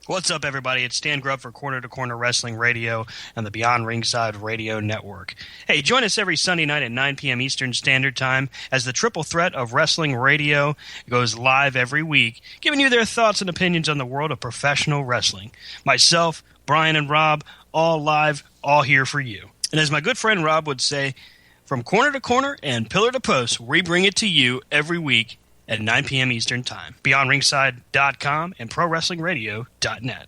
What's up, everybody? It's Stan Grubb for Corner to Corner Wrestling Radio and the Beyond Ringside Radio Network. Hey, join us every Sunday night at 9 p.m. Eastern Standard Time as the triple threat of wrestling radio goes live every week, giving you their thoughts and opinions on the world of professional wrestling. Myself, Brian, and Rob, all live, all here for you. And as my good friend Rob would say, from corner to corner and pillar to post, we bring it to you every week at 9 p.m. Eastern Time. BeyondRingside.com and ProWrestlingRadio.net.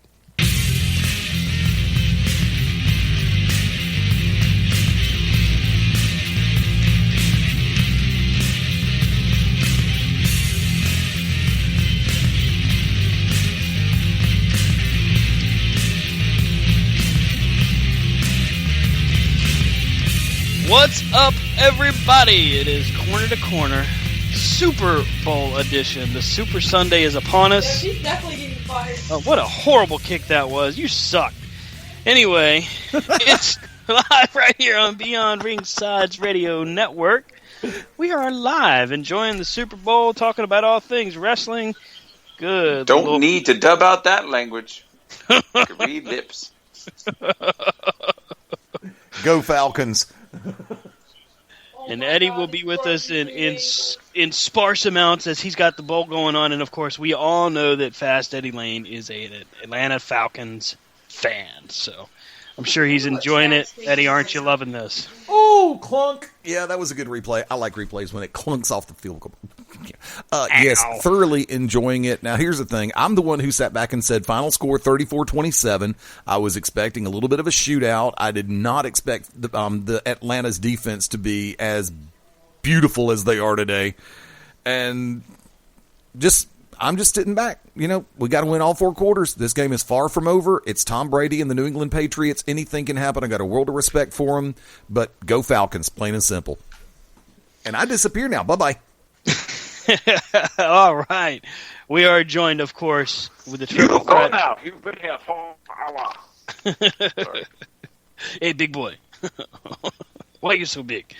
What's up, everybody? It is Corner to Corner, Super Bowl edition. The Super Sunday is upon us. Yeah, she's definitely getting fired. Oh, what a horrible kick that was. You suck. Anyway, it's live right here on Beyond Ringside's Radio Network. We are live, enjoying the Super Bowl, talking about all things wrestling. Good. Don't need to dub out that language. You can read lips. Go Falcons. And Eddie will be with us in sparse amounts as he's got the bowl going on. And, of course, we all know that Fast Eddie Lane is an Atlanta Falcons fan. So I'm sure he's enjoying it. Eddie, aren't you loving this? Oh, clunk. Yeah, that was a good replay. I like replays when it clunks off the field goal. Yes, thoroughly enjoying it. Now, here's the thing. I'm the one who sat back and said final score 34-27. I was expecting a little bit of a shootout. I did not expect the Atlanta's defense to be as beautiful as they are today. And I'm just sitting back. You know, we got to win all four quarters. This game is far from over. It's Tom Brady and the New England Patriots. Anything can happen. I got a world of respect for them. But go Falcons, plain and simple. And I disappear now. Bye-bye. All right. We are joined, of course, with the triple Go threat. now. You've been here for an hour. Hey, big boy. Why are you so big?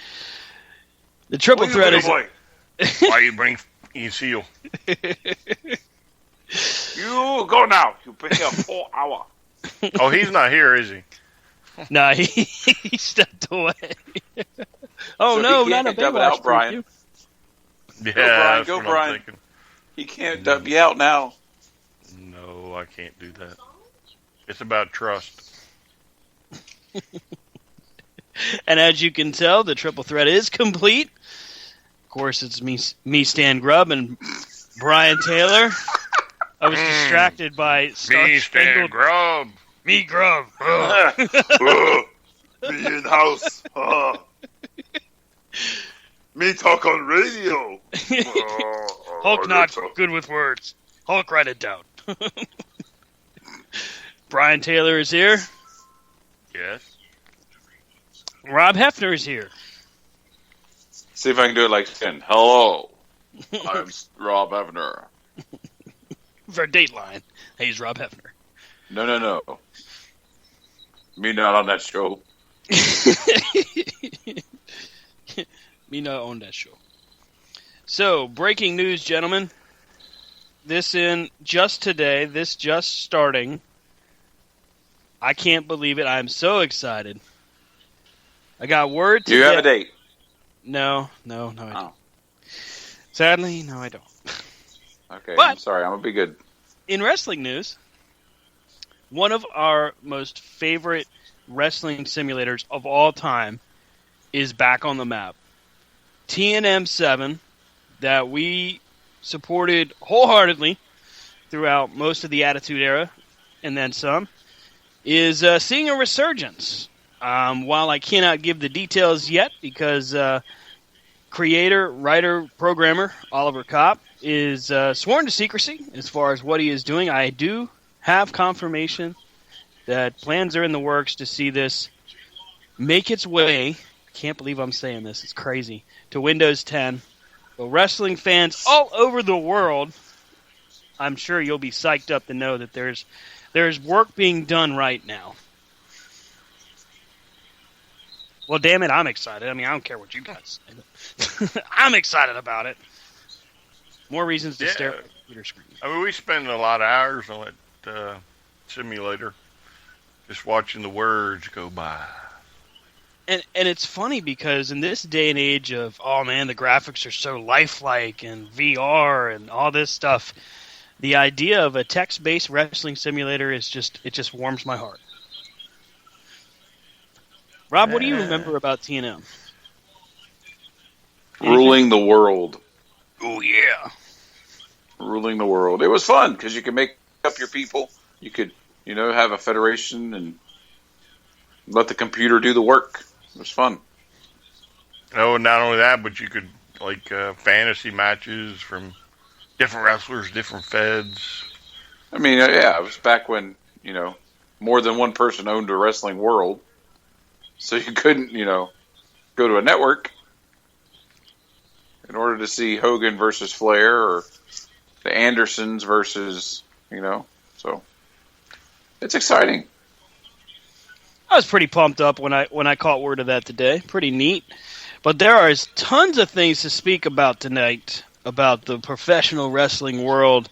The triple threat is... Why you bring seal? You go now. You've been here for an hour. Oh, he's not here, is he? Nah, he stepped away. Oh, So no, he not can't a dub it Baywatch out, Brian. preview. Yeah, Brian, that's go, what Brian. I'm thinking. He can't dub you out now. No, I can't do that. It's about trust. And as you can tell, the triple threat is complete. Of course, it's me, Stan Grubb, and Brian Taylor. I was distracted by Star Me, Stan Spangled... Grubb. Me, Grubb. Me in house. Me talk on radio. Hulk not good with words. Hulk, write it down. Brian Taylor is here. Yes. Rob Hefner is here. See if I can do it like Stan. Hello. I'm Rob Evner. For Dateline, he's Rob Hefner. No. Me not on that show. Me not on that show. So, breaking news, gentlemen. This just starting. I can't believe it. I'm so excited. I got word Do you have a date? No, I don't. Oh. Sadly, no, I don't. Okay, But- I'm sorry. I'm going to be good. In wrestling news, one of our most favorite wrestling simulators of all time is back on the map. TNM 7, that we supported wholeheartedly throughout most of the Attitude Era, and then some, is seeing a resurgence. While I cannot give the details yet, because creator, writer, programmer Oliver Kopp is sworn to secrecy as far as what he is doing, I do have confirmation that plans are in the works to see this make its way. I can't believe I'm saying this. It's crazy. To Windows 10. Well, wrestling fans all over the world, I'm sure you'll be psyched up to know that there's work being done right now. Well, damn it, I'm excited. I mean, I don't care what you guys say. I'm excited about it. More reasons to stare at the computer screen. I mean, we spend a lot of hours on it simulator. Just watching the words go by. And it's funny because in this day and age of, oh man, the graphics are so lifelike and VR and all this stuff, the idea of a text-based wrestling simulator it just warms my heart. Rob, what do you remember about TNM? Ruling the world. Oh yeah. Ruling the world. It was fun because you could make up your people. You could, have a federation and let the computer do the work. It was fun. Oh, not only that, but you could fantasy matches from different wrestlers, different feds. I mean, yeah, it was back when more than one person owned a wrestling world, so you couldn't go to a network in order to see Hogan versus Flair or the Andersons versus so it's exciting. I was pretty pumped up when I caught word of that today. Pretty neat. But there are tons of things to speak about tonight about the professional wrestling world.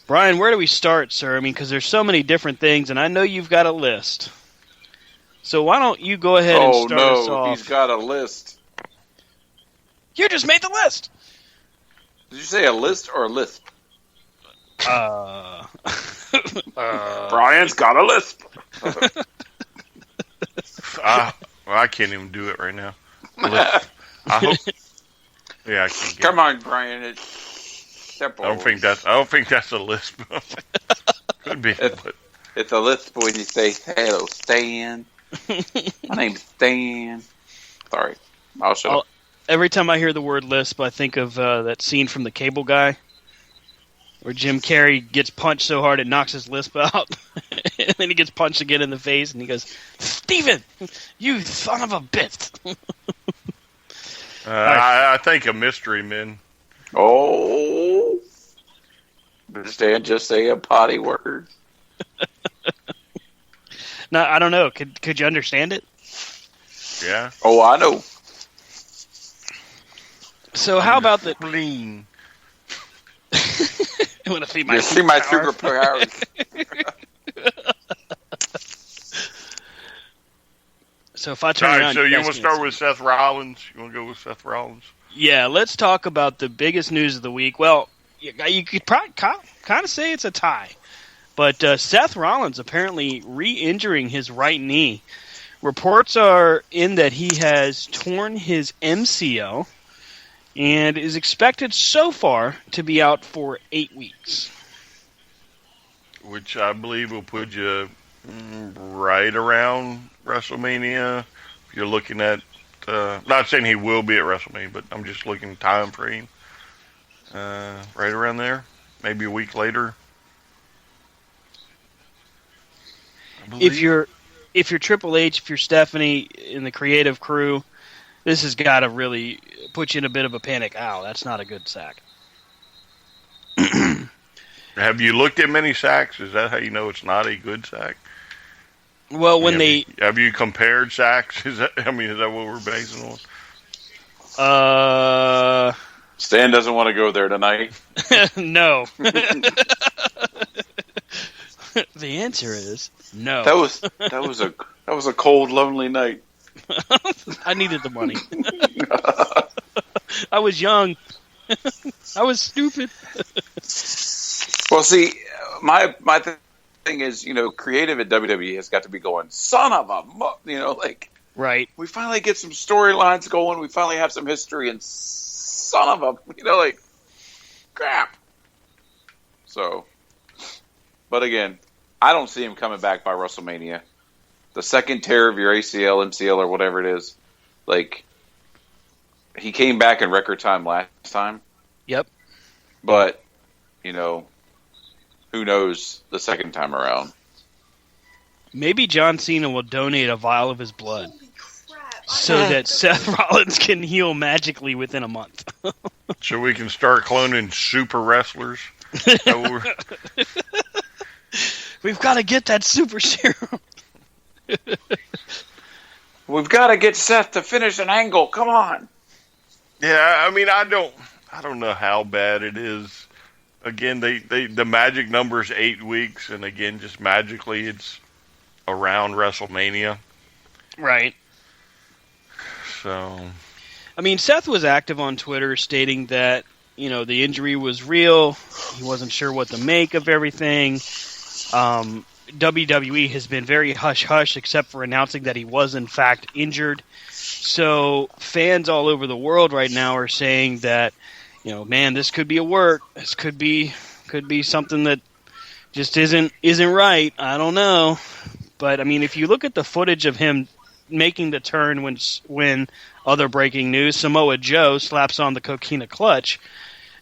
Brian, where do we start, sir? I mean, because there's so many different things, and I know you've got a list. So why don't you go ahead and start us off? He's got a list. You just made the list. Did you say a list or a lisp? Brian's got a lisp. Well, I can't even do it right now. I hope. Yeah, I can. Come on, Brian. It's simple. I don't think that's a lisp. Could be. It's a lisp when you say, "Hello, Stan." My name's Stan. Sorry, I'll shut up. Every time I hear the word lisp, I think of that scene from The Cable Guy, where Jim Carrey gets punched so hard it knocks his lisp out. And then he gets punched again in the face, and he goes, "Steven, you son of a bitch." I think a Mystery Men. Oh. Did Stan just say a potty word? No, I don't know. Could you understand it? Yeah. Oh, I know. So how about the... Spleen. I want to see my superpowers. So if I turn All right, around... so you want to guys start can't with Seth Rollins? You want to go with Seth Rollins? Yeah, let's talk about the biggest news of the week. Well, you could probably kind of say it's a tie. But Seth Rollins apparently re-injuring his right knee. Reports are in that he has torn his MCL and is expected so far to be out for 8 weeks. Which I believe will put you right around WrestleMania. If you're looking at, not saying he will be at WrestleMania, but I'm just looking time frame. Right around there, maybe a week later. If you're Triple H, if you're Stephanie in the creative crew, this has got to really put you in a bit of a panic. Ow, that's not a good sack. Have you looked at many sacks? Is that how you know it's not a good sack? Well, have you compared sacks? Is that what we're basing on? Stan doesn't want to go there tonight. No. The answer is no. That was a cold, lonely night. I needed the money. I was young. I was stupid. Well, see, my thing is, creative at WWE has got to be going, son of a, right. We finally get some storylines going. We finally have some history, and son of a, crap. So, but again, I don't see him coming back by WrestleMania. The second tear of your ACL, MCL, or whatever it is, he came back in record time last time. Yep. But, who knows the second time around? Maybe John Cena will donate a vial of his blood so that Seth Rollins can heal magically within a month. So we can start cloning super wrestlers? We've got to get that super serum. We've got to get Seth to finish an angle. Come on. Yeah, I mean, I don't know how bad it is. again, the magic number is 8 weeks, and again, just magically, it's around WrestleMania. Right. So, I mean, Seth was active on Twitter stating that, the injury was real. He wasn't sure what to make of everything. WWE has been very hush-hush except for announcing that he was, in fact, injured. So fans all over the world right now are saying that, man, this could be a work. This could be something that just isn't right. I don't know. But, I mean, if you look at the footage of him making the turn when other breaking news, Samoa Joe slaps on the Coquina clutch.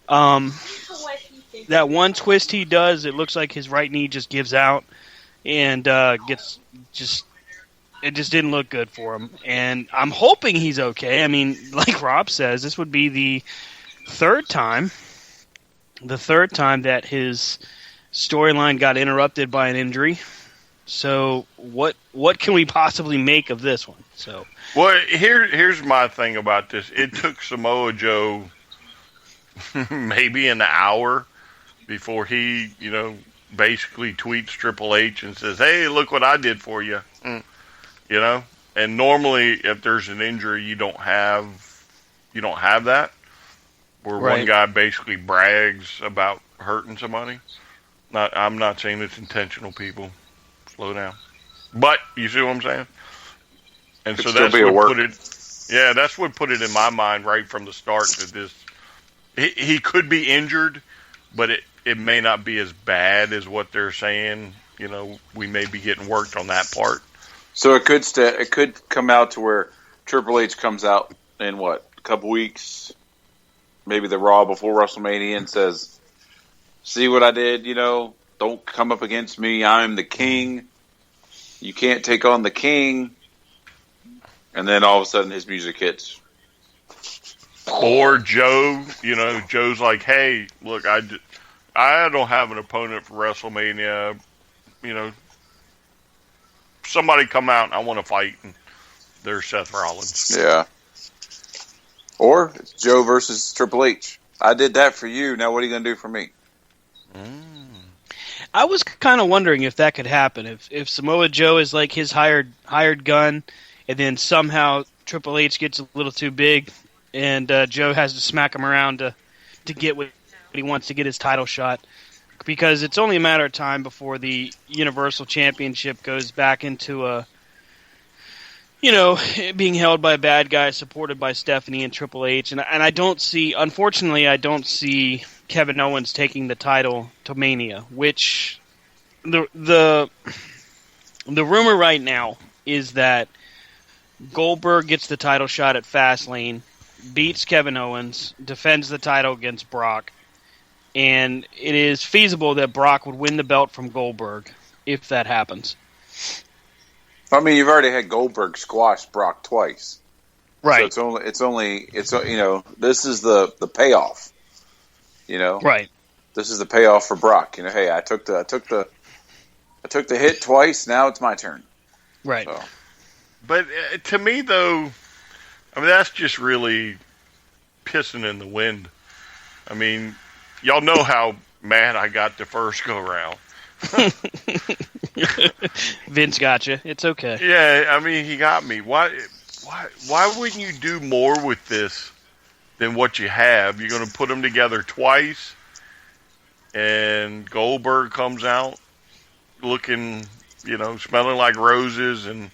That one twist he does, it looks like his right knee just gives out and it just didn't look good for him. And I'm hoping he's okay. I mean, like Rob says, this would be the third time that his storyline got interrupted by an injury. So what can we possibly make of this one? So, well, here's my thing about this. It took Samoa Joe maybe an hour before he, basically tweets Triple H and says, "Hey, look what I did for you." And normally if there's an injury, you don't have that. Where right. One guy basically brags about hurting somebody. I'm not saying it's intentional, people. Slow down. But you see what I'm saying? And so that's what put it. Yeah, that's what put it in my mind right from the start that this. He could be injured, but it may not be as bad as what they're saying. We may be getting worked on that part. So it could come out to where Triple H comes out in a couple weeks, maybe the Raw before WrestleMania, and says, "See what I did? Don't come up against me. I'm the king. You can't take on the king." And then all of a sudden his music hits. Or Joe, Joe's like, "Hey, look, I don't have an opponent for WrestleMania. Somebody come out and I want to fight." And there's Seth Rollins. Yeah. Or it's Joe versus Triple H. I did that for you. Now what are you going to do for me? I was kind of wondering if that could happen. If Samoa Joe is like his hired gun, and then somehow Triple H gets a little too big, and Joe has to smack him around to get what he wants to get his title shot. Because it's only a matter of time before the Universal Championship goes back into being held by a bad guy supported by Stephanie and Triple H. And I don't see Kevin Owens taking the title to Mania, which the rumor right now is that Goldberg gets the title shot at Fastlane, beats Kevin Owens, defends the title against Brock, and it is feasible that Brock would win the belt from Goldberg if that happens. I mean, you've already had Goldberg squash Brock twice, right? So it's only this is the payoff, right? This is the payoff for Brock. Hey, I took the hit twice. Now it's my turn, right? So. But to me, though, that's just really pissing in the wind. I mean, y'all know how mad I got the first go round. Vince got you. It's okay. Yeah, I mean, he got me. Why wouldn't you do more with this than what you have? You're going to put them together twice, and Goldberg comes out looking, smelling like roses, and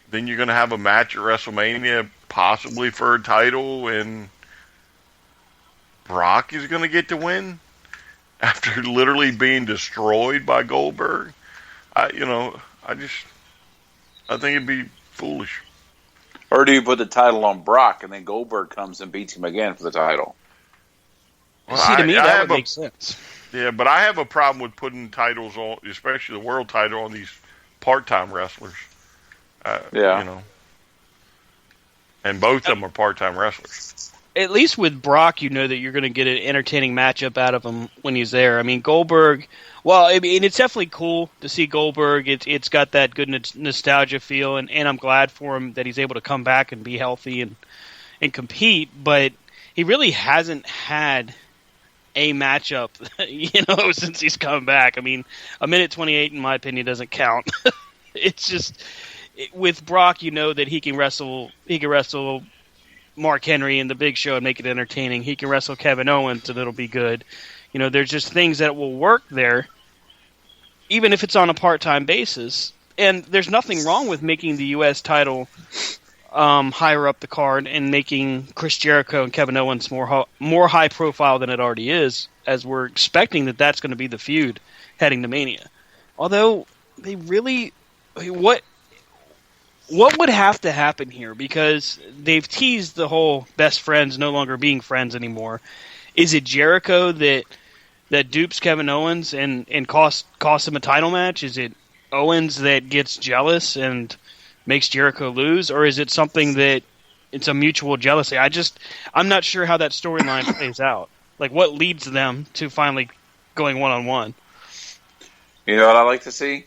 then you're going to have a match at WrestleMania, possibly for a title, and Brock is going to get to win after literally being destroyed by Goldberg. I think it'd be foolish. Or do you put the title on Brock and then Goldberg comes and beats him again for the title? Well, see, to me, that would make sense. Yeah, but I have a problem with putting titles on, especially the world title, on these part-time wrestlers. And both of them are part-time wrestlers. At least with Brock, you know that you're going to get an entertaining matchup out of him when he's there. I mean, Goldberg, well, I mean, it's definitely cool to see Goldberg. It's got that good nostalgia feel, and I'm glad for him that he's able to come back and be healthy and compete. But he really hasn't had a matchup, since he's come back. I mean, a minute 28, in my opinion, doesn't count. It's just with Brock, that he can wrestle. He can wrestle Mark Henry in the Big Show and make it entertaining. He can wrestle Kevin Owens and it'll be good. There's just things that will work there, even if it's on a part-time basis. And there's nothing wrong with making the U.S. title higher up the card and making Chris Jericho and Kevin Owens more high profile than it already is, as we're expecting that's going to be the feud heading to Mania. Although they really, what would have to happen here, because they've teased the whole best friends no longer being friends anymore. Is it Jericho that dupes Kevin Owens and costs him a title match? Is it Owens that gets jealous and makes Jericho lose, or is it something that it's a mutual jealousy? I'm not sure how that storyline plays out. Like, what leads them to finally going one-on-one? You know what I like to see?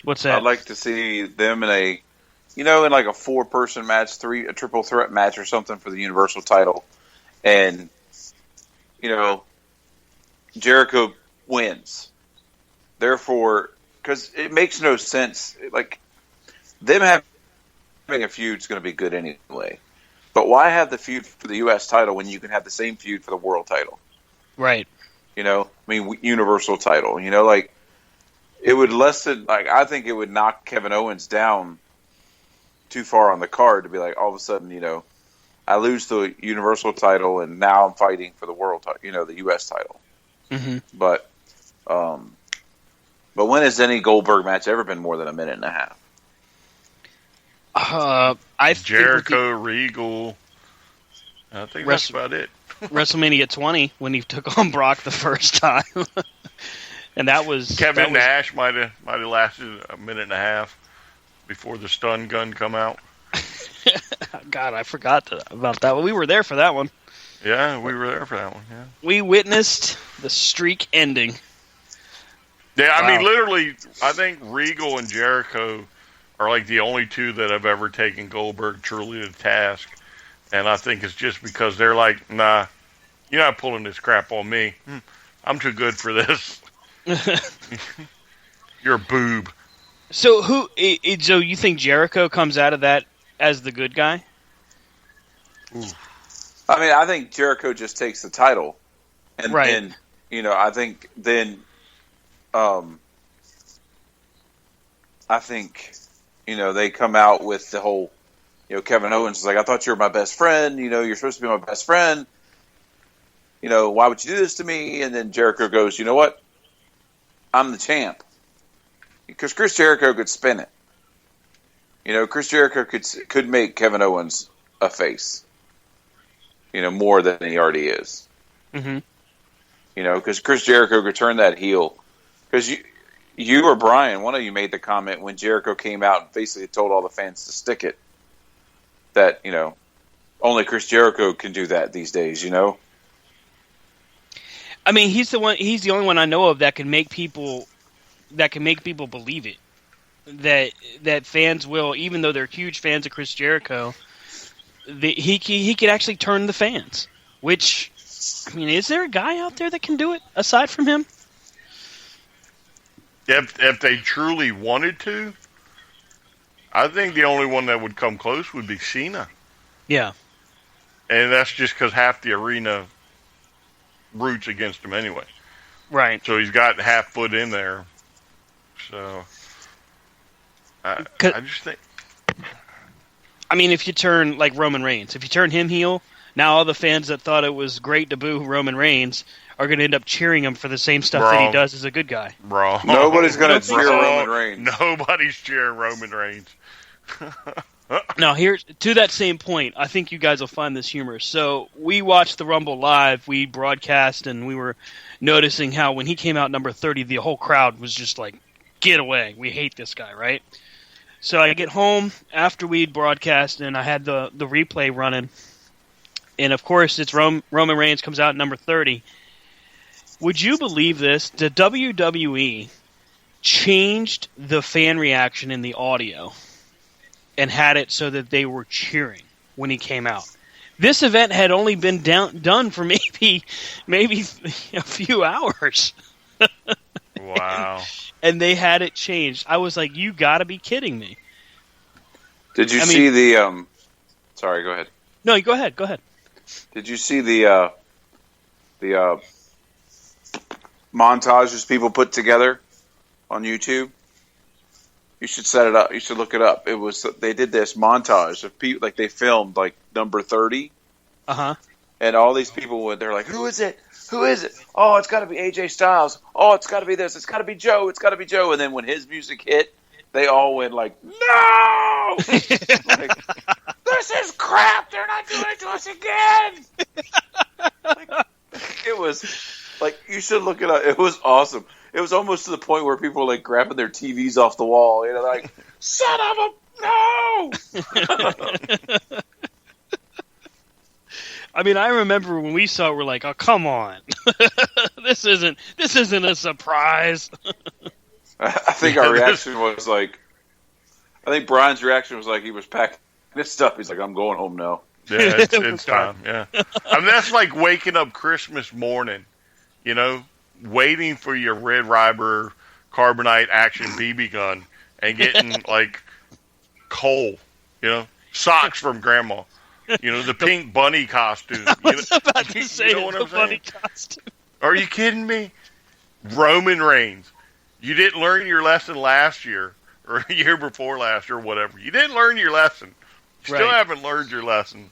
What's that? I'd like to see them in like a 4-person match, a triple threat match or something for the Universal title. And, Jericho wins. Therefore, because it makes no sense, like, them having a feud is going to be good anyway. But why have the feud for the U.S. title when you can have the same feud for the world title? Right. Universal title. It would I think it would knock Kevin Owens down too far on the card to be like, all of a sudden, I lose the Universal title and now I'm fighting for the world title, the U.S. title. Mm-hmm. But when has any Goldberg match ever been more than a minute and a half? Jericho, Regal. I think that's about it. WrestleMania 20 when he took on Brock the first time, and that was Kevin Nash might have lasted a minute and a half before the stun gun come out. God, I forgot about that one. We were there for that one. Yeah, we were there for that one. Yeah, we witnessed the streak ending. Yeah, I mean, literally, I think Regal and Jericho are like the only two that have ever taken Goldberg truly to task. And I think it's just because they're like, nah, you're not pulling this crap on me. I'm too good for this. You're a boob. So so you think Jericho comes out of that as the good guy? Ooh. I mean, I think Jericho just takes the title. And right. then, I think then, they come out with the whole, Kevin Owens is like, I thought you were my best friend. You're supposed to be my best friend. Why would you do this to me? And then Jericho goes, you know what? I'm the champ. Because Chris Jericho could spin it. Chris Jericho could make Kevin Owens a face. More than he already is. Mm-hmm. Because Chris Jericho could turn that heel. Because you or Brian, one of you made the comment when Jericho came out and basically told all the fans to stick it. That, only Chris Jericho can do that these days, I mean, he's the only one I know of that can make people believe it. That fans will, even though they're huge fans of Chris Jericho, he could actually turn the fans. Which, I mean, is there a guy out there that can do it aside from him? If they truly wanted to, I think the only one that would come close would be Cena. Yeah. And that's just because half the arena roots against him anyway. Right. So he's got half foot in there. So I just think... I mean, if you turn, like Roman Reigns, if you turn him heel, now all the fans that thought it was great to boo Roman Reigns are going to end up cheering him for the same stuff that he does as a good guy. Wrong. Nobody's going to cheer Roman Reigns. Nobody's cheering Roman Reigns. Now, here's to that same point. I think you guys will find this humorous. So we watched the Rumble live. We broadcast, and we were noticing how when he came out number 30, the whole crowd was just like, "Get away! We hate this guy!" Right? So I get home after we'd broadcast, and I had the replay running, and of course it's Roman Reigns comes out at number 30. Would you believe this? The WWE changed the fan reaction in the audio and had it so that they were cheering when he came out. This event had only been done for maybe maybe a few hours. Wow. And they had it changed. I was like, you got to be kidding me. Did you see the? Sorry, go ahead. No, go ahead. Go ahead. Did you see the montages people put together on YouTube? You should set it up. You should look it up. They did this montage of people, like they filmed like number 30. And all these people they're like, who is it? Who is it? Oh, it's got to be AJ Styles. Oh, it's got to be this. It's got to be Joe. It's got to be Joe. And then when his music hit, they all went like, no! Like, this is crap. They're not doing it to us again. It was like, you should look it up. It was awesome. It was almost to the point where people were like grabbing their TVs off the wall. You know, like, son of a no! I mean, I remember when we saw it, we're like, oh, come on. This isn't a surprise. I think our reaction was like, I think Brian's reaction was like he was packing his stuff. He's like, I'm going home now. Yeah, it's time. Yeah. I mean, that's like waking up Christmas morning, you know, waiting for your Red Ryder Carbonite Action BB gun and getting like coal, you know, socks from Grandma. You know, the pink bunny costume. I was about to say you know what the I'm saying? bunny costume. Are you kidding me? Roman Reigns. You didn't learn your lesson last year or a year before last or whatever. You didn't learn your lesson. You still haven't learned your lesson.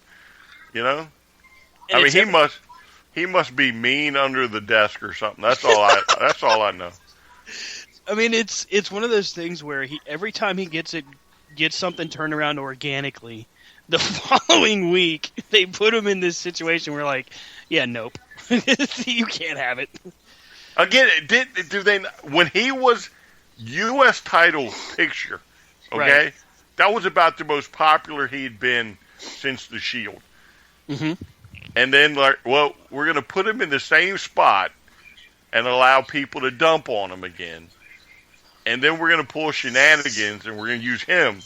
You know? And I mean, he must be mean under the desk or something. That's all I know. I mean, it's one of those things where every time he gets something turned around organically, the following week they put him in this situation where like, yeah, nope. You can't have it. Again, do they when he was U.S. title picture, okay? Right. That was about the most popular he'd been since the Shield. Mm-hmm. And then, like, well, we're going to put him in the same spot and allow people to dump on him again. And then we're going to pull shenanigans and we're going to use him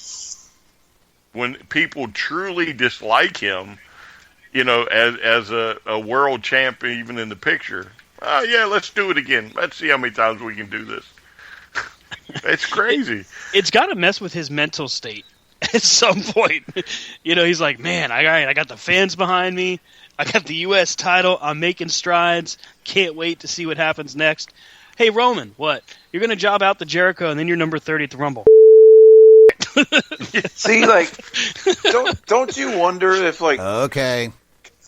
when people truly dislike him, you know, as a world champion, even in the picture. Yeah, let's do it again. Let's see how many times we can do this. It's crazy. It's got to mess with his mental state at some point. You know, he's like, man, I got the fans behind me. I got the U.S. title. I'm making strides. Can't wait to see what happens next. Hey, Roman, what? You're going to job out the Jericho, and then you're number 30 at the Rumble. See, like, don't you wonder if, like, okay,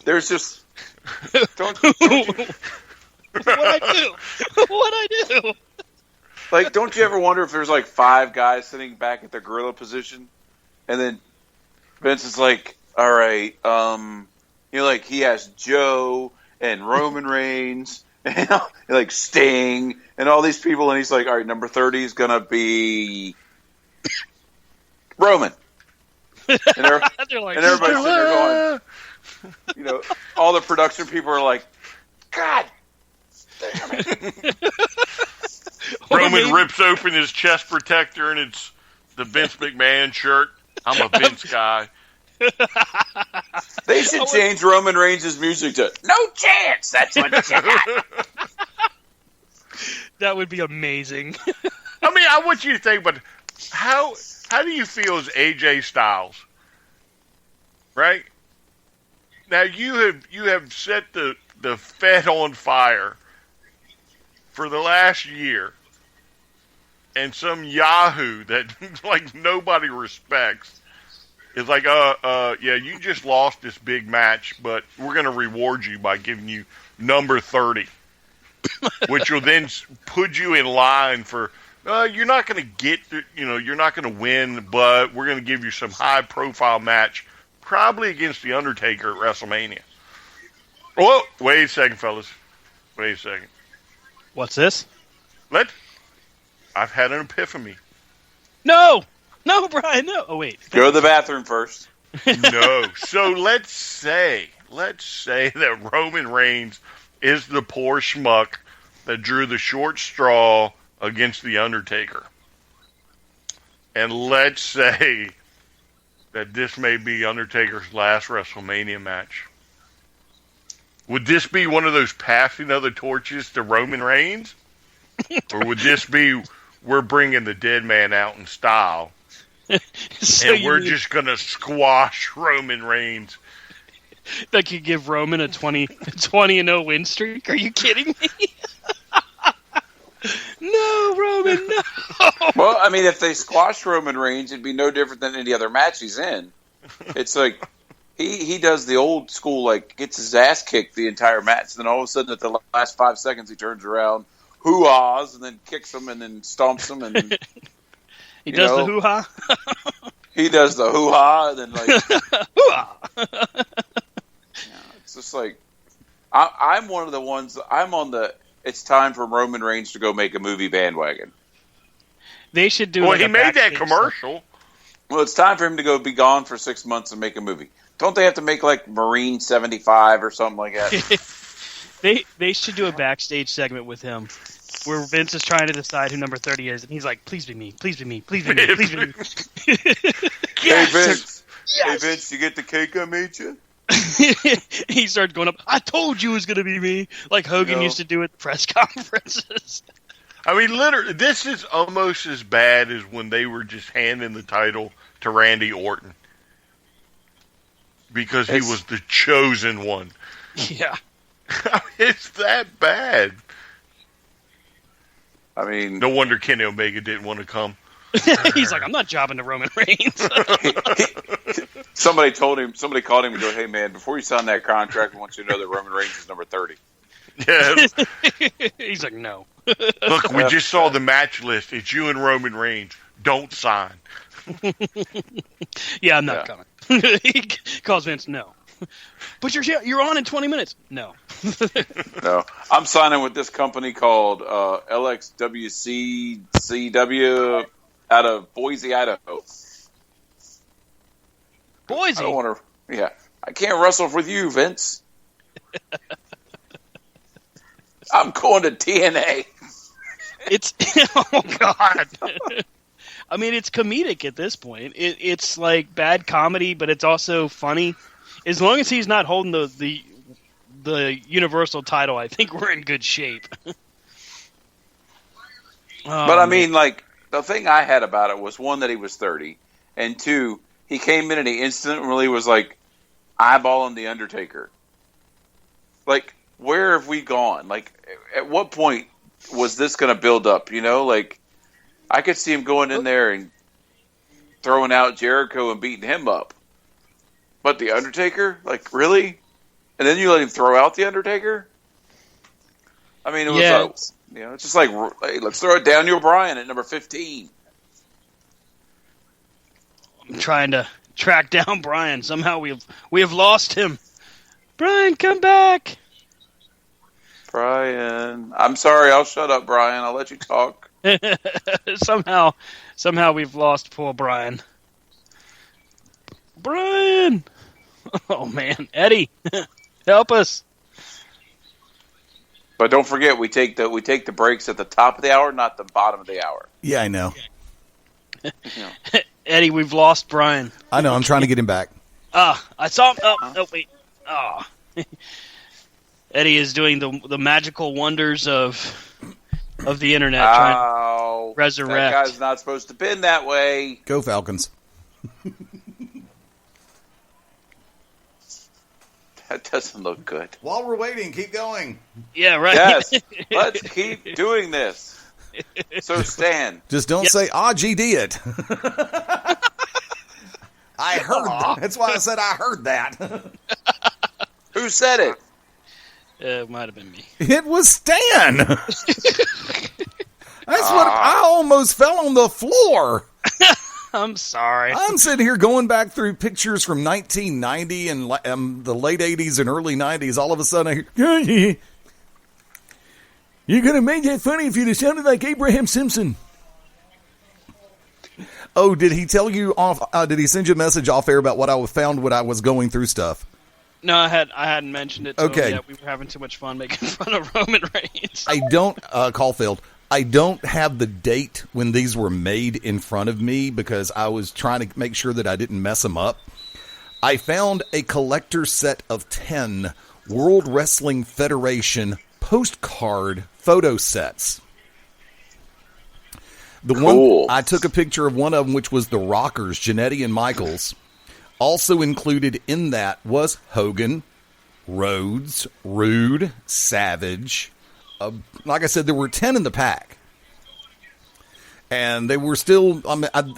there's just don't What'd I do? like, don't you ever wonder if there's like 5 guys sitting back at their gorilla position, and then Vince is like, all right, you know, like he has Joe and Roman Reigns and like Sting and all these people, and he's like, all right, number 30 is gonna be Roman. And, They're like, and everybody's sitting there going, you know, all the production people are like, God damn it. Roman rips open his chest protector and it's the Vince McMahon shirt. I'm a Vince guy. They should change Roman Reigns' music to No Chance. That's what you got. That would be amazing. I mean, I want you to think, but how do you feel as AJ Styles? Right? Now you have set the Fed on fire for the last year, and some Yahoo that like nobody respects is like, yeah, you just lost this big match, but we're going to reward you by giving you number 30, which will then put you in line for. You're not going to get, you're not going to win, but we're going to give you some high-profile match, probably against The Undertaker at WrestleMania. Whoa, wait a second, fellas. Wait a second. What's this? I've had an epiphany. No, Brian, no. Oh, wait. Go to the bathroom first. No. So let's say that Roman Reigns is the poor schmuck that drew the short straw against The Undertaker. And let's say that this may be Undertaker's last WrestleMania match. Would this be one of those passing of the torches to Roman Reigns? Or would this be, we're bringing the dead man out in style, So and we're just going to squash Roman Reigns? That could give Roman a 20-0 win streak? Are you kidding me? No, Roman, no. Well, I mean, if they squash Roman Reigns, it'd be no different than any other match he's in. It's like he does the old school, like, gets his ass kicked the entire match, and then all of a sudden at the last 5 seconds he turns around, hoo-ahs, and then kicks him and then stomps him. And He does the hoo-ha? He does the hoo-ha, and then, like... Hoo-ha! It's just like... I'm one of the ones... I'm on the... It's time for Roman Reigns to go make a movie bandwagon. They should do. Well, like he a made that backstage commercial. Well, it's time for him to go be gone for 6 months and make a movie. Don't they have to make like Marine 75 or something like that? They should do a backstage segment with him, where Vince is trying to decide who number 30 is, and he's like, "Please be me, please be me, please be me, please be me." Hey Vince, Yes! hey Vince, you get the cake I made you? He starts going up. I told you it was going to be me, like Hogan used to do at press conferences. I mean, literally, this is almost as bad as when they were just handing the title to Randy Orton. Because he was the chosen one. Yeah. It's that bad. I mean... No wonder Kenny Omega didn't want to come. He's like, I'm not jobbing to Roman Reigns. Somebody called him and go, "Hey man, before you sign that contract, I want you to know that Roman Reigns is number 30. Yeah. He's like, no. Look, we just saw the match list. It's you and Roman Reigns. Don't sign. Yeah, I'm not coming. He calls Vince, no. But you're on in 20 minutes. No. No, I'm signing with this company called LXWCCW out of Boise, Idaho. Boise. I don't want to. Yeah, I can't wrestle with you, Vince. I'm going to TNA. It's oh god. I mean, it's comedic at this point. It's like bad comedy, but it's also funny. As long as he's not holding the Universal title, I think we're in good shape. But I mean, like, the thing I had about it was, one, that he was 30, and two, he came in and he instantly was like eyeballing the Undertaker. Like, where have we gone? Like, at what point was this going to build up? You know, like, I could see him going in there and throwing out Jericho and beating him up. But the Undertaker? Like, really? And then you let him throw out the Undertaker? I mean, it was it's just like, hey, let's throw it Daniel Bryan at number 15. I'm trying to track down Bryan. Somehow we have lost him. Bryan, come back. Bryan. I'm sorry, I'll shut up, Bryan. I'll let you talk. Somehow we've lost poor Bryan. Bryan! Oh, man. Eddie, help us. But don't forget, we take the breaks at the top of the hour, not the bottom of the hour. Yeah, I know. Eddie, we've lost Bryan. I know. I'm trying to get him back. I saw him. Oh, wait. Eddie is doing the magical wonders of the internet, trying to resurrect. That guy's not supposed to pin that way. Go Falcons. That doesn't look good. While we're waiting, keep going. Yeah, right. Yes, let's keep doing this. So, Stan. Just don't say, GD it. I heard that. That's why I said I heard that. Who said it? It might have been me. It was Stan. That's what I almost fell on the floor. I'm sorry. I'm sitting here going back through pictures from 1990 and the late 80s and early 90s. All of a sudden, I hear, "You could have made that funny if you'd have sounded like Abraham Simpson." Oh, did he tell you off? Did he send you a message off air about what I found when I was going through stuff? No, I hadn't mentioned it. Okay, yeah, we were having too much fun making fun of Roman Reigns. I don't, Caulfield. I don't have the date when these were made in front of me because I was trying to make sure that I didn't mess them up. I found a collector set of 10 World Wrestling Federation postcard photo sets. The Cool. one I took a picture of one of them, which was the Rockers, Jannetty and Michaels. Also included in that was Hogan, Rhodes, Rude, Savage. Like I said, there were 10 in the pack. And they were still,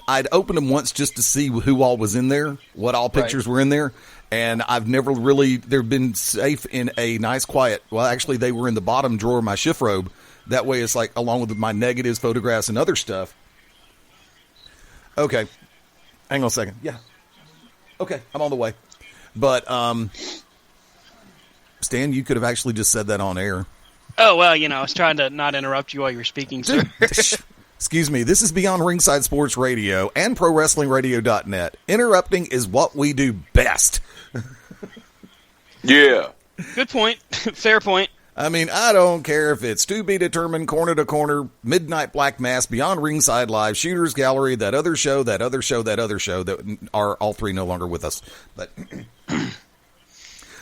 I'd opened them once just to see who all was in there, what all pictures were in there. And I've never really, they've been safe in a nice, quiet, well, actually, they were in the bottom drawer of my shift robe. That way it's like, along with my negatives, photographs, and other stuff. Okay. Hang on a second. Yeah. Okay, I'm on the way. But, Stan, you could have actually just said that on air. Oh, well, I was trying to not interrupt you while you were speaking, sir. Excuse me, this is Beyond Ringside Sports Radio and ProWrestlingRadio.net. Interrupting is what we do best. Yeah. Good point. Fair point. I mean, I don't care if it's to be determined, corner to corner, Midnight Black Mass, Beyond Ringside Live, Shooters Gallery, that other show that are all three no longer with us. But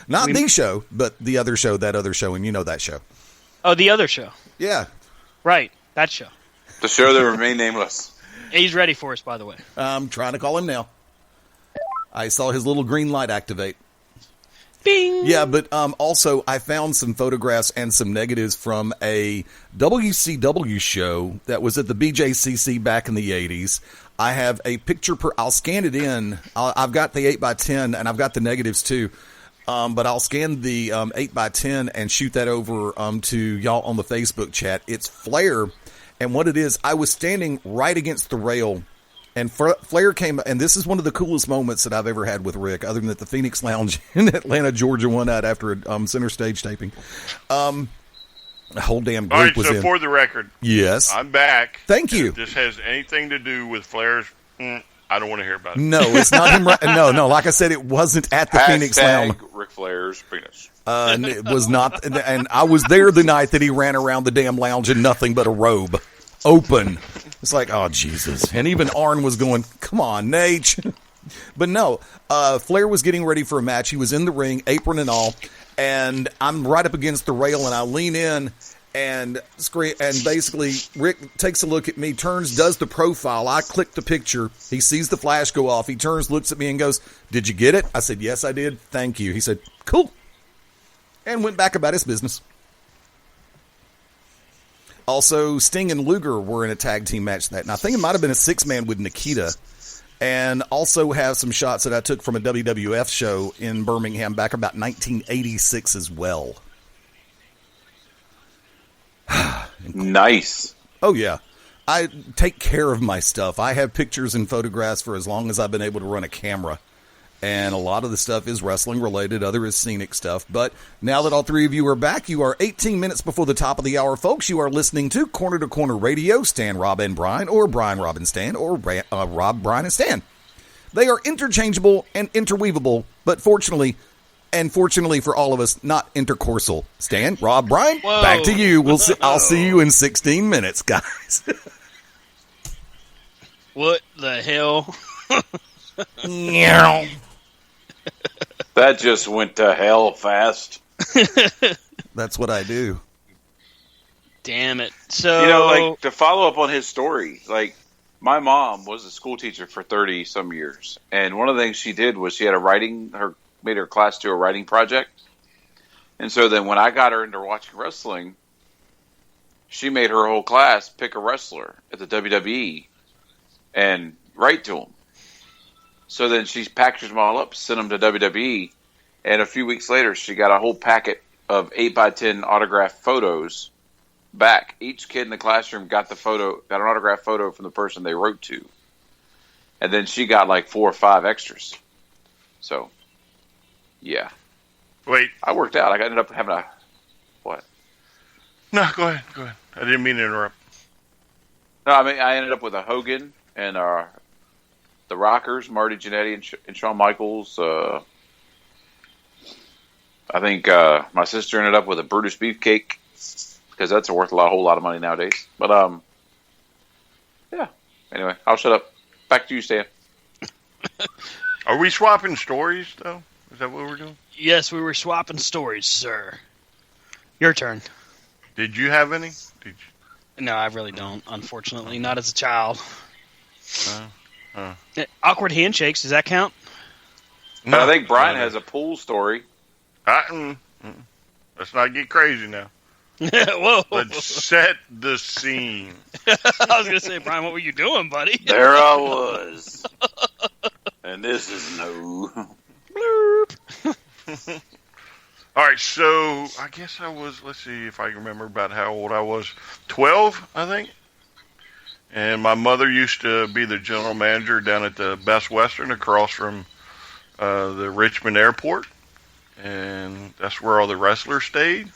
not the show, but the other show, that other show, and you know that show. Oh, the other show. Yeah. Right, that show. The show that remained nameless. He's ready for us, by the way. I'm trying to call him now. I saw his little green light activate. Bing! Yeah, but also I found some photographs and some negatives from a WCW show that was at the BJCC back in the 80s. I have a picture I'll scan it in. I've got the 8x10 and I've got the negatives too. But I'll scan the 8x10 and shoot that over to y'all on the Facebook chat. It's Flair, and what it is, I was standing right against the rail, and Flair came, and this is one of the coolest moments that I've ever had with Rick, other than at the Phoenix Lounge in Atlanta, Georgia, one night after a center stage taping. The whole damn group was in. So for the record, yes, I'm back. Thank you. If this has anything to do with Flair's, I don't want to hear about it. No, it's not him. No. Like I said, it wasn't at the Phoenix Lounge. Ric Flair's penis. It was not, and I was there the night that he ran around the damn lounge in nothing but a robe, open. It's like, oh Jesus! And even Arn was going, "Come on, Nate." But no, Flair was getting ready for a match. He was in the ring, apron and all, and I'm right up against the rail, and I lean in and scream, and basically Rick takes a look at me, turns, does the profile. I click the picture. He sees the flash go off. He turns, looks at me, and goes, "Did you get it?" I said, "Yes, I did. Thank you." He said, "Cool," and went back about his business. Also, Sting and Luger were in a tag team match that night. I think it might have been a 6-man with Nikita. And also have some shots that I took from a WWF show in Birmingham back about 1986 as well. Nice. Oh, yeah. I take care of my stuff. I have pictures and photographs for as long as I've been able to run a camera. And a lot of the stuff is wrestling related, other is scenic stuff. But now that all three of you are back, you are 18 minutes before the top of the hour, folks. You are listening to Corner to Corner Radio, Stan, Rob, and Brian, or Brian, Rob, and Stan, or Rob, Brian, and Stan. They are interchangeable and interweavable, but fortunately for all of us, not intercoursal. Stan, Rob, Brian, Whoa. Back to you. I'll see you in 16 minutes, guys. What the hell? That just went to hell fast. That's what I do. Damn it. So, like, to follow up on his story, like, my mom was a school teacher for 30-some years. And one of the things she did was she had made her class do a writing project. And so then when I got her into watching wrestling, she made her whole class pick a wrestler at the WWE and write to him. So then she packaged them all up, sent them to WWE, and a few weeks later, she got a whole packet of 8x10 autographed photos back. Each kid in the classroom got an autographed photo from the person they wrote to. And then she got like 4 or 5 extras. So, yeah. Wait. I worked out. I ended up having what? No, go ahead. I didn't mean to interrupt. No, I mean, I ended up with a Hogan and the Rockers, Marty Jannetty and Shawn Michaels. I think my sister ended up with a Brutus Beefcake because that's worth a whole lot of money nowadays. But yeah. Anyway, I'll shut up. Back to you, Stan. Are we swapping stories though? Is that what we're doing? Yes, we were swapping stories, sir. Your turn. Did you have any? Did you? No, I really don't, unfortunately. Not as a child. Uh, Awkward handshakes, does that count? No, I think Brian has a pool story. Let's not get crazy now. Whoa. Let's set the scene. I was going to say, Brian, what were you doing, buddy? There I was. And this is no. All right, so I guess I was, let's see if I can remember about how old I was. 12, I think. And my mother used to be the general manager down at the Best Western across from the Richmond Airport. And that's where all the wrestlers stayed.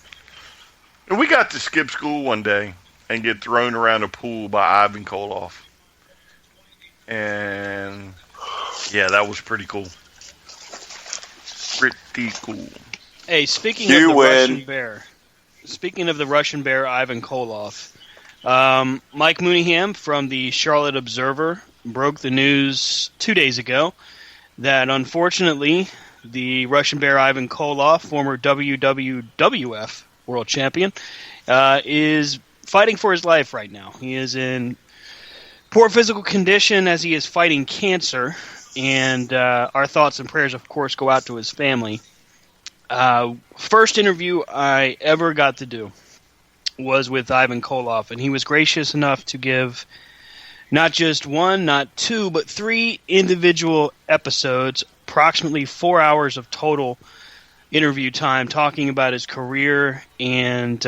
And we got to skip school one day and get thrown around a pool by Ivan Koloff. And yeah, that was pretty cool. Pretty cool. Hey, speaking of the Russian Bear, Ivan Koloff, Mike Mooneyham from the Charlotte Observer broke the news 2 days ago that unfortunately the Russian Bear Ivan Koloff, former WWF World Champion, is fighting for his life right now. He is in poor physical condition as he is fighting cancer, and our thoughts and prayers, of course, go out to his family. First interview I ever got to do was with Ivan Koloff, and he was gracious enough to give not just one, not two, but 3 individual episodes, approximately 4 hours of total interview time, talking about his career and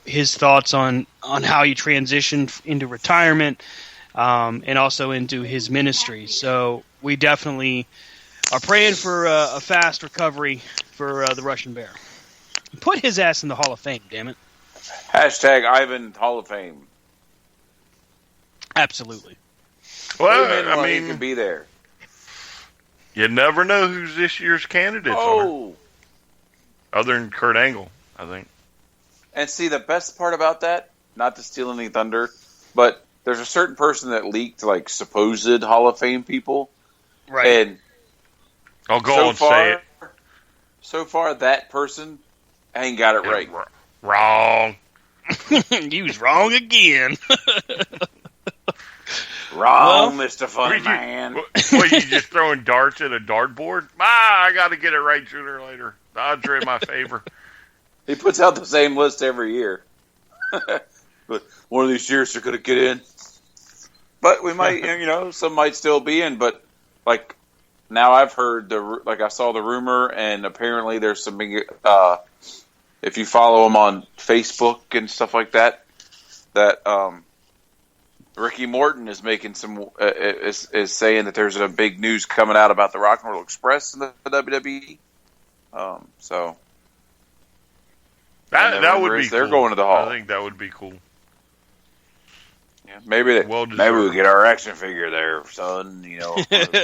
his thoughts on how he transitioned into retirement and also into his ministry. So we definitely are praying for a fast recovery for the Russian Bear. Put his ass in the Hall of Fame, damn it. Hashtag Ivan Hall of Fame. Absolutely. Well, I he mean, can be there. You never know who's this year's candidates are. Other than Kurt Angle, I think. And see, the best part about that, not to steal any thunder, but there's a certain person that leaked, like, supposed Hall of Fame people. Right. And I'll go and say it. So far, that person ain't got it right. Wrong. You was wrong again. Wrong, Mr. Fun Man. What, you just throwing darts at a dartboard? I got to get it right sooner or later. The odds are in my favor. He puts out the same list every year. But one of these years they're going to get in. But we might, some might still be in. But, like, now I've heard, I saw the rumor, and apparently there's some big, if you follow him on Facebook and stuff like that, that Ricky Morton is making some, is saying that there's a big news coming out about the Rock and Roll Express in the WWE. So that would be cool. They're going to the Hall. I think that would be cool. Yeah, maybe we'll get our action figure there, son.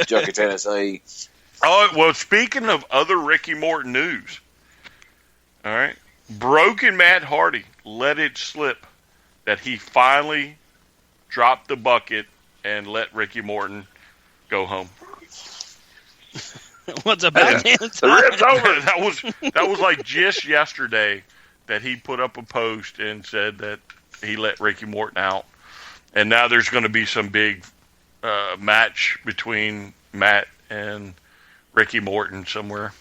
Junkie, Tennessee. Oh well, speaking of other Ricky Morton news, all right, Broken Matt Hardy let it slip that he finally dropped the bucket and let Ricky Morton go home. What's a bad man's That was like just yesterday that he put up a post and said that he let Ricky Morton out. And now there's going to be some big match between Matt and Ricky Morton somewhere.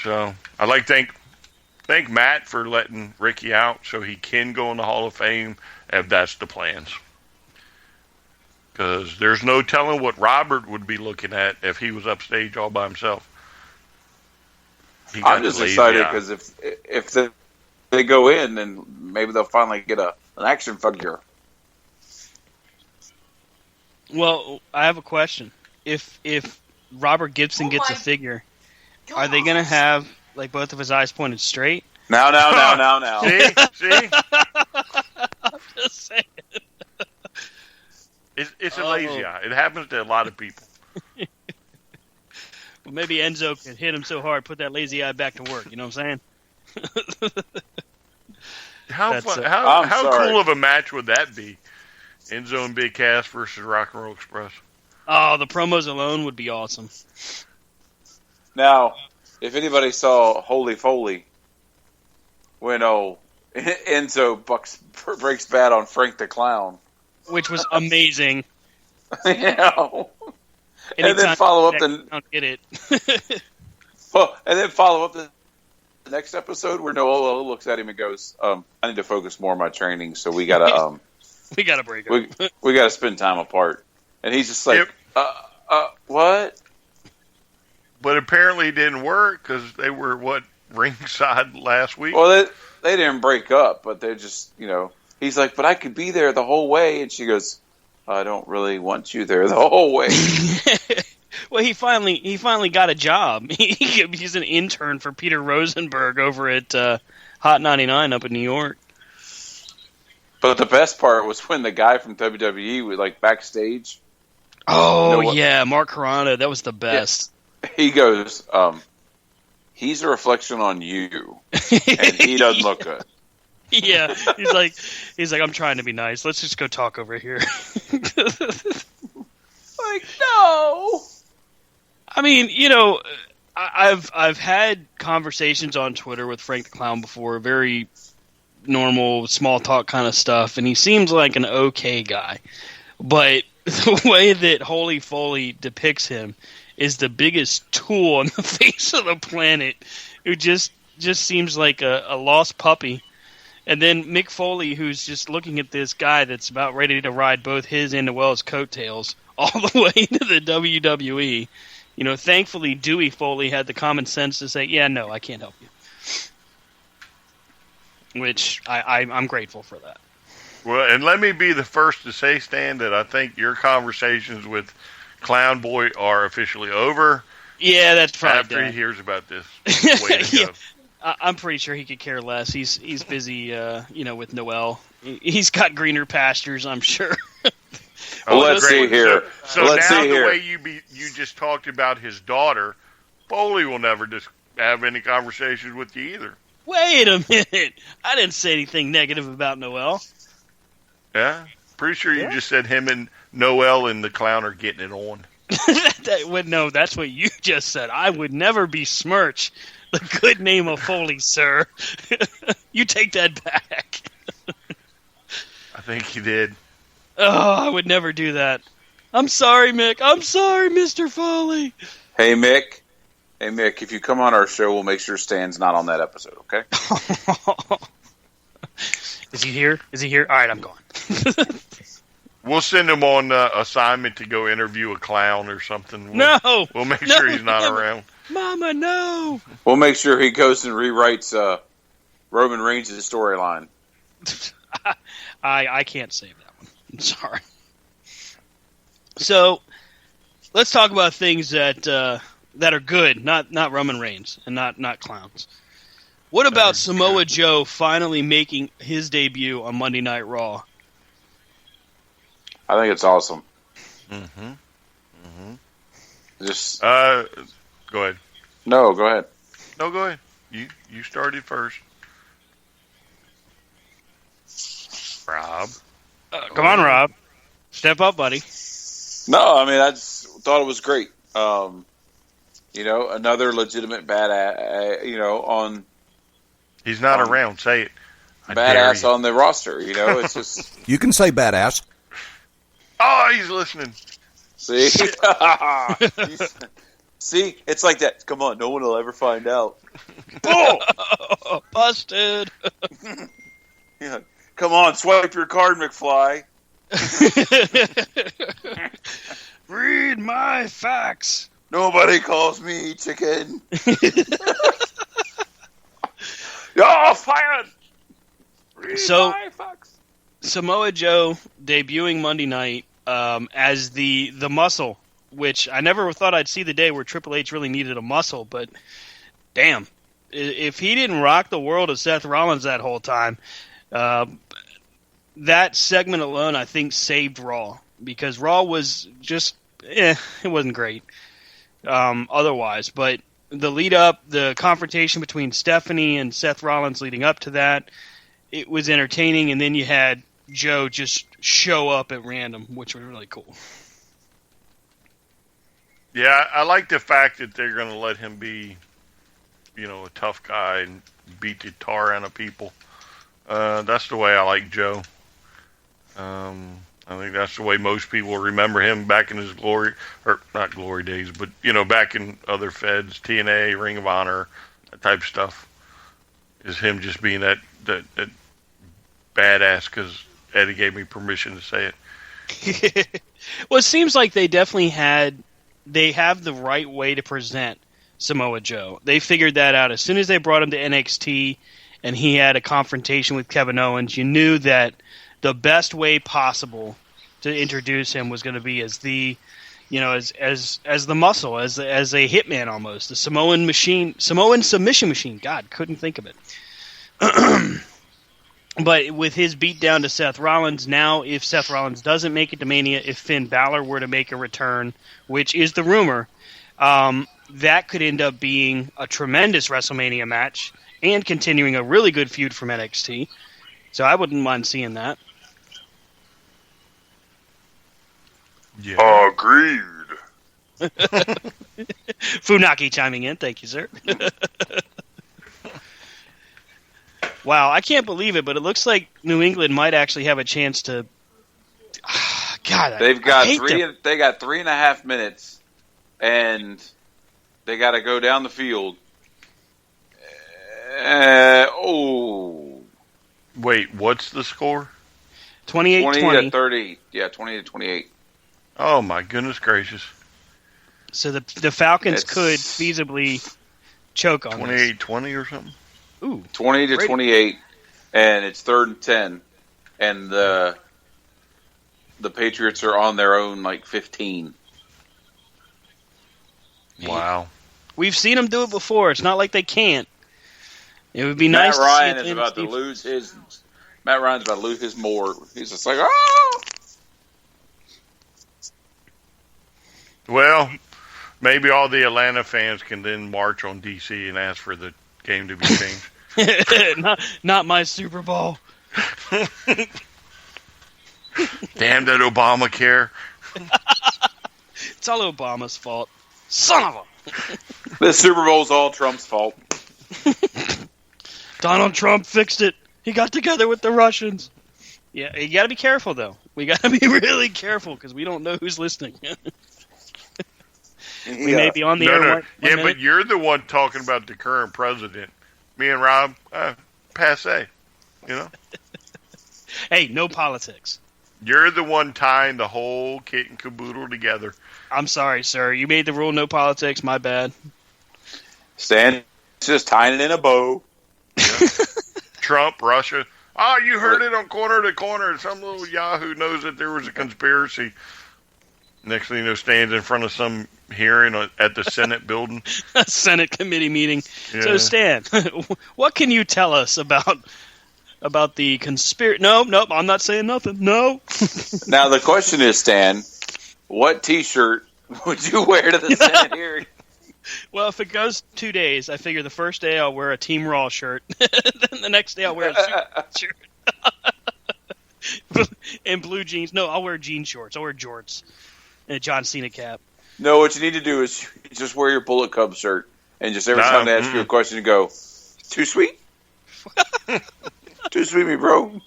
So I'd like to thank Matt for letting Ricky out so he can go in the Hall of Fame if that's the plans. Because there's no telling what Robert would be looking at if he was upstage all by himself. I'm just excited because if they go in, then maybe they'll finally get an action figure. Well, I have a question. If Robert Gibson gets a figure, are they going to have like both of his eyes pointed straight? No. See? I'm just saying. It's a lazy eye. It happens to a lot of people. Well, maybe Enzo can hit him so hard, put that lazy eye back to work. You know what I'm saying? How cool of a match would that be? Enzo and Big Cass versus Rock and Roll Express. Oh, the promos alone would be awesome. Now, if anybody saw Holy Foley when Enzo breaks bad on Frank the Clown, which was amazing. you know, and then Anytime follow up I don't get it. the next episode where Noel looks at him and goes, "I need to focus more on my training, so we gotta we gotta break up. we gotta spend time apart." And he's just like, "What?" But apparently it didn't work because they were, ringside last week? Well, they didn't break up, but they're just, he's like, "But I could be there the whole way." And she goes, "I don't really want you there the whole way." Well, he finally got a job. He's an intern for Peter Rosenberg over at Hot 99 up in New York. But the best part was when the guy from WWE was backstage. Oh, yeah, Mark Carrano. That was the best. Yeah. He goes, "He's a reflection on you, and he doesn't look good." Yeah, he's like, "I'm trying to be nice. Let's just go talk over here." No. I mean, I've had conversations on Twitter with Frank the Clown before, very normal, small talk kind of stuff, and he seems like an okay guy. But the way that Holy Foley depicts him is the biggest tool on the face of the planet, who just seems like a lost puppy. And then Mick Foley, who's just looking at this guy that's about ready to ride both his and Noel's coattails all the way to the WWE. Thankfully, Dewey Foley had the common sense to say, "Yeah, no, I can't help you." Which I'm grateful for that. Well, and let me be the first to say, Stan, that I think your conversations with Clown Boy are officially over. Yeah, that's probably after done. he hears about this. Way to Yeah. go. I'm pretty sure he could care less. He's busy, with Noel. He's got greener pastures, I'm sure. Well, let's see here. So Let's now see the here. way you just talked about his daughter, Foley will never just have any conversations with you either. Wait a minute. I didn't say anything negative about Noel. Yeah? Pretty sure you just said him and Noel and the Clown are getting it on. No, that's what you just said. I would never besmirch the good name of Foley, sir. You take that back. I think he did. Oh, I would never do that. I'm sorry, Mick. I'm sorry, Mr. Foley. Hey, Mick. If you come on our show, we'll make sure Stan's not on that episode, okay? Is he here? All right, I'm gone. We'll send him on assignment to go interview a clown or something. We'll make sure he's not around. Mama, no. We'll make sure he goes and rewrites Roman Reigns' storyline. I can't save that one. I'm sorry. So, let's talk about things that are good, not Roman Reigns and not clowns. What about Samoa Joe finally making his debut on Monday Night Raw? I think it's awesome. Mm-hmm. Just go ahead. No, go ahead. No, go ahead. You started first. Rob. Come on, Rob. Step up, buddy. No, I mean, I just thought it was great. Another legitimate badass, on... He's not around. Say it. Badass on the roster, it's just... You can say badass. Oh, he's listening. See? See? It's like that. Come on, no one will ever find out. Oh! Busted! Yeah. Come on, swipe your card, McFly. Read my facts. Nobody calls me chicken. You're fired. Read my facts. Samoa Joe debuting Monday night as the muscle, which I never thought I'd see the day where Triple H really needed a muscle, but damn, if he didn't rock the world of Seth Rollins that whole time, that segment alone I think saved Raw, because Raw was just it wasn't great otherwise, but the lead up, the confrontation between Stephanie and Seth Rollins leading up to that, it was entertaining, and then you had Joe just show up at random, which was really cool. Yeah, I like the fact that they're going to let him be, a tough guy and beat the tar out of people. That's the way I like Joe. I think that's the way most people remember him back in his glory, or not glory days, but back in other feds, TNA, Ring of Honor, that type of stuff. Is him just being that badass because Eddie gave me permission to say it. Well, it seems like they definitely have the right way to present Samoa Joe. They figured that out as soon as they brought him to NXT, and he had a confrontation with Kevin Owens. You knew that the best way possible to introduce him was going to be as the, as the muscle, as a hitman almost, the Samoan submission machine. God, couldn't think of it. But with his beat down to Seth Rollins, now if Seth Rollins doesn't make it to Mania, if Finn Balor were to make a return, which is the rumor, that could end up being a tremendous WrestleMania match and continuing a really good feud from NXT. So I wouldn't mind seeing that. Yeah. Agreed. Funaki chiming in. Thank you, sir. Wow, I can't believe it, but it looks like New England might actually have a chance to. God, They've got I hate three. them. They got 3.5 minutes, and they got to go down the field. Wait, what's the score? 28-20. 20 to 30. Yeah, 20 to 28. Oh my goodness gracious! So the Falcons It's- could feasibly choke on this. 28-20 or something. Ooh, 20 to Great. 28, and it's 3rd and 10, and the Patriots are on their own 15. Wow. we've seen them do it before. It's not like they can't. It would be Matt nice Ryan to see is it about to Steve- lose his. Matt Ryan's about to lose his more. He's just like, oh. Well, maybe all the Atlanta fans can then march on DC and ask for the game to be changed. not my Super Bowl. Damn that Obamacare. It's all Obama's fault. Son of a. This Super Bowl's all Trump's fault. Donald Trump fixed it. He got together with the Russians. Yeah, you got to be careful, though. We got to be really careful because we don't know who's listening. We may be on the air. One Yeah, minute. but you're the one talking about the current president. Me and Rob, passe. Hey, no politics. You're the one tying the whole kit and caboodle together. I'm sorry, sir. You made the rule no politics. My bad. Stan just tying it in a bow. Trump, Russia. Oh, you heard it on Corner to Corner. Some little yahoo knows that there was a conspiracy. Next thing you know, stands in front of some hearing at the Senate building. A Senate committee meeting. Yeah. So, Stan, what can you tell us about the conspiracy? Nope, I'm not saying nothing. No. Now the question is, Stan, what T-shirt would you wear to the Senate hearing? Well, if it goes 2 days, I figure the first day I'll wear a Team Raw shirt. Then the next day I'll wear a Super shirt. And blue jeans. No, I'll wear jean shorts. I'll wear jorts. And a John Cena cap. No, what you need to do is just wear your Bullet Club shirt, and just every time they ask you a question, you go, "Too sweet, too sweet, me bro."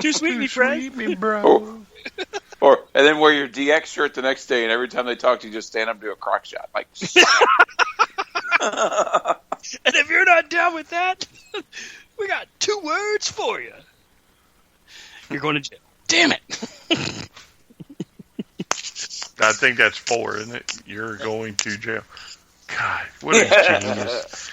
Too sweet, me friend. Me, bro. And then wear your DX shirt the next day, and every time they talk to you, just stand up and do a crock shot. Like, And if you're not down with that, we got 2 words for you. You're going to jail. Damn it. I think that's 4, isn't it? You're going to jail. God, what a genius.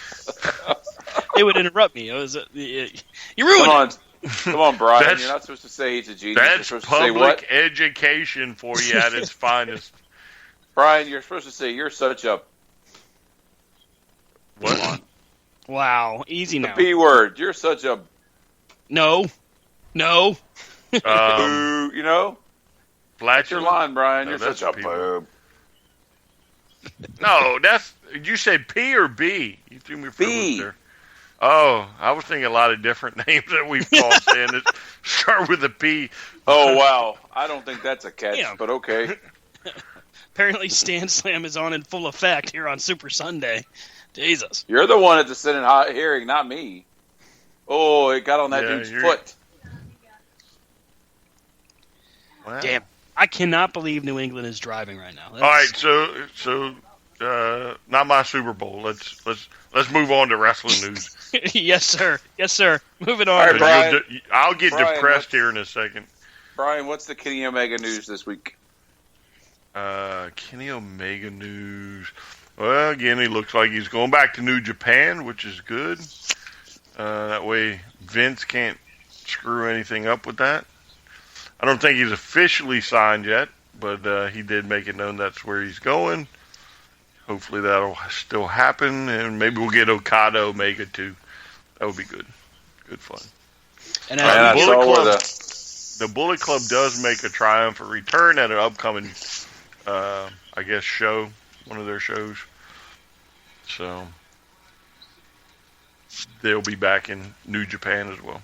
It would interrupt me. You ruined it. Come on, Brian. That's- You're not supposed to say he's a genius. You're That's supposed to say what? public education for you at its finest. Brian, you're supposed to say you're such a What? Wow. Easy the now. B word. You're such a No. Um, boo. You know, that's your flatulent? line, Brian. No, You're that's such a a P boob. No, that's. Did you say P or B? You threw me for a B. loop there. Oh, I was thinking a lot of different names that we've called Stan that start with a P. Oh wow, I don't think that's a catch, Yeah. but okay. Apparently, Stan Slam is on in full effect here on Super Sunday. Jesus. You're the one at the Senate hearing, not me. Oh, it got on that dude's foot. Wow. Damn. I cannot believe New England is driving right now. All right, so not my Super Bowl. Let's move on to wrestling news. Yes, sir. Yes, sir. Moving on. All right, Brian. I'll get Brian, depressed here in a second. Brian, what's the Kenny Omega news this week? Kenny Omega news. Well, again, he looks like he's going back to New Japan, which is good. That way Vince can't screw anything up with that. I don't think he's officially signed yet, but he did make it known that's where he's going. Hopefully that'll still happen, and maybe we'll get Okada Omega too. That would be good. Good fun. And the Bullet Club does make a triumphant return at an upcoming, I guess, show, one of their shows. So they'll be back in New Japan as well.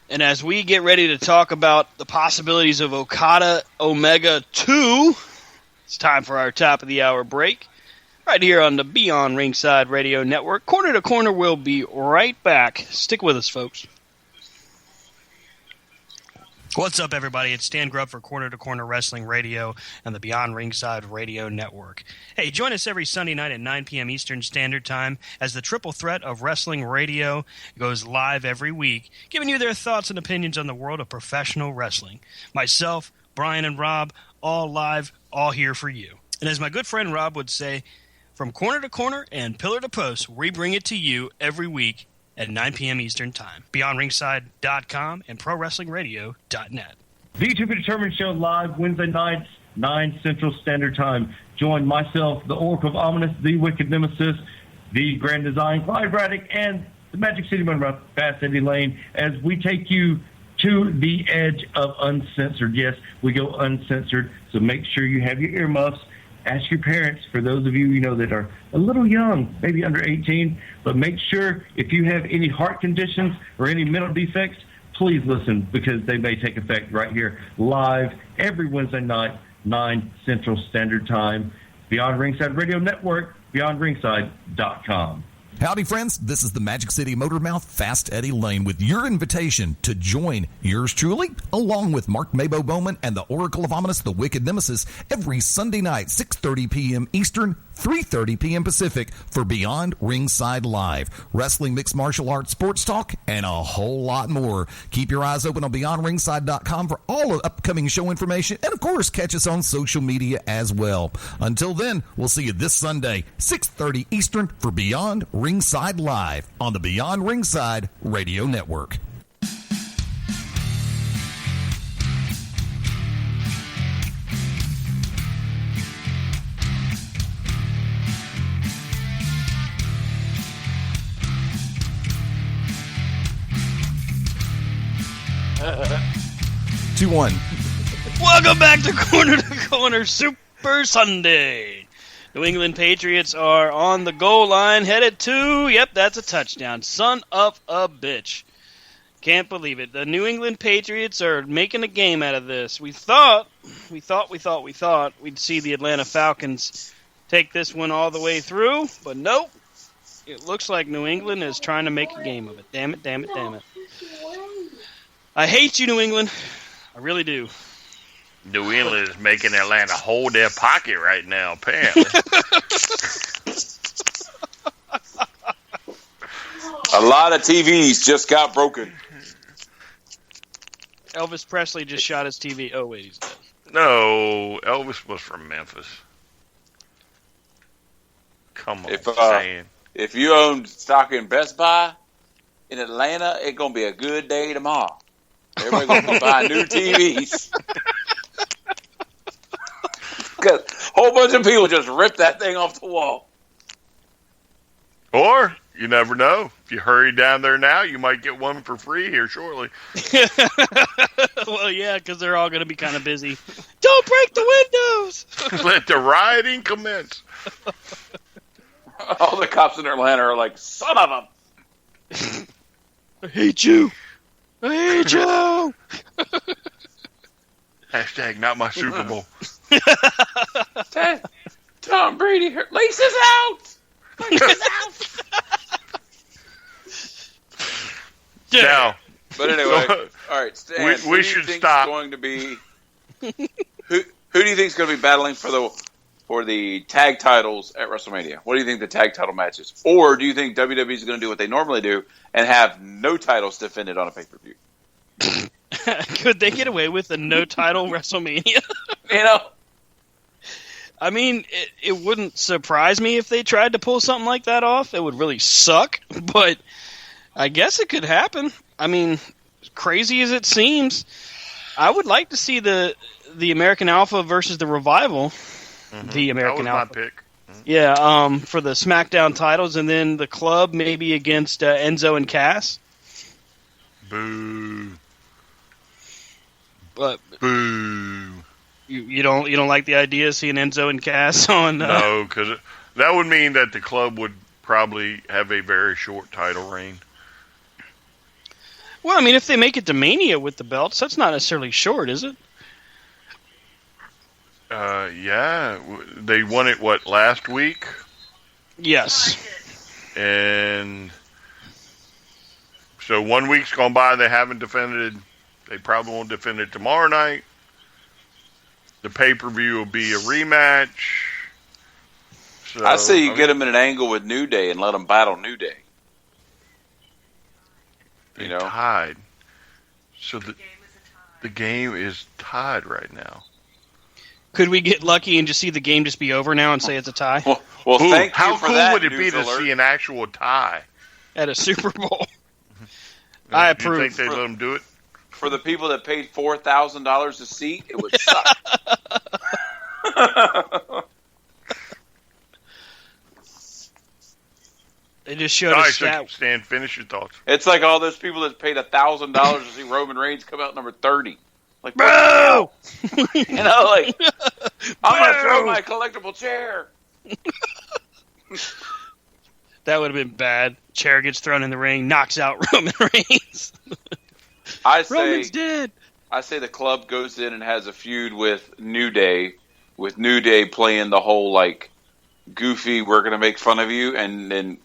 And as we get ready to talk about the possibilities of Okada Omega 2, it's time for our top of the hour break. Right here on the Beyond Ringside Radio Network. Corner to Corner, we'll be right back. Stick with us, folks. What's up, everybody? It's Stan Grubb for Corner to Corner Wrestling Radio and the Beyond Ringside Radio Network. Hey, join us every Sunday night at 9 p.m. Eastern Standard Time as the triple threat of wrestling radio goes live every week, giving you their thoughts and opinions on the world of professional wrestling. Myself, Brian, and Rob, all live, all here for you. And as my good friend Rob would say, from corner to corner and pillar to post, we bring it to you every week at 9 p.m. Eastern Time. BeyondRingside.com and ProWrestlingRadio.net. The To Be Determined show live Wednesday nights, 9 Central Standard Time. Join myself, the Oracle of Ominous, the Wicked Nemesis, the Grand Design, Clyde Braddock, and the Magic City Monroe, Fast Eddie Lane, as we take you to the edge of uncensored. Yes, we go uncensored, so make sure you have your earmuffs. Ask your parents, for those of you that are a little young, maybe under 18, but make sure if you have any heart conditions or any mental defects, please listen, because they may take effect right here live every Wednesday night, 9 Central Standard Time. Beyond Ringside Radio Network, beyondringside.com. Howdy, friends. This is the Magic City Motormouth, Fast Eddie Lane, with your invitation to join yours truly, along with Mark Mabo Bowman and the Oracle of Ominous, the Wicked Nemesis, every Sunday night, 6:30 p.m. Eastern, 3:30 p.m. Pacific, for Beyond Ringside Live. Wrestling, mixed martial arts, sports talk, and a whole lot more. Keep your eyes open on BeyondRingside.com for all of upcoming show information, and of course, catch us on social media as well. Until then, we'll see you this Sunday, 6:30 Eastern, for Beyond Ringside Live on the Beyond Ringside Radio Network. Two one. Welcome back to Corner Super Sunday. New England Patriots are on the goal line, headed to, yep, that's a touchdown. Son of a bitch. Can't believe it. The New England Patriots are making a game out of this. We thought we'd see the Atlanta Falcons take this one all the way through, but nope. It looks like New England is trying to make a game of it. Damn it, damn it, damn it. I hate you, New England. I really do. New England is making Atlanta hold their pocket right now, apparently. A lot of TVs just got broken. Elvis Presley just shot his TV. Oh, wait, he's dead. No, Elvis was from Memphis. Come on, if you own stock in Best Buy in Atlanta, it's going to be a good day tomorrow. Everybody's going to be buying new TVs. Because a whole bunch of people just ripped that thing off the wall. Or, you never know. If you hurry down there now, you might get one for free here shortly. Well, yeah, because they're all going to be kind of busy. Don't break the windows! Let the rioting commence. All the cops in Atlanta are like, son of a... I hate you! I hate you! Hashtag not my Super Bowl. Tom Brady, laces out! Laces out! Now, But anyway, all right, Stan, we should stop. Going to be who do you think is going to be battling for the tag titles at WrestleMania? What do you think the tag title matches? Or do you think WWE is going to do what they normally do and have no titles defended on a pay-per-view? Could they get away with a no-title WrestleMania? You know? I mean, it wouldn't surprise me if they tried to pull something like that off. It would really suck, but I guess it could happen. I mean, crazy as it seems, I would like to see the American Alpha versus the Revival. Mm-hmm. The American that was Alpha. my pick. Yeah, for the SmackDown titles, and then the club maybe against Enzo and Cass. Boo. But Boo. you don't like the idea of seeing Enzo and Cass on? No, because that would mean that the club would probably have a very short title reign. Well, I mean, if they make it to Mania with the belts, that's not necessarily short, is it? Yeah, they won it last week, Yes. and so 1 week's gone by. They haven't defended. They probably won't defend it tomorrow night. The pay-per-view will be a rematch. So, I say you get them in an angle with New Day and let them battle New Day. You know, tied. So the game is tied right now. Could we get lucky and just see the game just be over now and say it's a tie well Ooh, thank how you for cool that. would it be news to alert. see an actual tie? at a Super Bowl? I You approve. think they'd let them do it? For the people that paid $4,000 a seat, it would suck. They just showed All a right, so stat. Stan, finish your thoughts. It's like all those people that paid $1,000 to see Roman Reigns come out number 30. Like, Bro! you know, like I'm gonna throw my collectible chair. That would have been bad. Chair gets thrown in the ring, knocks out Roman Reigns. Roman's dead. I say the club goes in and has a feud with New Day playing the whole like goofy, we're going to make fun of you, and then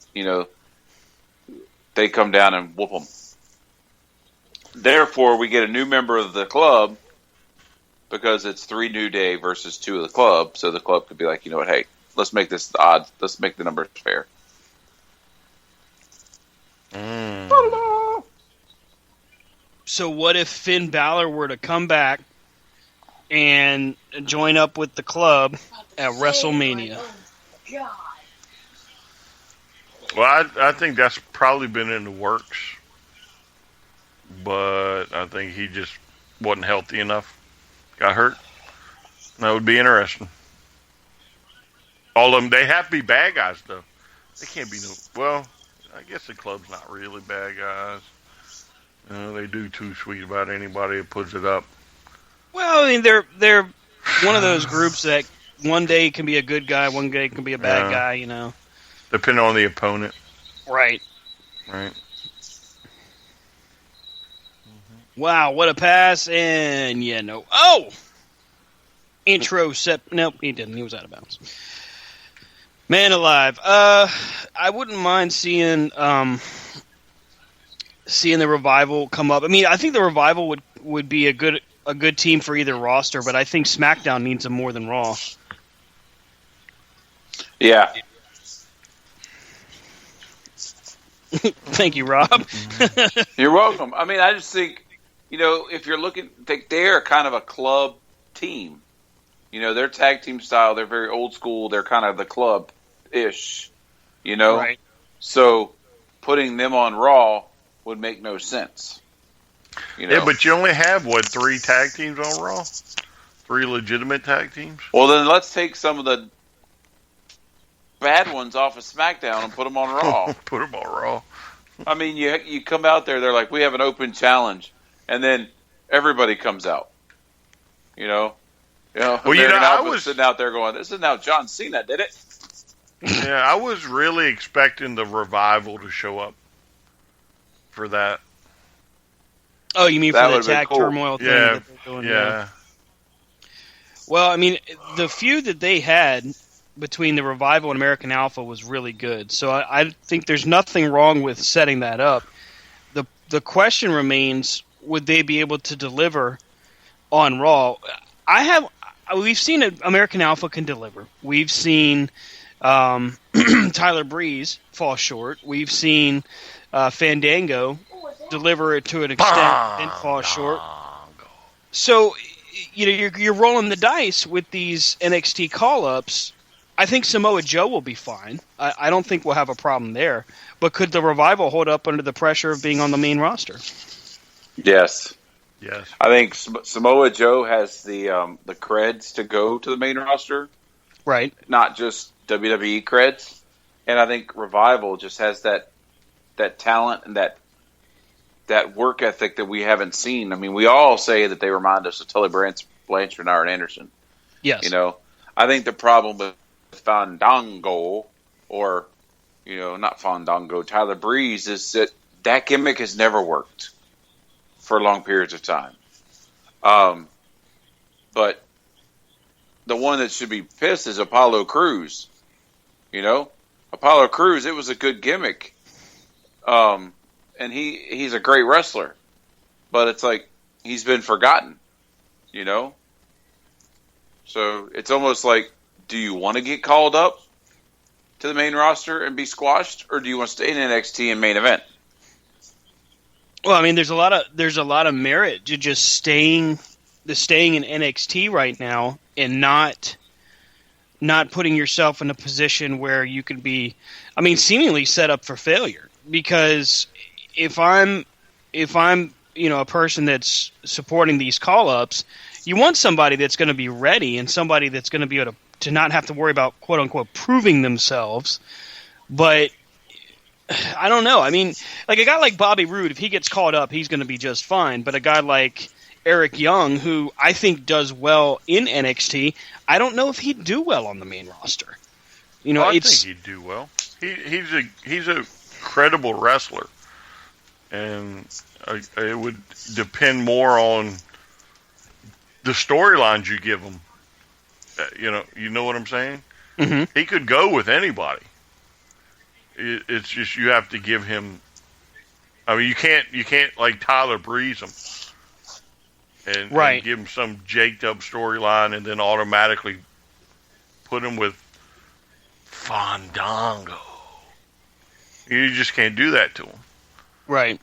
they come down and whoop them. Therefore, we get a new member of the club because it's 3 New Day versus 2 of the club. So the club could be like, you know what, hey, let's make this the odds. Let's make the numbers fair. So what if Finn Balor were to come back and join up with the club at WrestleMania? Well, I think that's probably been in the works, but I think he just wasn't healthy enough. Got hurt. That would be interesting. All of them, they have to be bad guys, though. They can't be well, I guess the club's not really bad guys. They do too sweet about anybody that puts it up. Well, I mean, they're one of those groups that one day can be a good guy, one day can be a bad guy, you know. Depending on the opponent. Right. Right. Wow, what a pass, and no. Oh! Intro set. Nope, he didn't. He was out of bounds. Man alive. I wouldn't mind seeing the Revival come up. I mean, I think the Revival would be a good team for either roster, but I think SmackDown needs them more than Raw. Yeah. Thank you, Rob. You're welcome. I mean, I just think, if you're looking, they're kind of a club team. Their tag team style, they're very old school. They're kind of the club-ish, Right. So putting them on Raw would make no sense. Yeah, but you only have, 3 tag teams on Raw? 3 legitimate tag teams? Well, then let's take some of the bad ones off of SmackDown and put them on Raw. Put them on Raw. I mean, you come out there, they're like, we have an open challenge, and then everybody comes out. Well, I was sitting out there going, "This is now John Cena did it." Yeah, I was really expecting the Revival to show up for that. Oh, you mean That for the would've been tag cool. turmoil thing Yeah, that they're doing? yeah. Well, I mean, the feud that they had between the Revival and American Alpha was really good. So I think there's nothing wrong with setting that up. The question remains, would they be able to deliver on Raw? We've seen American Alpha can deliver. We've seen Tyler Breeze fall short. We've seen Fandango deliver it to an extent and fall short. So, you're rolling the dice with these NXT call-ups. I think Samoa Joe will be fine. I don't think we'll have a problem there. But could the Revival hold up under the pressure of being on the main roster? Yes. Yes. I think Samoa Joe has the creds to go to the main roster. Right. Not just WWE creds. And I think Revival just has that talent and that work ethic that we haven't seen. I mean, we all say that they remind us of Tully Blanchard and Arn Anderson. Yes. I think the problem with Fandango, or, not Fandango, Tyler Breeze, is that gimmick has never worked for long periods of time. But the one that should be pissed is Apollo Crews. Apollo Crews, it was a good gimmick. And he's a great wrestler. But it's like he's been forgotten. So it's almost like, do you want to get called up to the main roster and be squashed, or do you want to stay in NXT and main event? Well, I mean, there's a lot of merit to just staying in NXT right now and not putting yourself in a position where you could be, seemingly set up for failure. Because if I'm a person that's supporting these call-ups, you want somebody that's going to be ready and somebody that's going to be able to not have to worry about, quote-unquote, proving themselves. But I don't know. I mean, like a guy like Bobby Roode, if he gets called up, he's going to be just fine. But a guy like Eric Young, who I think does well in NXT, I don't know if he'd do well on the main roster. I think he'd do well. He's a credible wrestler, and it would depend more on the storylines you give him. You know what I'm saying? Mm-hmm. He could go with anybody. It's just you have to give him. You can't like Tyler Breeze him and give him some jaked up storyline and then automatically put him with Fandango. You just can't do that to him. Right.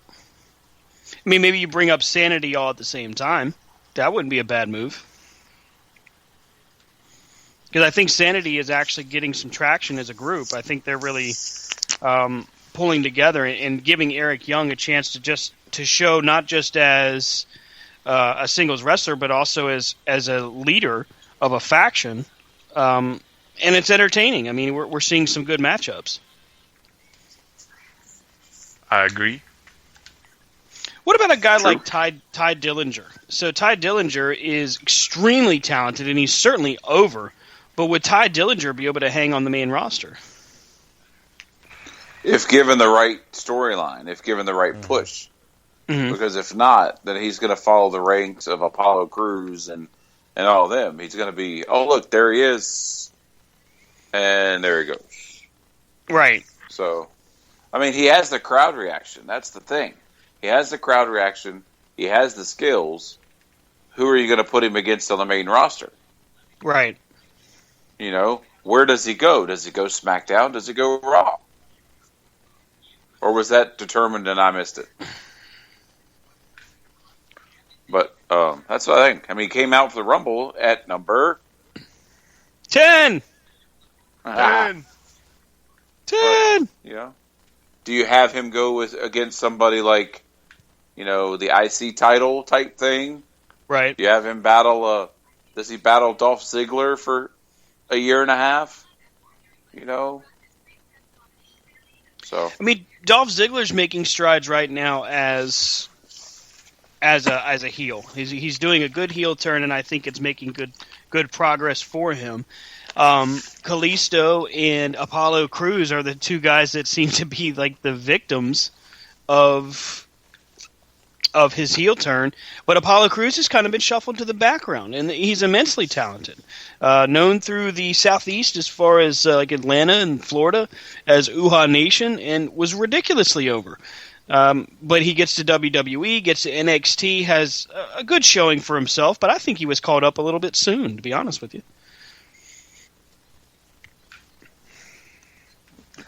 Maybe you bring up Sanity all at the same time. That wouldn't be a bad move. Because I think Sanity is actually getting some traction as a group. I think they're really pulling together and giving Eric Young a chance to show not just as a singles wrestler, but also as a leader of a faction. And it's entertaining. I mean, we're seeing some good matchups. I agree. What about a guy like Ty Dillinger? So Ty Dillinger is extremely talented, and he's certainly over. But would Ty Dillinger be able to hang on the main roster? If given the right storyline, if given the right push. Mm-hmm. Because if not, then he's going to follow the ranks of Apollo Crews and all of them. He's going to be, oh, look, there he is. And there he goes. Right. So, he has the crowd reaction. That's the thing. He has the crowd reaction. He has the skills. Who are you going to put him against on the main roster? Right. Where does he go? Does he go SmackDown? Does he go Raw? Or was that determined and I missed it? But that's what I think. He came out for the Rumble at number 10. 10. But, do you have him go against somebody like, the IC title type thing? Right. Do you have him battle? Does he battle Dolph Ziggler for a year and a half? So Dolph Ziggler's making strides right now as a heel. He's doing a good heel turn, and I think it's making good progress for him. Kalisto and Apollo Crews are the two guys that seem to be like the victims of of his heel turn, but Apollo Crews has kind of been shuffled to the background, and he's immensely talented. Known through the Southeast as far as like Atlanta and Florida as Uhaa Nation, and was ridiculously over. But he gets to WWE, gets to NXT, has a good showing for himself, but I think he was called up a little bit soon, to be honest with you.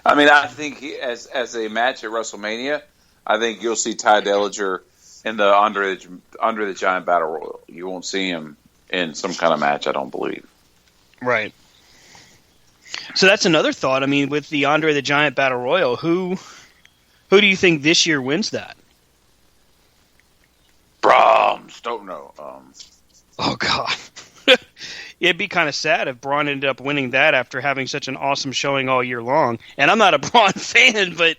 I mean, I think as a match at WrestleMania, I think you'll see Ty Dillinger in the Andre the Giant Battle Royal. You won't see him in some kind of match, I don't believe. Right. So that's another thought. I mean, with the Andre the Giant Battle Royal, who do you think this year wins that? Brahms, don't know. Oh, God. It'd be kind of sad if Braun ended up winning that after having such an awesome showing all year long. And I'm not a Braun fan, but,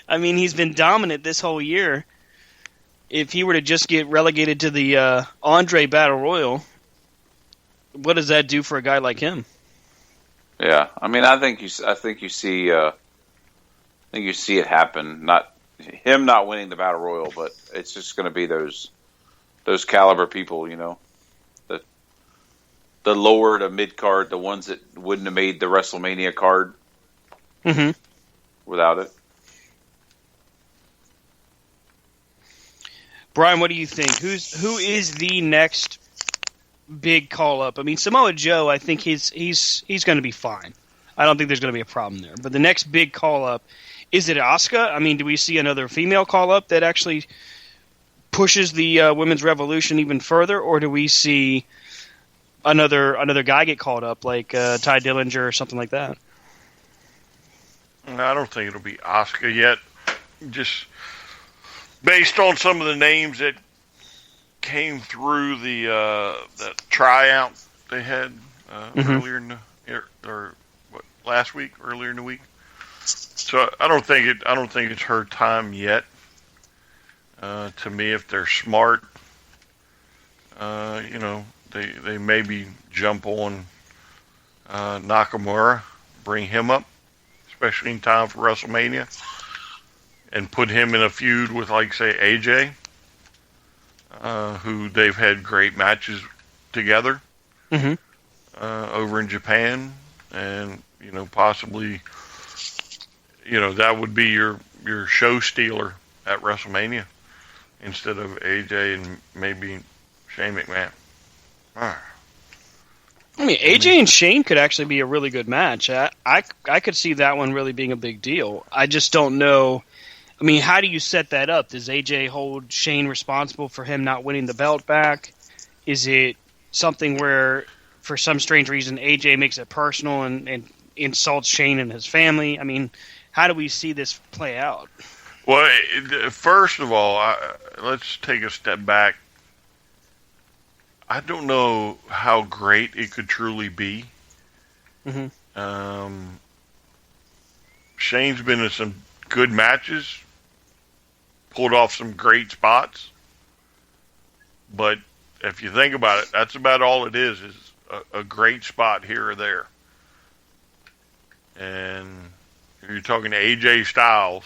I mean, he's been dominant this whole year. If he were to just get relegated to the Andre Battle Royal, what does that do for a guy like him? Yeah, I mean, I think you see it happen. Not him not winning the Battle Royal, but it's just going to be those caliber people, you know, the lower to mid card, the ones that wouldn't have made the WrestleMania card without it. Brian, what do you think? Who is the next big call up? I mean, Samoa Joe, I think he's going to be fine. I don't think there's going to be a problem there. But the next big call up, is it Asuka? I mean, do we see another female call up that actually pushes the women's revolution even further, or do we see another guy get called up like Ty Dillinger or something like that? I don't think it'll be Asuka yet. Just based on some of the names that came through the tryout they had earlier in last week, earlier in the week. So I don't think it's her time yet. To me, if they're smart, they maybe jump on Nakamura, bring him up, especially in time for WrestleMania, and put him in a feud with, like, say, AJ, who they've had great matches together over in Japan, and possibly, that would be your show stealer at WrestleMania instead of AJ and maybe Shane McMahon. I mean, AJ and Shane could actually be a really good match. I could see that one really being a big deal. I just don't know. I mean, how do you set that up? Does AJ hold Shane responsible for him not winning the belt back? Is it something where, for some strange reason, AJ makes it personal and insults Shane and his family? I mean, how do we see this play out? Well, first of all, let's take a step back. I don't know how great it could truly be. Shane's been in some good matches, pulled off some great spots, but if you think about it, that's about all it is a great spot here or there. And if you're talking to AJ Styles,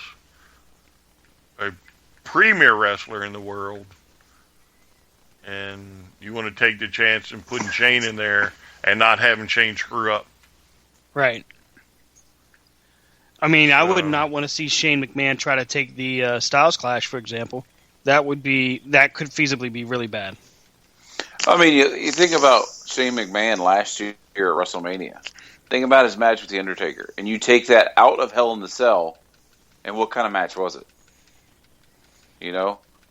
a premier wrestler in the world, and you want to take the chance and putting Shane in there and not having Shane screw up. Right. I mean, I would not want to see Shane McMahon try to take the Styles Clash, for example. That could feasibly be really bad. I mean, you think about Shane McMahon last year at WrestleMania. Think about his match with The Undertaker. And you take that out of Hell in the Cell, and what kind of match was it?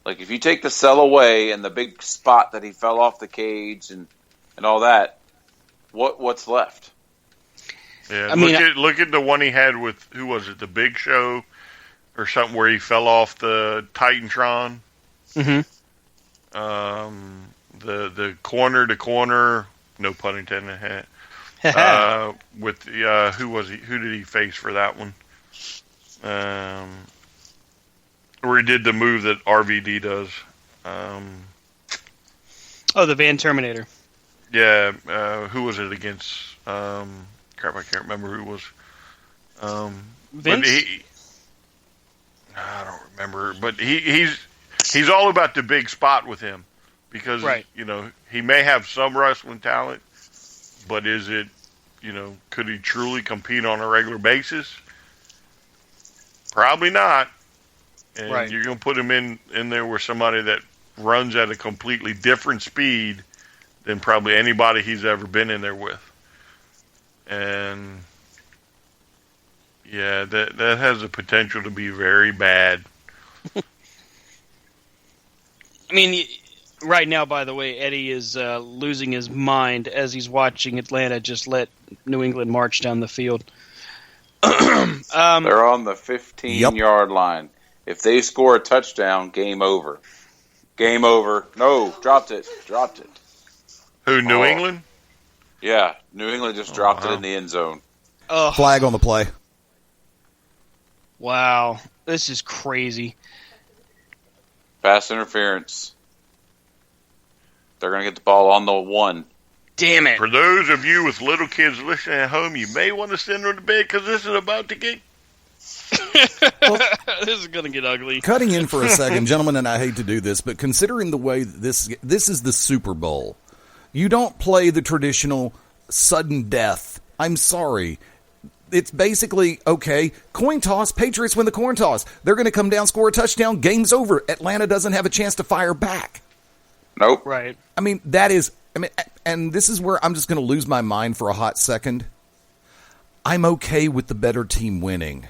Like, if you take the cell away and the big spot that he fell off the cage and all that, what's left? Yeah, look at the one he had with, who was it, the Big Show or something, where he fell off the Titantron. The corner to corner, no pun intended. With the who was he? Who did he face for that one? Where he did the move that RVD does. The Van Terminator. Yeah, who was it against? Crap, I can't remember who it was. Vince? I don't remember, but he's he's all about the big spot with him because, Right. he may have some wrestling talent, but is it, could he truly compete on a regular basis? Probably not. And Right. you're going to put him in there with somebody that runs at a completely different speed than probably anybody he's ever been in there with. And yeah, that has the potential to be very bad. I mean, right now, by the way, Eddie is losing his mind as he's watching Atlanta just let New England march down the field. They're on the 15-yard line. If they score a touchdown, game over. Game over. No, dropped it. Who, New England? Yeah, New England just dropped it in the end zone. Oh, Flag on the play. wow. This is crazy. Pass interference. They're going to get the ball on the 1. Damn it. For those of you with little kids listening at home, you may want to send them to bed because this is about to get... This is going to get ugly. Cutting in for a second, gentlemen, and I hate to do this, but considering the way that this is the Super Bowl, you don't play the traditional sudden death. I'm sorry. It's basically, okay, coin toss, Patriots win the coin toss. They're going to come down, score a touchdown, game's over. Atlanta doesn't have a chance to fire back. Nope. Right. I mean, and this is where I'm just going to lose my mind for a hot second. I'm okay with the better team winning.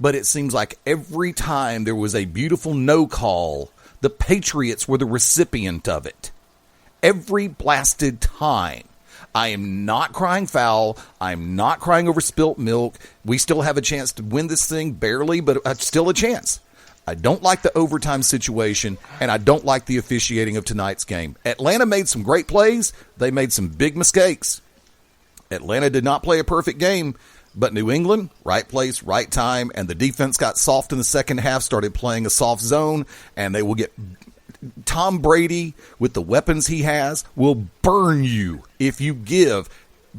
But it seems like every time there was a beautiful no call, the Patriots were the recipient of it. Every blasted time. I am not crying foul. I'm not crying over spilt milk. We still have a chance to win this thing, barely, but still a chance. I don't like the overtime situation, and I don't like the officiating of tonight's game. Atlanta made some great plays. They made some big mistakes. Atlanta did not play a perfect game, but New England, right place, right time, and the defense got soft in the second half, started playing a soft zone, and they will get... Tom Brady, with the weapons he has, will burn you if you give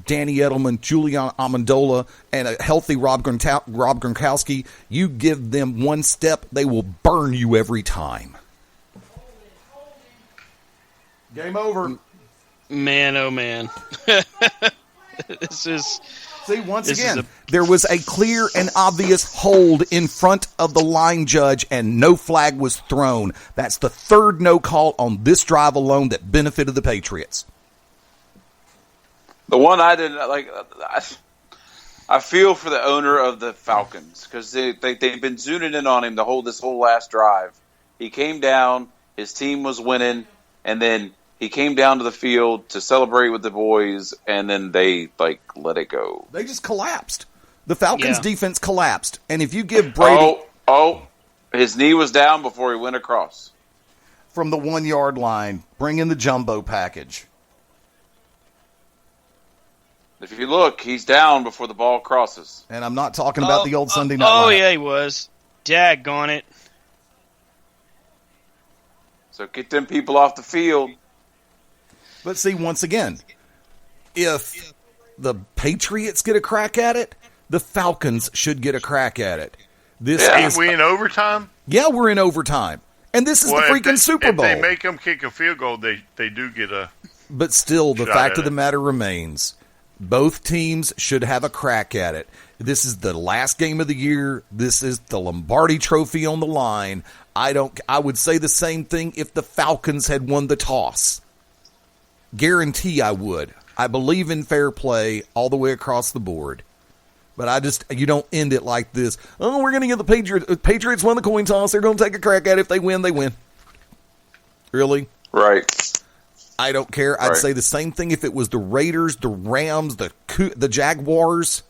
Danny Edelman, Julian Amendola, and a healthy Rob Gronkowski. You give them one step, they will burn you every time. Game over. Man, oh man. This is... See, once This again, is there was a clear and obvious hold in front of the line judge, and no flag was thrown. That's the third no call on this drive alone that benefited the Patriots. The one I didn't like. I feel for the owner of the Falcons because they've been zooming in on him this whole last drive. He came down, his team was winning, and then he came down to the field to celebrate with the boys, and then they let it go. They just collapsed. The Falcons' defense collapsed, and if you give Brady His knee was down before he went across from the 1 yard line, bring in the jumbo package. If you look, he's down before the ball crosses. And I'm not talking about the old Sunday night. Oh, lineup. yeah, he was. Daggone it. So get them people off the field. But see, once again, if the Patriots get a crack at it, the Falcons should get a crack at it. Ain't we in overtime? Yeah, we're in overtime. And this is the freaking Super Bowl. If they make them kick a field goal, they do get a... But still, the shot fact at of the it. matter remains, both teams should have a crack at it. This is the last game of the year. This is the Lombardi Trophy on the line. I would say the same thing if the Falcons had won the toss. Guarantee I would. I believe in fair play all the way across the board. But you don't end it like this. Oh, we're going to get the Patriots. Patriots won the coin toss. They're going to take a crack at it. If they win, they win. Really? Right. I don't care. I'd Right. say the same thing if it was the Raiders, the Rams, the Jaguars.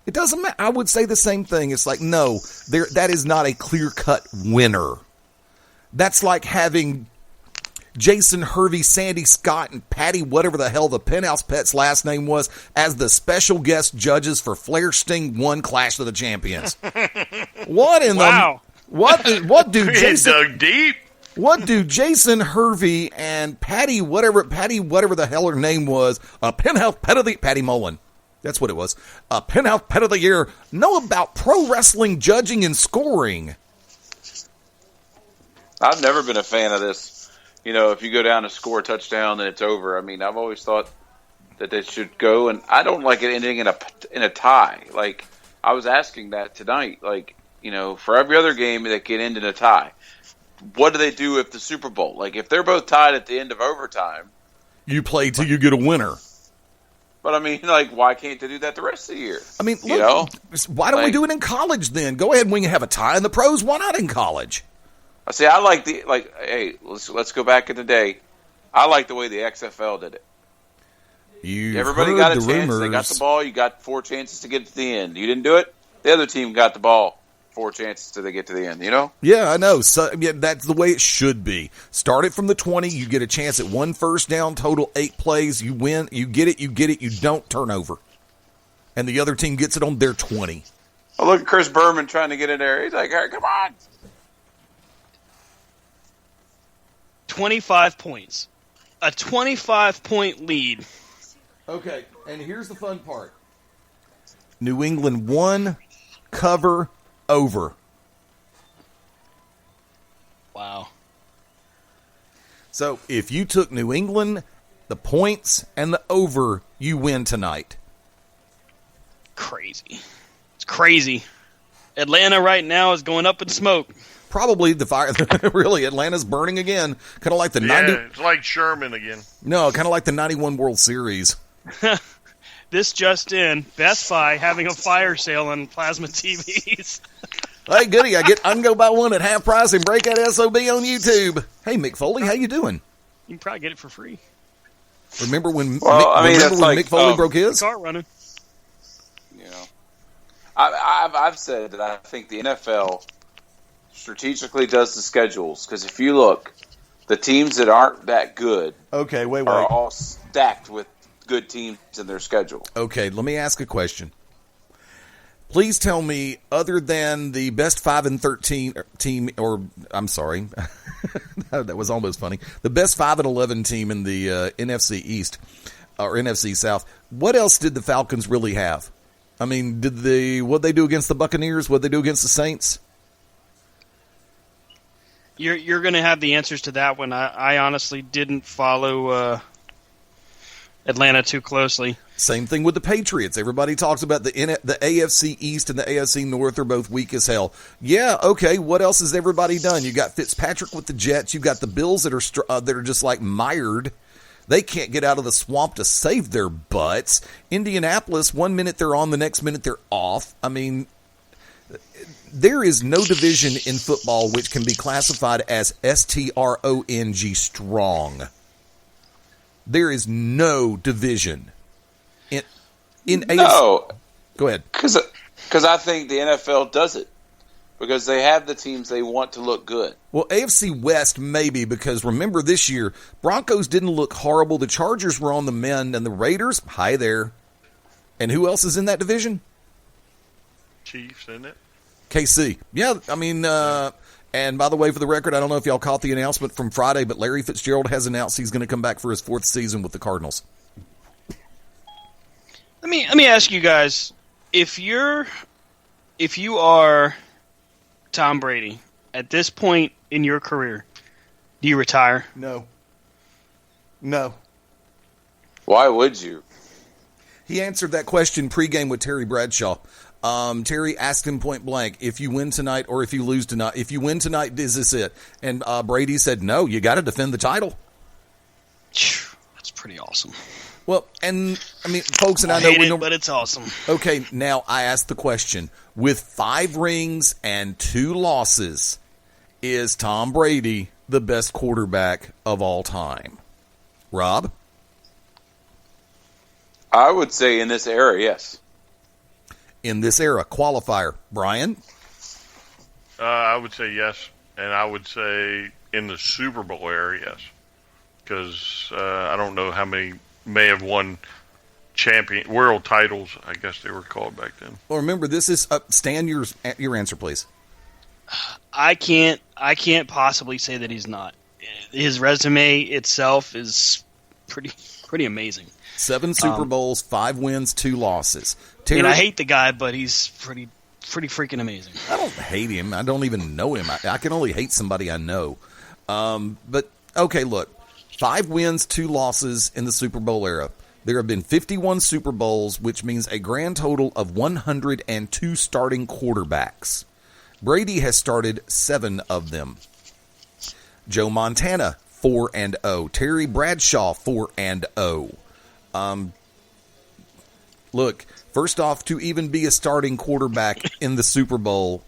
It doesn't matter. I would say the same thing. It's like, no, that is not a clear-cut winner. That's like having Jason Hervey, Sandy Scott, and Patty, whatever the hell the Penthouse Pet's last name was, as the special guest judges for Flair Sting 1 Clash of the Champions. What in Wow. the... What do Jason... dug deep. What do Jason Hervey and Patty, whatever the hell her name was, a Penthouse Pet of the... Patty Mullen. That's what it was. A Penthouse Pet of the Year know about pro wrestling judging and scoring? I've never been a fan of this. If you go down to score a touchdown, then it's over. I mean, I've always thought that they should go, and I don't like it ending in a tie. Like, I was asking that tonight. Like, for every other game that can end in a tie, what do they do if the Super Bowl? Like, if they're both tied at the end of overtime, you play till you get a winner. But I mean, like, why can't they do that the rest of the year? I mean, look, why don't we do it in college then? Go ahead and we can have a tie in the pros. Why not in college? I see. I like hey, let's go back in the day. I like the way the XFL did it. Everybody got a chance. Rumors. They got the ball. You got 4 chances to get to the end. You didn't do it. The other team got the ball. 4 chances till they get to the end. Yeah, I know. So that's the way it should be. Start it from the 20. You get a chance at 1 first down. Total 8 plays. You win. You get it. You get it. You don't turn over, and the other team gets it on their 20. Oh, look at Chris Berman trying to get in there. He's like, "All right, come on." 25 points. A 25-point lead. Okay, and here's the fun part. New England won, cover, over. Wow. So if you took New England, the points, and the over, you win tonight. Crazy. It's crazy. Atlanta right now is going up in smoke. Probably the fire. Really, Atlanta's burning again. Kind of like the 90. It's like Sherman again. No, kind of like the 91 World Series. This just in: Best Buy having a fire sale on plasma TVs. Hey, goody! I can go buy one at half price and break that SOB on YouTube. Hey, Mick Foley, how you doing? You can probably get it for free. Remember when? Mick Foley broke his car running? I've said that I think the NFL strategically does the schedules, because if you look, the teams that aren't that good are all stacked with good teams in their schedule. Okay, let me ask a question. Please tell me, other than the best 5-13 team, or I'm sorry, that was almost funny, the best 5-11 team in the NFC East or NFC South, what else did the Falcons really have? I mean, what'd they do against the Buccaneers? What'd they do against the Saints? You're going to have the answers to that one. I honestly didn't follow Atlanta too closely. Same thing with the Patriots. Everybody talks about the AFC East and the AFC North are both weak as hell. Yeah, okay. What else has everybody done? You got Fitzpatrick with the Jets. You got the Bills that are just like mired. They can't get out of the swamp to save their butts. Indianapolis, 1 minute they're on, the next minute they're off. I mean, there is no division in football which can be classified as strong, strong. There is no division in AFC. No. Go ahead. Because I think the NFL does it. Because they have the teams they want to look good. Well, AFC West maybe, because remember this year, Broncos didn't look horrible. The Chargers were on the mend, and the Raiders, hi there. And who else is in that division? Chiefs, isn't it? KC. Yeah, I mean, and by the way, for the record, I don't know if y'all caught the announcement from Friday, but Larry Fitzgerald has announced he's going to come back for his 4th season with the Cardinals. Let me ask you guys, if you are Tom Brady at this point in your career, do you retire? No. Why would you? He answered that question pregame with Terry Bradshaw. Terry asked him point blank, if you win tonight or if you lose tonight. If you win tonight, is this it? And Brady said, no, you got to defend the title. That's pretty awesome. Well, and I mean, folks, and I hate know it, but it's awesome. Okay, now I ask the question: with 5 rings and 2 losses, is Tom Brady the best quarterback of all time? Rob? I would say in this era, yes. In this era, qualifier. Brian? I would say yes, and I would say in the Super Bowl era, yes. Because I don't know how many may have won world titles, I guess they were called back then. Well, remember, this is Stan. Your answer, please. I can't possibly say that he's not. His resume itself is pretty amazing. 7 Super Bowls, 5 wins, 2 losses. And I hate the guy, but he's pretty pretty freaking amazing. I don't hate him. I don't even know him. I can only hate somebody I know. But, okay, look. 5 wins, 2 losses in the Super Bowl era. There have been 51 Super Bowls, which means a grand total of 102 starting quarterbacks. Brady has started 7 of them. Joe Montana, 4-0. Terry Bradshaw, 4-0. Look, first off, to even be a starting quarterback in the Super Bowl,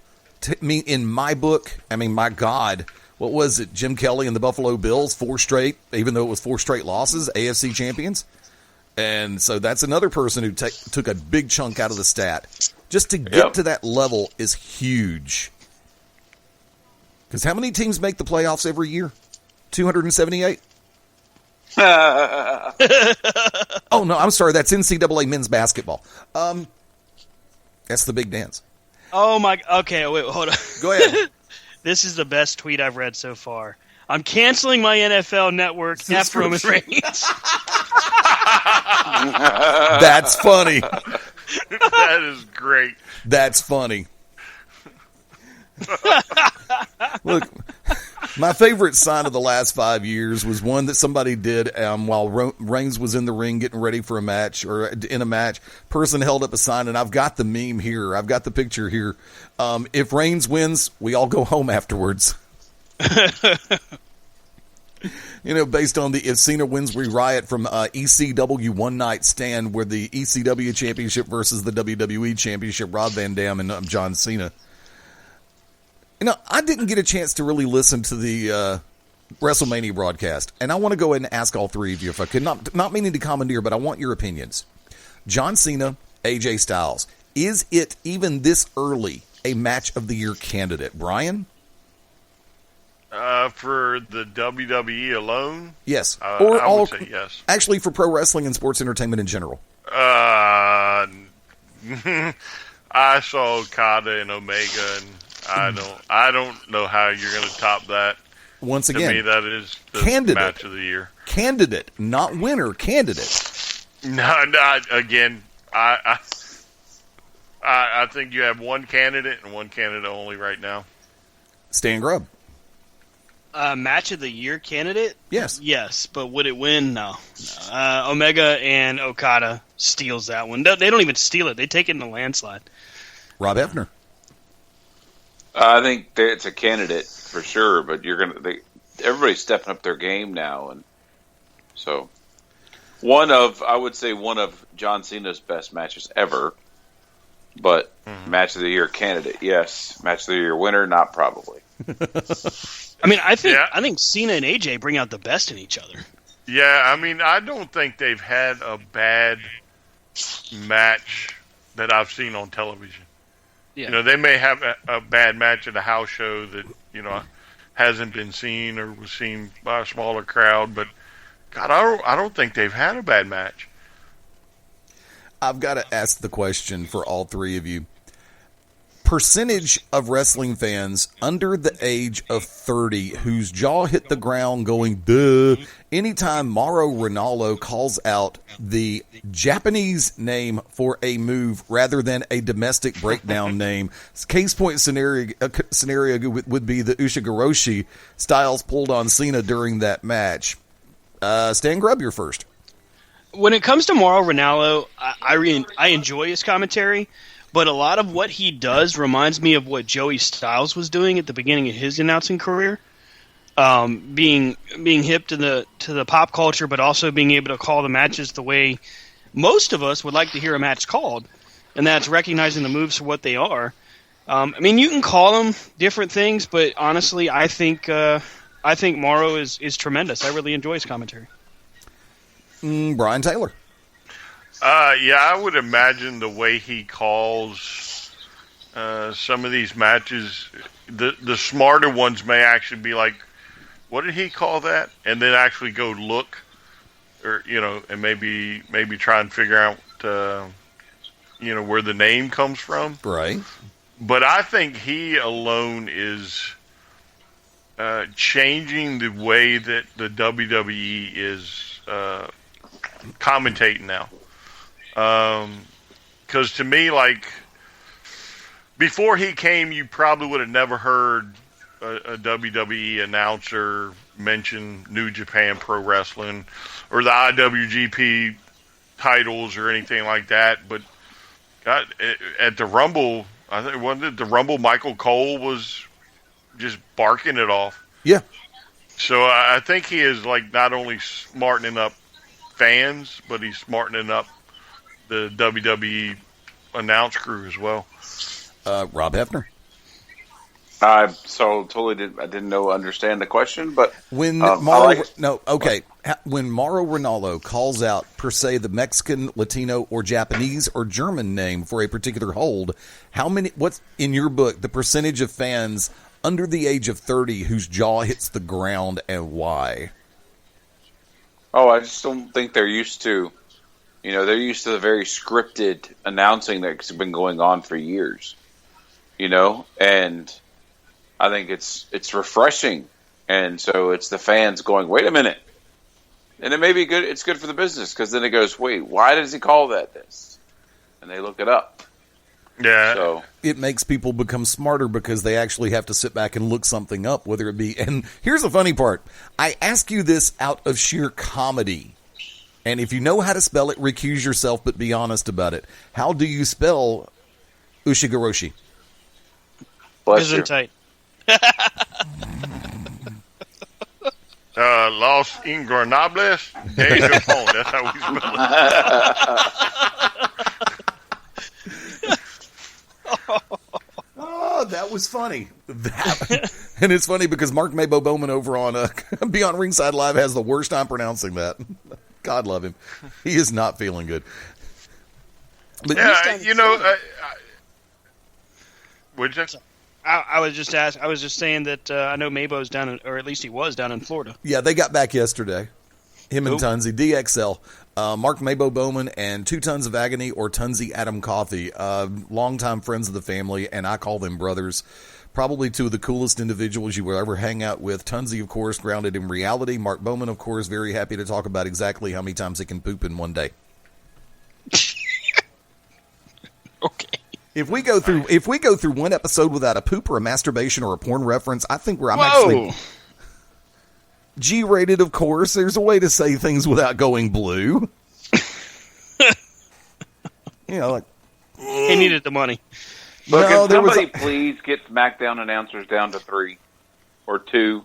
in my book, I mean, my God, what was it? Jim Kelly and the Buffalo Bills, 4 straight, even though it was 4 straight losses, AFC champions. And so that's another person who took a big chunk out of the stat. Just to get to that level is huge. Because how many teams make the playoffs every year? 278? Oh, no, I'm sorry. That's NCAA men's basketball. That's the big dance. Oh, my. Okay, wait, hold on. Go ahead. This is the best tweet I've read so far. I'm canceling my NFL network after Roman Reigns. That's funny. That is great. That's funny. Look, my favorite sign of the last 5 years was one that somebody did while Reigns was in the ring getting ready for a match or in a match. Person held up a sign, and I've got the meme here. I've got the picture here. If Reigns wins, we all go home afterwards. You know, based on the if Cena wins, we riot from ECW One Night Stand, where the ECW Championship versus the WWE Championship, Rob Van Dam and John Cena. You know, I didn't get a chance to really listen to the WrestleMania broadcast, and I want to go ahead and ask all 3 of you if I could. Not meaning to commandeer, but I want your opinions. John Cena, AJ Styles. Is it, even this early, a match of the year candidate? Brian? For the WWE alone? Yes. Or I would say yes. Actually, for pro wrestling and sports entertainment in general. I saw Okada and Omega, and I don't know how you're going to top that. Once again, to me, that is the candidate. Match of the year. Candidate, not winner. Candidate. No, again, I think you have one candidate and one candidate only right now. Stan Grubb. Match of the year candidate? Yes. Yes, but would it win? No. Omega and Okada steals that one. They don't even steal it. They take it in a landslide. Rob Hefner. I think it's a candidate for sure, but everybody's stepping up their game now, and so I would say one of John Cena's best matches ever. But match of the year candidate, yes. Match of the year winner, not probably. I mean, I think Cena and AJ bring out the best in each other. Yeah, I mean, I don't think they've had a bad match that I've seen on television. Yeah. You know, they may have a bad match at a house show that, you know, hasn't been seen or was seen by a smaller crowd, but God, I don't think they've had a bad match. I've got to ask the question for all 3 of you. Percentage of wrestling fans under the age of 30 whose jaw hit the ground going, duh, anytime Mauro Ranallo calls out the Japanese name for a move rather than a domestic breakdown name. Case point scenario would be the Ushigoroshi. Styles pulled on Cena during that match. Stan Grubb, you're first. When it comes to Mauro Ranallo, I enjoy his commentary. But a lot of what he does reminds me of what Joey Styles was doing at the beginning of his announcing career, being hip to the pop culture, but also being able to call the matches the way most of us would like to hear a match called, and that's recognizing the moves for what they are. I mean, you can call them different things, but honestly, I think Mauro is tremendous. I really enjoy his commentary. Brian Taylor. Yeah, I would imagine the way he calls some of these matches, the smarter ones may actually be like, what did he call that? And then actually go look, or, you know, and maybe try and figure out, you know, where the name comes from. Right. But I think he alone is changing the way that the WWE is commentating now. Because to me, like, before he came, you probably would have never heard a WWE announcer mention New Japan Pro Wrestling or the IWGP titles or anything like that. But God, at the Rumble, I think wasn't it the Rumble, Michael Cole was just barking it off. Yeah. So I think he is like not only smartening up fans, but he's smartening up the WWE announce crew as well. Rob Hefner. I didn't understand the question, but When when Mauro Ronaldo calls out per se the Mexican, Latino, or Japanese or German name for a particular hold, what's in your book the percentage of fans under the age of 30 whose jaw hits the ground and why? I just don't think they're used to, they're used to the very scripted announcing that's been going on for years, and I think it's refreshing. And so it's the fans going, wait a minute. And it may be good. It's good for the business because then it goes, wait, why does he call that this? And they look it up. Yeah. So it makes people become smarter because they actually have to sit back and look something up, whether it be. And here's the funny part. I ask you this out of sheer comedy. And if you know how to spell it, recuse yourself, but be honest about it. How do you spell Ushigoroshi? bless you. Gesundheit. Los Ingobernables de Japón. That's how we spell it. Oh, that was funny. And it's funny because Mark Mabo Bowman over on Beyond Ringside Live has the worst time pronouncing that. God love him. He is not feeling good. But Yeah, what'd you say? I was just saying that I know Mabo's down, or at least he was down in Florida. yeah, they got back yesterday. Him and Tunzi, DXL. Mark Mabo Bowman and 2 Tons of Agony or Tunzi Adam Coffey. Longtime friends of the family, and I call them brothers. Probably 2 of the coolest individuals you will ever hang out with. Tunzi, of course, grounded in reality. Mark Bowman, of course, very happy to talk about exactly how many times he can poop in one day. Okay. If we go through one episode without a poop or a masturbation or a porn reference, I think I'm Whoa. actually G-rated, of course. There's a way to say things without going blue. Like He needed the money. Look, No, can there was somebody please get SmackDown announcers down to 3 or 2?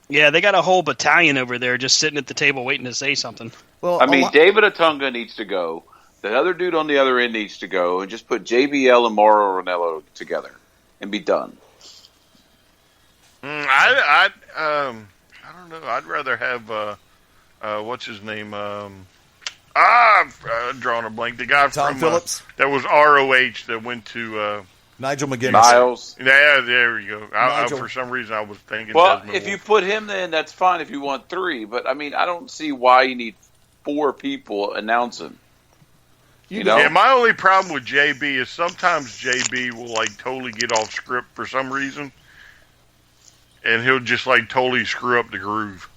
Yeah, they got a whole battalion over there just sitting at the table waiting to say something. well, I mean, David Otunga needs to go. The other dude on the other end needs to go, and just put JBL and Mauro Ranallo together and be done. I don't know. I'd rather have what's his name? I'm drawing a blank. The guy Tom from Phillips? that was ROH that went to. Nigel McGuinness. Niles. Yeah, there you go. Nigel. For some reason, I was thinking. Well, Desmond if you Wolfe. put him in, that's fine if you want 3. But, I mean, I don't see why you need 4 people announcing. You know? Yeah, my only problem with JB is sometimes JB will like totally get off script for some reason, and he'll just like totally screw up the groove.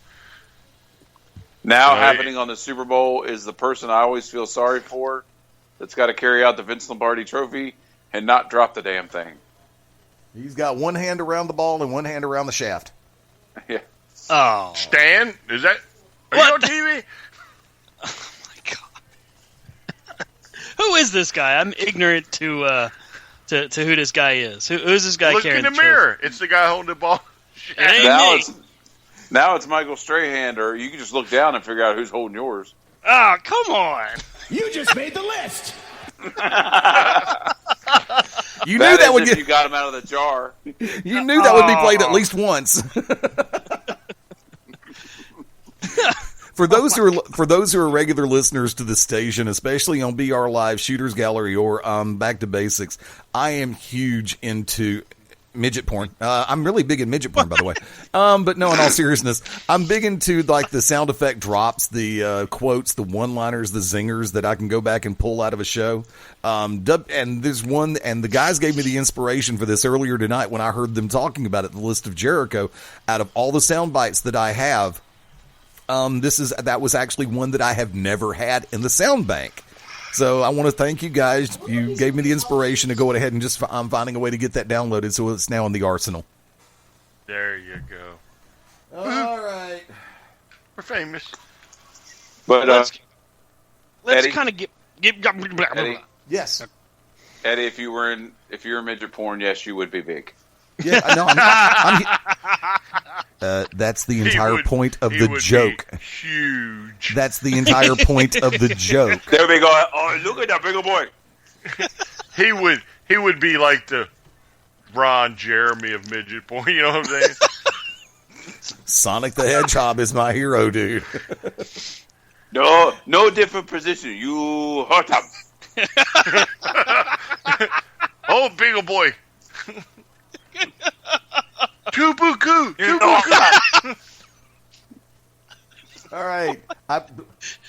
Now Right. happening on the Super Bowl is the person I always feel sorry for that's got to carry out the Vince Lombardi trophy and not drop the damn thing. He's got one hand around the ball and one hand around the shaft. Yeah. Oh, Stan, is that are What? you on TV? my God. Who is this guy? I'm ignorant to who this guy is. Who's this guy Look carrying in the trophy? mirror. It's the guy holding the ball. It ain't Now me. it's Michael Strahan, or you can just look down and figure out who's holding yours. Oh, come on. You just made the list. You knew That that is would if get. you got him out of the jar. You knew that would be played at least once. For those who are regular listeners to the station, especially on BR Live, Shooters Gallery, or Back to Basics, I am huge into midget porn. I'm really big in midget porn, by the way. But no, in all seriousness, I'm big into like the sound effect drops, the quotes, the one-liners, the zingers that I can go back and pull out of a show. And there's one, and the guys gave me the inspiration for this earlier tonight when I heard them talking about it, the list of Jericho. Out of all the sound bites that I have, that was actually one that I have never had in the sound bank. So I want to thank you guys. You gave me the inspiration to go ahead and I'm finding a way to get that downloaded, so it's now in the arsenal. There you go. All right. We're famous. But let's Eddie? kind of get Eddie, Yes. Eddie, if you were in midget porn, yes, you would be big. Yeah. No. That's the entire point of the joke. Huge. That's the entire point of the joke. There we go. Oh, look at that big old boy. He would be like the Ron Jeremy of midget porn. You know what I'm saying? Sonic the Hedgehog is my hero, dude. No different position. You hurt him. Oh, big old boy. Tubuku. All right.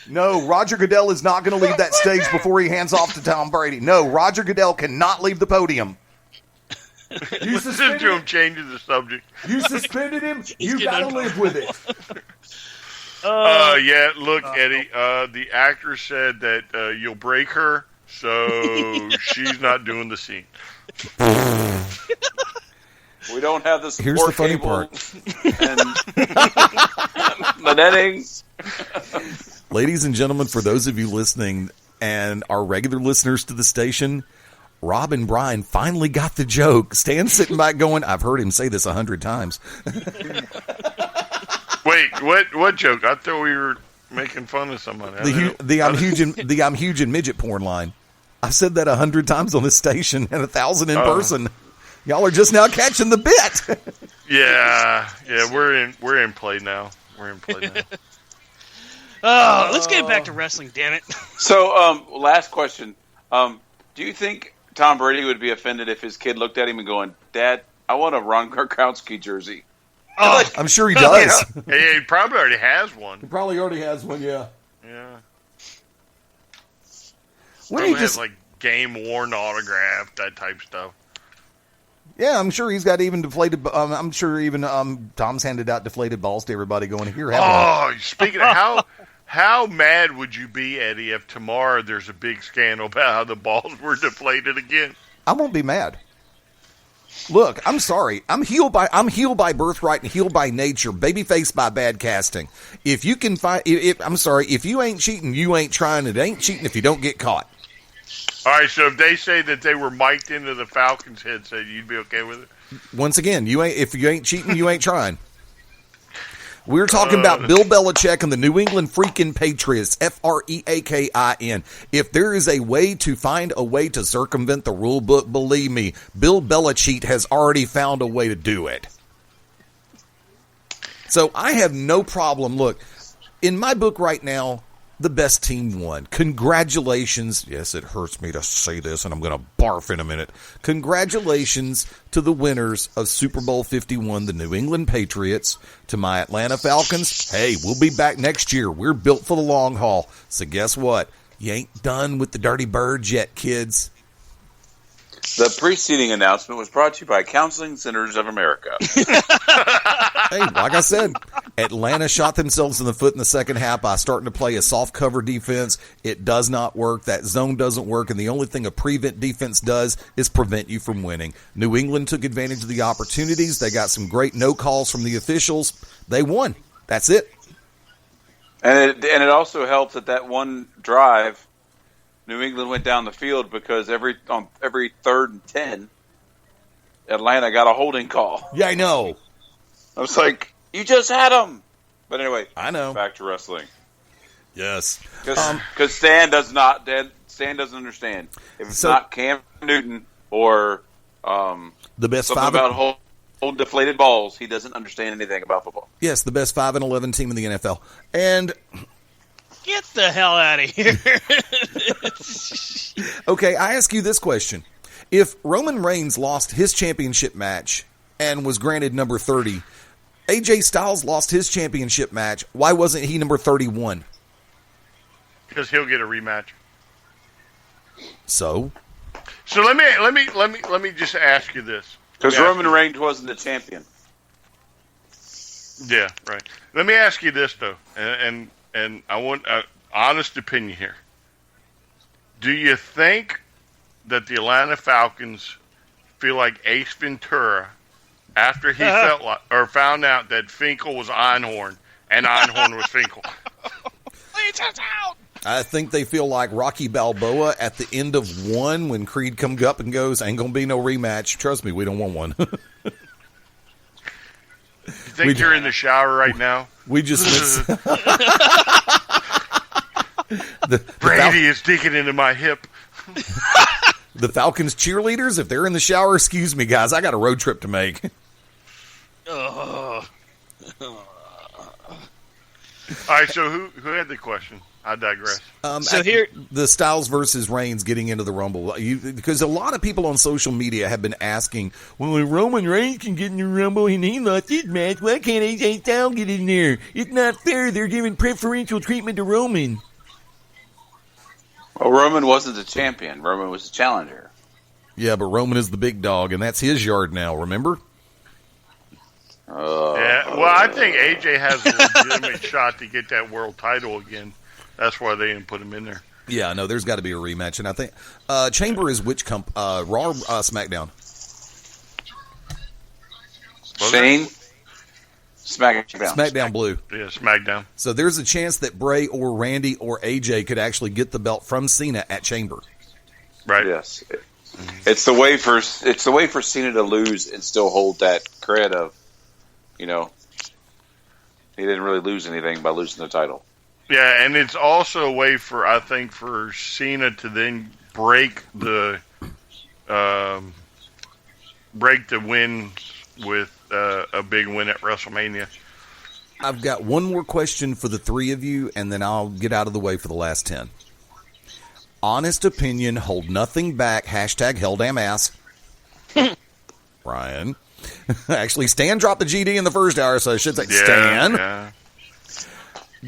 No, Roger Goodell is not going to leave that stage before he hands off to Tom Brady. No, Roger Goodell cannot leave the podium. You Listen to him changing the subject. You suspended him. You got to live with it. Yeah, look, Eddie, the actor said that you'll break her, so she's not doing the scene. We don't have the support Here's the funny cable part. And the netting. Ladies and gentlemen, for those of you listening and our regular listeners to the station, Rob and Brian finally got the joke. Stan's sitting back going, I've heard him say this 100 times. Wait, what joke? I thought we were making fun of somebody. The I'm huge in midget porn line. I said that 100 times on this station and 1,000 in person. Y'all are just now catching the bit. Yeah, we're in play now. let's get back to wrestling, damn it. So, last question. Do you think Tom Brady would be offended if his kid looked at him and going, Dad, I want a Ron Gronkowski jersey? I'm sure he does. Hey, he probably already has one. He probably already has one, yeah. Yeah. When Probably he has like game worn autograph, that type stuff. Yeah, I'm sure he's got even deflated. I'm sure even Tom's handed out deflated balls to everybody going here. Speaking of how mad would you be, Eddie, if tomorrow there's a big scandal about how the balls were deflated again? I won't be mad. Look, I'm sorry. I'm healed by birthright and healed by nature. Babyface by bad casting. If you can find, I'm sorry. If you ain't cheating, you ain't trying. It ain't cheating if you don't get caught. All right, so if they say that they were mic'd into the Falcons' headset, you'd be okay with it? Once again, if you ain't cheating, you ain't trying. We're talking about Bill Belichick and the New England freaking Patriots, Freakin. If there is a way to find a way to circumvent the rule book, believe me, Bill Belichick has already found a way to do it. So I have no problem. Look, in my book right now, the best team won. Congratulations. Yes, it hurts me to say this, and I'm going to barf in a minute. Congratulations to the winners of Super Bowl 51, the New England Patriots. To my Atlanta Falcons, hey, we'll be back next year. We're built for the long haul. So guess what? You ain't done with the Dirty Birds yet, kids. The preceding announcement was brought to you by Counseling Centers of America. Hey, like I said, Atlanta shot themselves in the foot in the second half by starting to play a soft cover defense. It does not work. That zone doesn't work, and the only thing a prevent defense does is prevent you from winning. New England took advantage of the opportunities. They got some great no calls from the officials. They won. That's it. And it also helped that one drive, New England went down the field because every 3rd and 10, Atlanta got a holding call. Yeah, I know. I was like, you just had them. But anyway, I know. Back to wrestling. Yes, because Stan doesn't understand. If it's not Cam Newton or the best something about hold deflated balls, he doesn't understand anything about football. Yes, the best 5-11 team in the NFL, and. Get the hell out of here. Okay, I ask you this question. If Roman Reigns lost his championship match and was granted number 30, AJ Styles lost his championship match, why wasn't he number 31? Because he'll get a rematch. So let me just ask you this. Because Roman Reigns wasn't the champion. Yeah, right. Let me ask you this though, and I want an honest opinion here. Do you think that the Atlanta Falcons feel like Ace Ventura after he found out that Finkel was Einhorn and Einhorn was Finkel? Please us out. I think they feel like Rocky Balboa at the end of one when Creed comes up and goes, ain't going to be no rematch. Trust me, we don't want one. You think you're in the shower right now? We just... Brady is digging into my hip. The Falcons cheerleaders, if they're in the shower, excuse me, guys, I got a road trip to make. All right, so who had the question? I digress. The Styles versus Reigns getting into the Rumble, because a lot of people on social media have been asking, well, if Roman Reigns can get in the Rumble and he lost his match, why can't AJ Styles get in there? It's not fair. They're giving preferential treatment to Roman. Well, Roman wasn't the champion. Roman was the challenger. Yeah, but Roman is the big dog, and that's his yard now, remember? Yeah, well, I think AJ has a legitimate shot to get that world title again. That's why they didn't put him in there. Yeah, no, there's got to be a rematch, and I think Chamber is which Raw, SmackDown? Shane? SmackDown. SmackDown Blue. Yeah, SmackDown. So there's a chance that Bray or Randy or AJ could actually get the belt from Cena at Chamber. Right. Yes. It's the way for Cena to lose and still hold that cred of, he didn't really lose anything by losing the title. Yeah, and it's also a way for Cena to then break the win with a big win at WrestleMania. I've got one more question for the three of you, and then I'll get out of the way for the last 10. Honest opinion, hold nothing back, #HellDamnAss. Brian. Actually, Stan dropped the GD in the first hour, so I should say Stan. Yeah.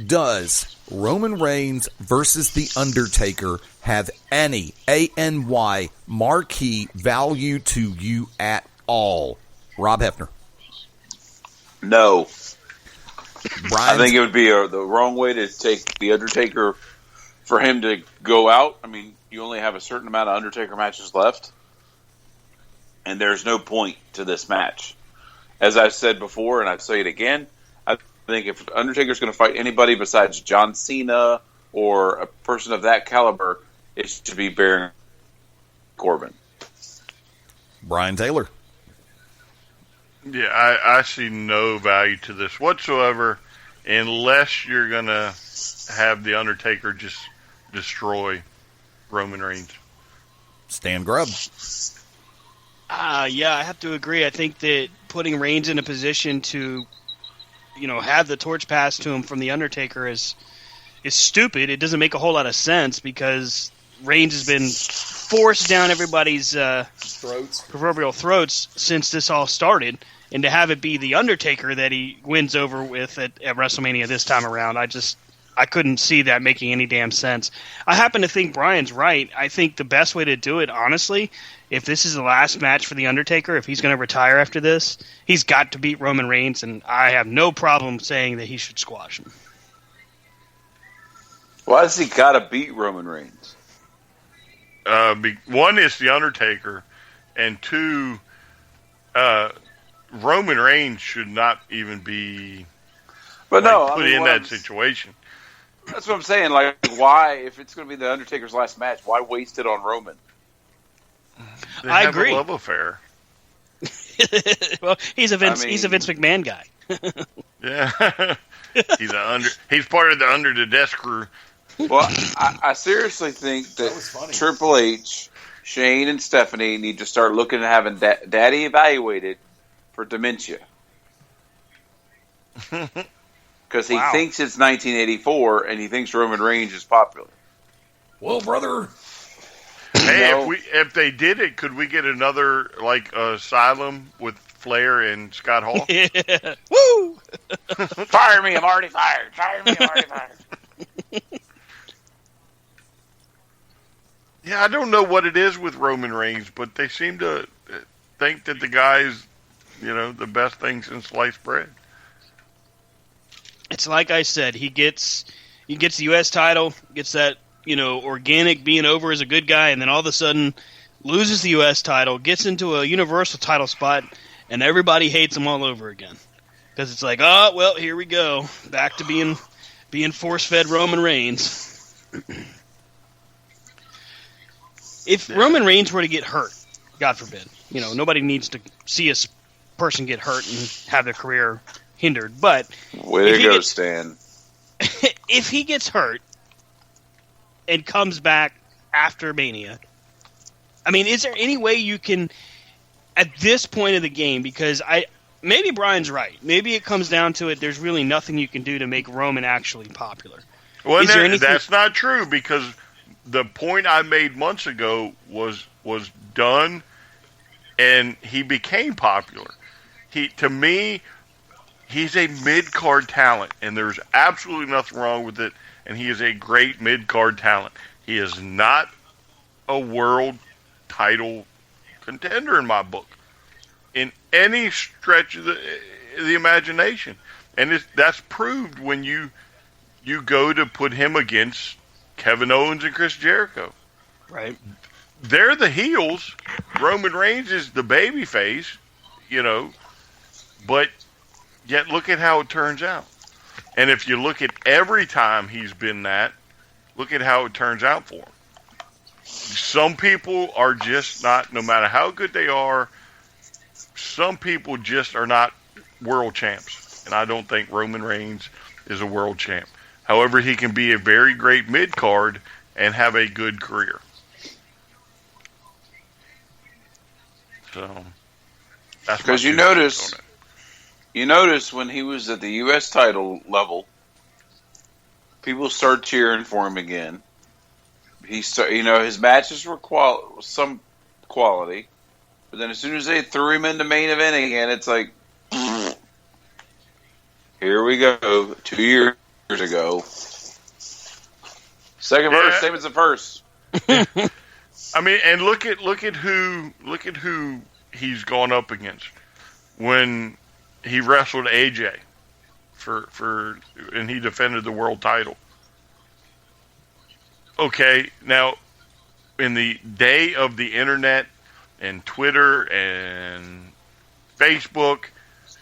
Does Roman Reigns versus The Undertaker have any, A-N-Y, marquee value to you at all? Rob Hefner. No. Brian. I think it would be the wrong way to take The Undertaker for him to go out. I mean, you only have a certain amount of Undertaker matches left, and there's no point to this match. As I've said before, and I say it again, I think if Undertaker's going to fight anybody besides John Cena or a person of that caliber, it should be Baron Corbin. Brian Taylor. Yeah, I see no value to this whatsoever unless you're going to have The Undertaker just destroy Roman Reigns. Stan Grubb. Yeah, I have to agree. I think that putting Reigns in a position to, have the torch passed to him from The Undertaker is stupid. It doesn't make a whole lot of sense because Reigns has been forced down everybody's proverbial throats since this all started. And to have it be The Undertaker that he wins over with at WrestleMania this time around, I couldn't see that making any damn sense. I happen to think Brian's right. I think the best way to do it, honestly, if this is the last match for The Undertaker, if he's going to retire after this, he's got to beat Roman Reigns, and I have no problem saying that he should squash him. Why does he got to beat Roman Reigns? One is The Undertaker, and two, Roman Reigns should not even be put in that situation. That's what I'm saying. Like, why, if it's going to be The Undertaker's last match, why waste it on Roman? I agree. A love affair. Well, he's a Vince McMahon guy. Yeah, he's part of the Under the Desk crew. Well, I seriously think that Triple H, Shane, and Stephanie need to start looking at having Daddy evaluated for dementia. Because he thinks it's 1984, and he thinks Roman Reigns is popular. Well, brother. Hey, if they did it, could we get another Asylum with Flair and Scott Hall? Yeah. Woo! Fire me! I'm already fired. Fire me! I'm already fired. Yeah, I don't know what it is with Roman Reigns, but they seem to think that the guy's, the best thing since sliced bread. It's like I said, he gets the U.S. title, gets that organic being over as a good guy, and then all of a sudden loses the U.S. title, gets into a Universal title spot, and everybody hates him all over again. Because it's like, oh, well, here we go. Back to being force-fed Roman Reigns. If Roman Reigns were to get hurt, God forbid, nobody needs to see a person get hurt and have their career hindered. But way to go, Stan. If he gets hurt and comes back after Mania, I mean, is there any way you can, at this point of the game, because maybe Brian's right. Maybe it comes down to it. There's really nothing you can do to make Roman actually popular. Well, that's not true, because the point I made months ago was done, and he became popular. To me, he's a mid-card talent, and there's absolutely nothing wrong with it, and he is a great mid-card talent. He is not a world title contender in my book, in any stretch of the imagination. And that's proved when you go to put him against Kevin Owens and Chris Jericho. Right. They're the heels. Roman Reigns is the baby face, but yet look at how it turns out. And if you look at every time he's been that, look at how it turns out for him. Some people are just not, no matter how good they are, some people just are not world champs. And I don't think Roman Reigns is a world champ. However, he can be a very great mid-card and have a good career. So, that's because you notice when he was at the U.S. title level, people start cheering for him again. His matches were some quality, but then as soon as they threw him into main event again, it's like, here we go. 2 years ago, second verse, same as the first. I mean, and look at who he's gone up against when he wrestled AJ and he defended the world title. Okay, now in the day of the internet and Twitter and Facebook,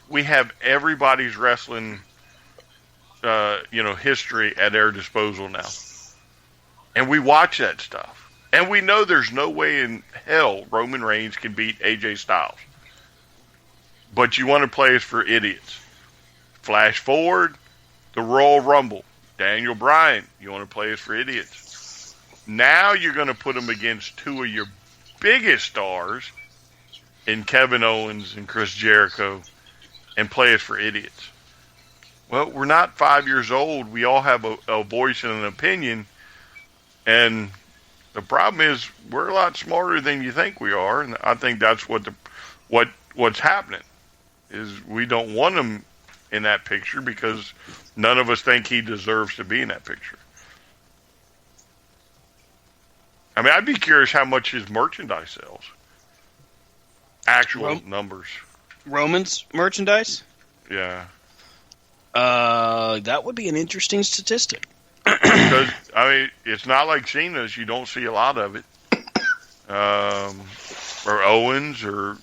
we have everybody's wrestling history at our disposal now. And we watch that stuff. And we know there's no way in hell Roman Reigns can beat AJ Styles. But you want to play us for idiots. Flash forward, the Royal Rumble. Daniel Bryan, you want to play us for idiots. Now you're going to put him against two of your biggest stars in Kevin Owens and Chris Jericho and play us for idiots. Well, we're not 5 years old. We all have a voice and an opinion. And the problem is we're a lot smarter than you think we are. And I think that's what's happening is we don't want him in that picture because none of us think he deserves to be in that picture. I mean, I'd be curious how much his merchandise sells. Actual numbers. Roman's merchandise? Yeah. That would be an interesting statistic. Because, I mean, it's not like Cena's. You don't see a lot of it. Or Owens or,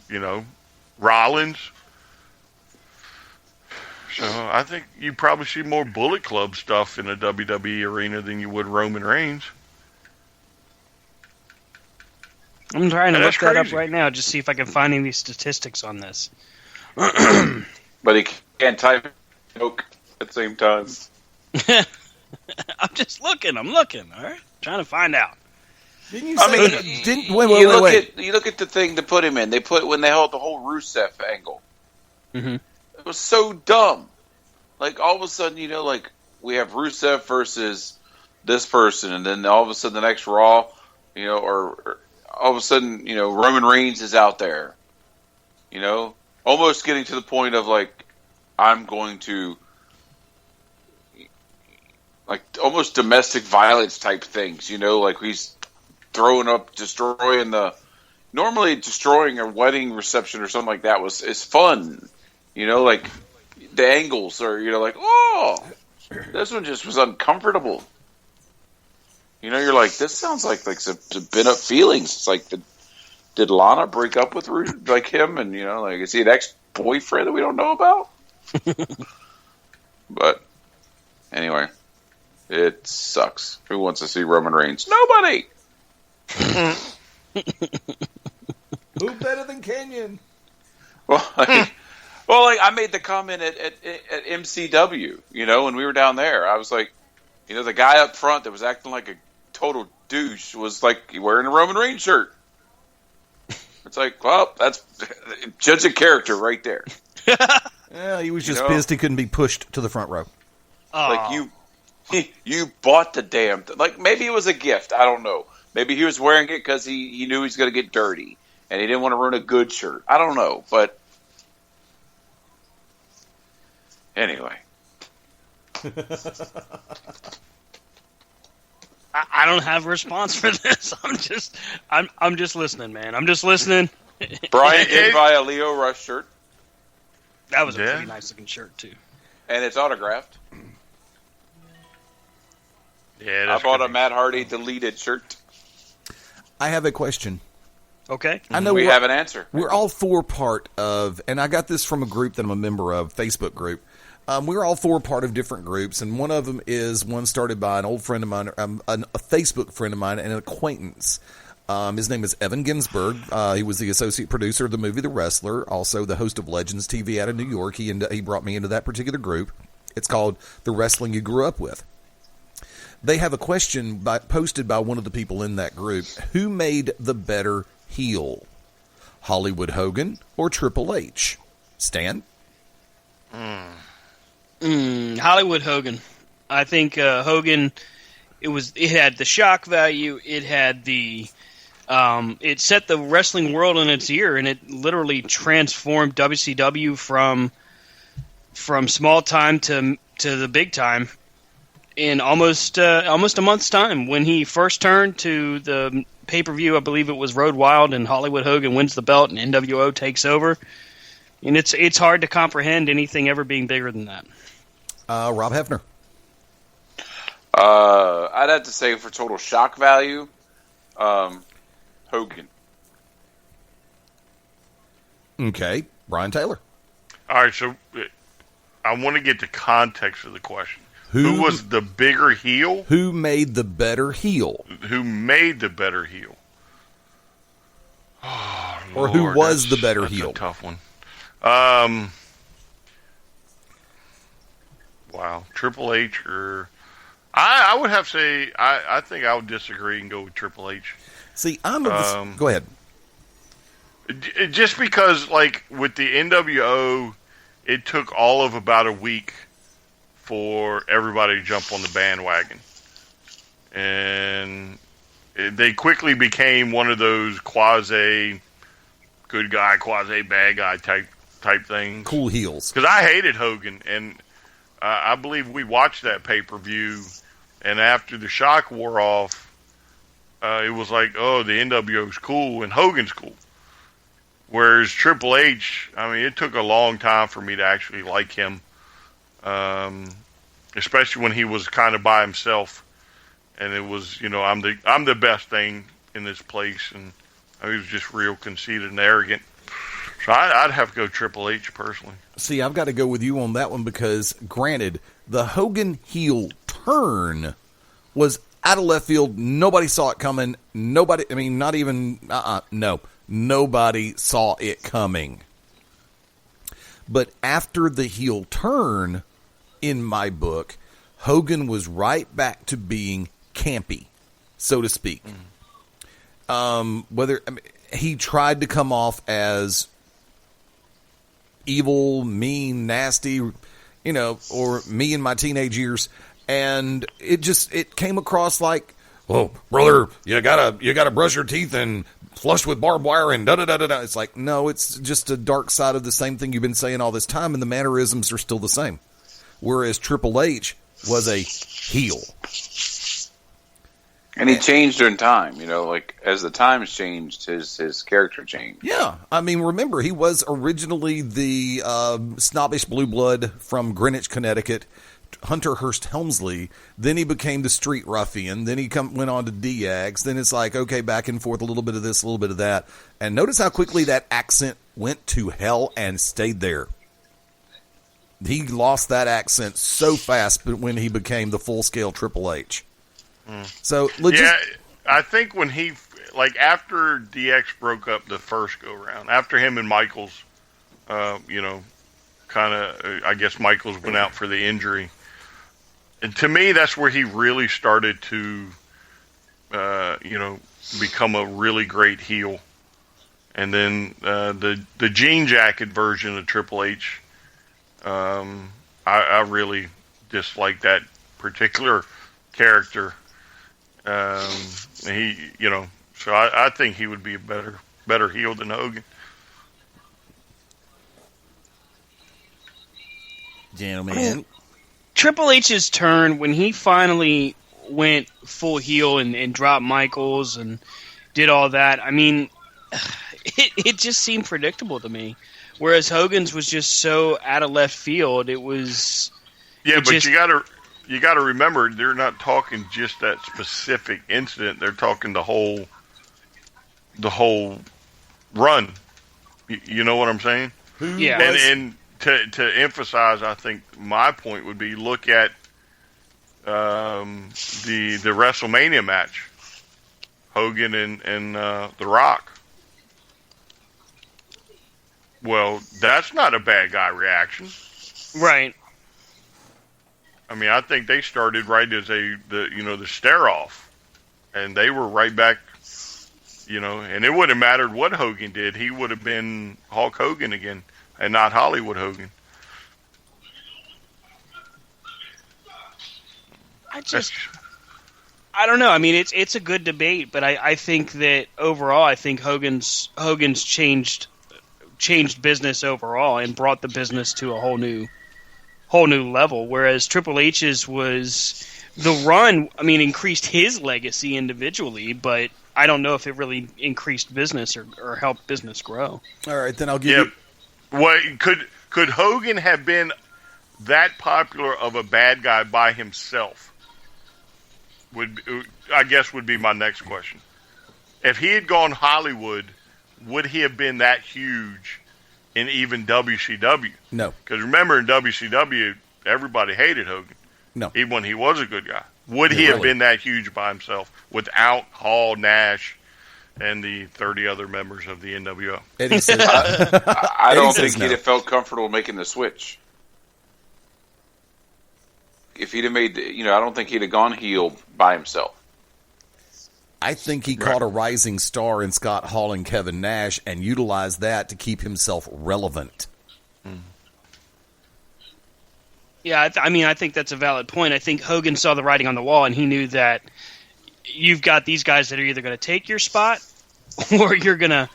Rollins. So I think you probably see more Bullet Club stuff in the WWE arena than you would Roman Reigns. I'm trying to look that up right now, just see if I can find any statistics on this. But he can't type joke at the same time. I'm just looking. I'm looking. All right, trying to find out. Didn't you say? Wait. You look at the thing to put him in. When they held the whole Rusev angle. Mm-hmm. It was so dumb. Like all of a sudden, we have Rusev versus this person, and then all of a sudden the next Raw, or all of a sudden, Roman Reigns is out there. Almost getting to the point of like, I'm going to, like almost domestic violence type things. Like he's normally destroying a wedding reception or something like that is fun. Like the angles are, like, oh, this one just was uncomfortable. You know, you're like, this sounds like some been up feelings. It's like, did Lana break up with like him? And, you know, like, is he an ex-boyfriend that we don't know about? But anyway, it sucks. Who wants to see Roman Reigns? Nobody. Who better than Kenyon? Well, I made the comment at MCW, you know, when we were down there. I was like, you know, the guy up front that was acting like a total douche was like wearing a Roman Reigns shirt. It's like, well, that's judge a character right there. Yeah, he was just pissed he couldn't be pushed to the front row. Like you bought the damn thing. Like maybe it was a gift. I don't know. Maybe he was wearing it because he knew he was going to get dirty and he didn't want to ruin a good shirt. I don't know, but anyway. I don't have a response for this. I'm just listening, man. I'm just listening. Brian did buy a Leo Rush shirt. That was a pretty nice looking shirt too. And it's autographed. Yeah, I bought a Matt Hardy deleted shirt. I have a question. Okay. I know we have an answer. We're all four part of, and I got this from a group that I'm a member of, Facebook group. We're all four part of different groups, and one of them is one started by an old friend of mine, a Facebook friend of mine, and an acquaintance. His name is Evan Ginsberg. He was the associate producer of the movie The Wrestler, also the host of Legends TV out of New York. He brought me into that particular group. It's called The Wrestling You Grew Up With. They have a question posted by one of the people in that group. Who made the better heel? Hollywood Hogan or Triple H? Stan? Hollywood Hogan. I think Hogan. It had the shock value. It had the. It set the wrestling world in its ear, and it literally transformed WCW from small time to the big time in almost a month's time. When he first turned to the pay-per-view, I believe it was Road Wild, and Hollywood Hogan wins the belt, and NWO takes over. And it's hard to comprehend anything ever being bigger than that. Rob Hefner. I'd have to say for total shock value, Hogan. Okay, Brian Taylor. All right, so I want to get the context of the question. Who was the bigger heel? Who made the better heel? Who made the better heel? Oh, or Lord, who was the better that's heel? A tough one. Wow, Triple H or I would have to say I think I would disagree and go with Triple H. See, I'm of go ahead. Just because, like with the NWO, it took all of about a week for everybody to jump on the bandwagon, and they quickly became one of those quasi good guy, quasi bad guy type things. Cool heels. Because I hated Hogan, and I believe we watched that pay-per-view, and after the shock wore off, it was like, oh, the NWO's cool and Hogan's cool. Whereas Triple H, I mean, it took a long time for me to actually like him, especially when he was kind of by himself, and it was, you know, I'm the best thing in this place, and he was just real conceited and arrogant. So I'd have to go Triple H personally. See, I've got to go with you on that one because, granted, the Hogan heel turn was out of left field. Nobody saw it coming. Nobody saw it coming. But after the heel turn, in my book, Hogan was right back to being campy, so to speak. He tried to come off as evil, mean, nasty, you know, or me in my teenage years, and it came across like, "Oh, brother, you gotta brush your teeth and flush with barbed wire and da da da da da." It's like, no, it's just a dark side of the same thing you've been saying all this time, and the mannerisms are still the same. Whereas Triple H was a heel. And he changed in time, you know, like as the times changed, his character changed. Yeah, I mean, remember, he was originally the snobbish blue blood from Greenwich, Connecticut, Hunter Hearst Helmsley. Then he became the Street Ruffian. Then he went on to DX. Then it's like, okay, back and forth, a little bit of this, a little bit of that. And notice how quickly that accent went to hell and stayed there. He lost that accent so fast when he became the full-scale Triple H. So, yeah, I think when he, like, after DX broke up the first go-round, after him and Michaels, kind of, I guess Michaels went out for the injury. And to me, that's where he really started to, become a really great heel. And then the jean jacket version of Triple H, I really dislike that particular character. So I think he would be a better heel than Hogan. Gentlemen. Triple H's turn when he finally went full heel and dropped Michaels and did all that. I mean, it just seemed predictable to me. Whereas Hogan's was just so out of left field. It was. Yeah, but you gotta remember, they're not talking just that specific incident. They're talking the whole run. You know what I'm saying? Yeah. And to emphasize, I think my point would be look at the WrestleMania match, Hogan and The Rock. Well, that's not a bad guy reaction, right? I mean, I think they started right as the stare off, and they were right back. And it wouldn't have mattered what Hogan did; he would have been Hulk Hogan again, and not Hollywood Hogan. I don't know. I mean, it's a good debate, but I think that overall, I think Hogan's changed business overall and brought the business to a whole new level. Whereas Triple H's was the run. I mean, increased his legacy individually, but I don't know if it really increased business or helped business grow. All right, then I'll give you. What could Hogan have been that popular of a bad guy by himself? Would be my next question. If he had gone Hollywood, would he have been that huge in even WCW? No. Because remember, in WCW, everybody hated Hogan. No. Even when he was a good guy. Would he have been that huge by himself without Hall, Nash, and the 30 other members of the NWO? Eddie says, I don't think he'd have felt comfortable making the switch. If he'd have made, I don't think he'd have gone heel by himself. I think he caught a rising star in Scott Hall and Kevin Nash and utilized that to keep himself relevant. Yeah, I think that's a valid point. I think Hogan saw the writing on the wall, and he knew that you've got these guys that are either going to take your spot, or you're gonna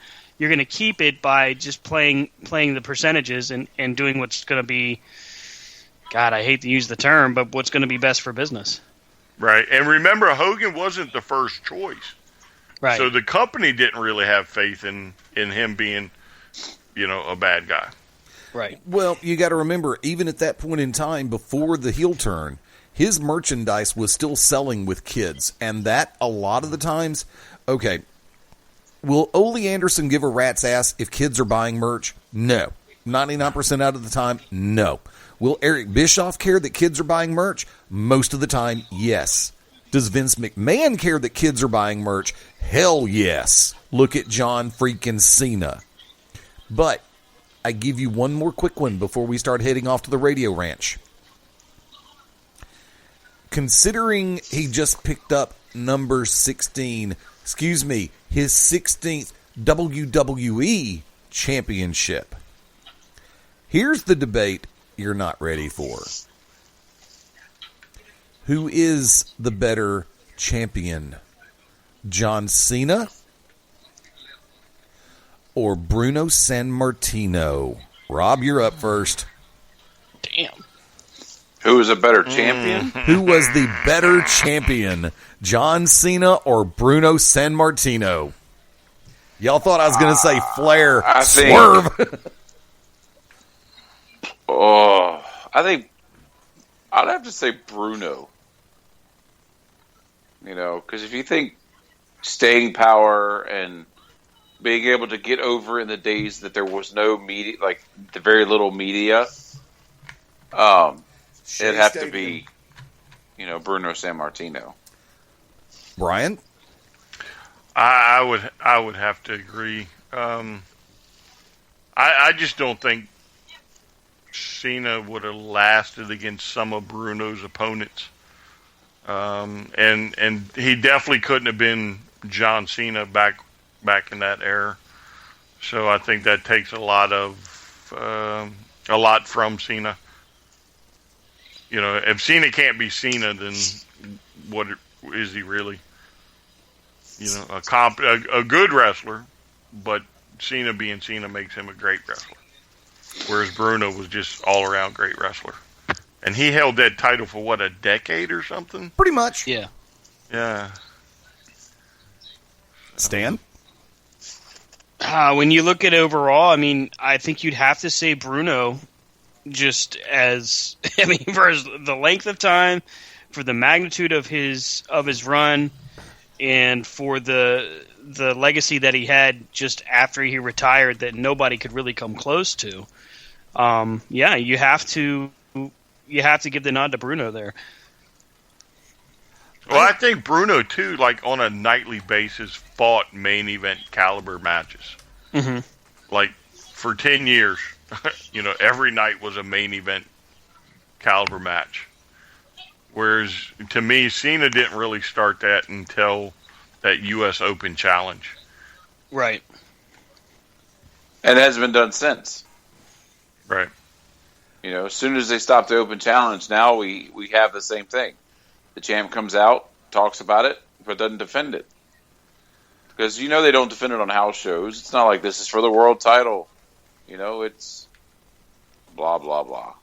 keep it by just playing the percentages and doing what's going to be. God, I hate to use the term, but what's going to be best for business. Right. And remember, Hogan wasn't the first choice. Right. So the company didn't really have faith in him being, a bad guy. Right. Well, you got to remember, even at that point in time, before the heel turn, his merchandise was still selling with kids. And that, a lot of the times, okay, will Ole Anderson give a rat's ass if kids are buying merch? No. 99% out of the time, no. Will Eric Bischoff care that kids are buying merch? Most of the time, yes. Does Vince McMahon care that kids are buying merch? Hell yes. Look at John freaking Cena. But I give you one more quick one before we start heading off to the radio ranch. Considering he just picked up number 16, his 16th WWE championship. Here's the debate you're not ready for. Who is the better champion? John Cena or Bruno Sammartino? Rob, you're up first. Damn. Who is a better champion? Who was the better champion? John Cena or Bruno Sammartino? Y'all thought I was going to say Flair. Swerve. I think I'd have to say Bruno. You know, because if you think staying power and being able to get over in the days that there was no media, like the very little media, it'd have to be, you know, Bruno Sammartino. Brian? I would have to agree. I just don't think Cena would have lasted against some of Bruno's opponents. And he definitely couldn't have been John Cena back in that era. So I think that takes a lot from Cena. You know, if Cena can't be Cena, then what is he really? You know, a good wrestler, but Cena being Cena makes him a great wrestler. Whereas Bruno was just all around great wrestler. And he held that title for what, a decade or something? Pretty much. Yeah. Yeah. Stan? When you look at overall, I mean, I think you'd have to say Bruno, just as I mean, for the length of time, for the magnitude of his run, and for the legacy that he had just after he retired that nobody could really come close to. Yeah, you have to give the nod to Bruno there. Well, I think Bruno, too, like on a nightly basis, fought main event caliber matches. Mm-hmm. Like, for 10 years, you know, every night was a main event caliber match. Whereas, to me, Cena didn't really start that until that U.S. Open challenge. Right. And it hasn't been done since. Right. You know, as soon as they stop the Open challenge, now we have the same thing. The champ comes out, talks about it, but doesn't defend it. Because, you know, they don't defend it on house shows. It's not like this is for the world title. You know, it's blah, blah, blah.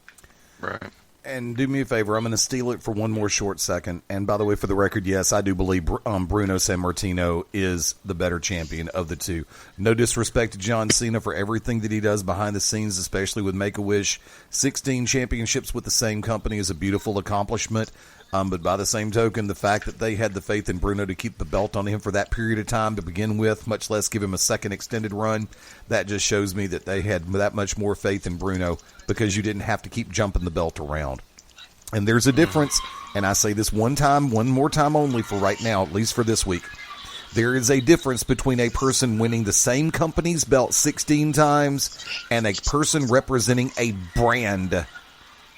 Right. And do me a favor, I'm going to steal it for one more short second. And by the way, for the record, yes, I do believe Bruno Sammartino is the better champion of the two. No disrespect to John Cena for everything that he does behind the scenes, especially with Make-A-Wish. 16 championships with the same company is a beautiful accomplishment. But by the same token, the fact that they had the faith in Bruno to keep the belt on him for that period of time to begin with, much less give him a second extended run, that just shows me that they had that much more faith in Bruno because you didn't have to keep jumping the belt around. And there's a difference, and I say this one more time only for right now, at least for this week. There is a difference between a person winning the same company's belt 16 times and a person representing a brand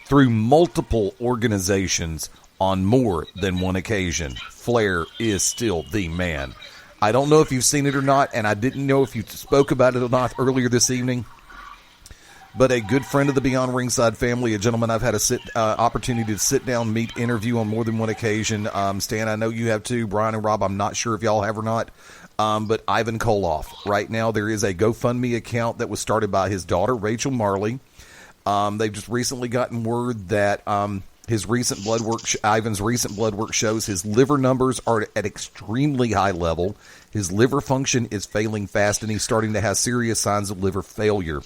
through multiple organizations on more than one occasion. Flair is still the man. I don't know if you've seen it or not, and I didn't know if you spoke about it or not earlier this evening, but a good friend of the Beyond Ringside family, a gentleman I've had opportunity to sit down, meet, interview on more than one occasion. Stan, I know you have too. Brian and Rob, I'm not sure if y'all have or not. But Ivan Koloff. Right now, there is a GoFundMe account that was started by his daughter, Rachel Marley. They've just recently gotten word that Ivan's recent blood work shows his liver numbers are at extremely high level. His liver function is failing fast, and he's starting to have serious signs of liver failure.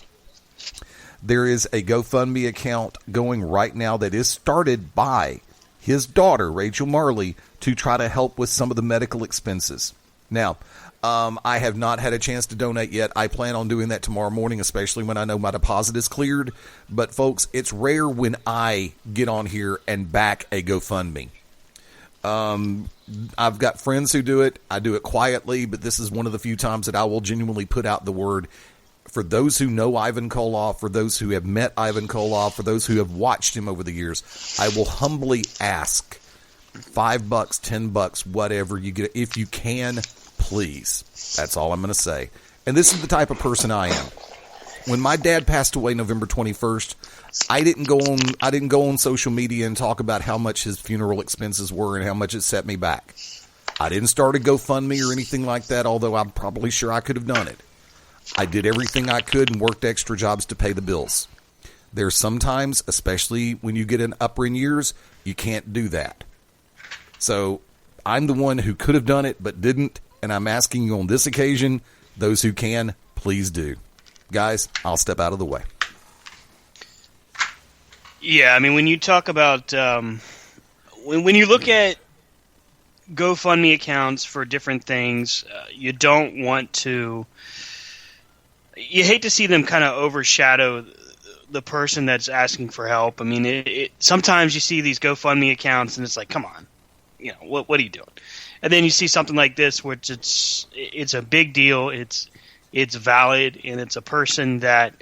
There is a GoFundMe account going right now that is started by his daughter, Rachel Marley, to try to help with some of the medical expenses. Now, I have not had a chance to donate yet. I plan on doing that tomorrow morning, especially when I know my deposit is cleared. But, folks, it's rare when I get on here and back a GoFundMe. I've got friends who do it. I do it quietly, but this is one of the few times that I will genuinely put out the word. For those who know Ivan Koloff, for those who have met Ivan Koloff, for those who have watched him over the years, I will humbly ask $5, $10, whatever you get. If you can, please. That's all I'm going to say. And this is the type of person I am. When my dad passed away November 21st, I didn't go on social media and talk about how much his funeral expenses were and how much it set me back. I didn't start a GoFundMe or anything like that, although I'm probably sure I could have done it. I did everything I could and worked extra jobs to pay the bills. There's sometimes, especially when you get in upper in years, you can't do that. So I'm the one who could have done it but didn't, and I'm asking you on this occasion, those who can, please do. Guys, I'll step out of the way. Yeah, I mean, when you talk about when you look at GoFundMe accounts for different things, you don't want to. You hate to see them kind of overshadow the person that's asking for help. I mean, sometimes you see these GoFundMe accounts, and it's like, come on, what are you doing? And then you see something like this, which it's a big deal. It's valid, and it's a person that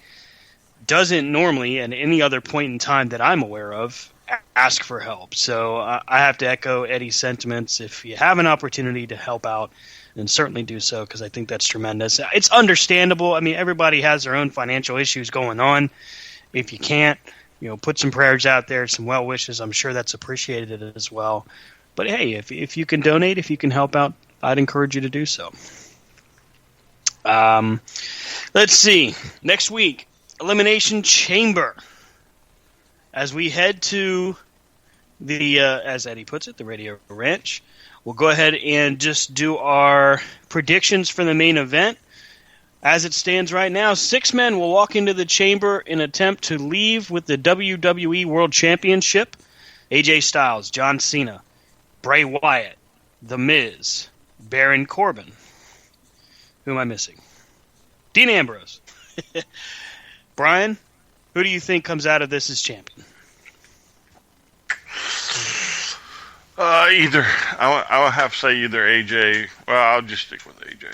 doesn't normally, at any other point in time that I'm aware of, ask for help. So I have to echo Eddie's sentiments. If you have an opportunity to help out, then certainly do so, because I think that's tremendous. It's understandable. I mean, everybody has their own financial issues going on. If you can't, put some prayers out there, some well wishes. I'm sure that's appreciated as well. But hey, if you can donate, if you can help out, I'd encourage you to do so. Let's see. Next week, Elimination Chamber. As we head to the, as Eddie puts it, the Radio Ranch, we'll go ahead and just do our predictions for the main event. As it stands right now, 6 men will walk into the chamber in an attempt to leave with the WWE World Championship. AJ Styles, John Cena, Bray Wyatt, The Miz, Baron Corbin. Who am I missing? Dean Ambrose. Brian, who do you think comes out of this as champion? Either. I would have to say either AJ. Well, I'll just stick with AJ.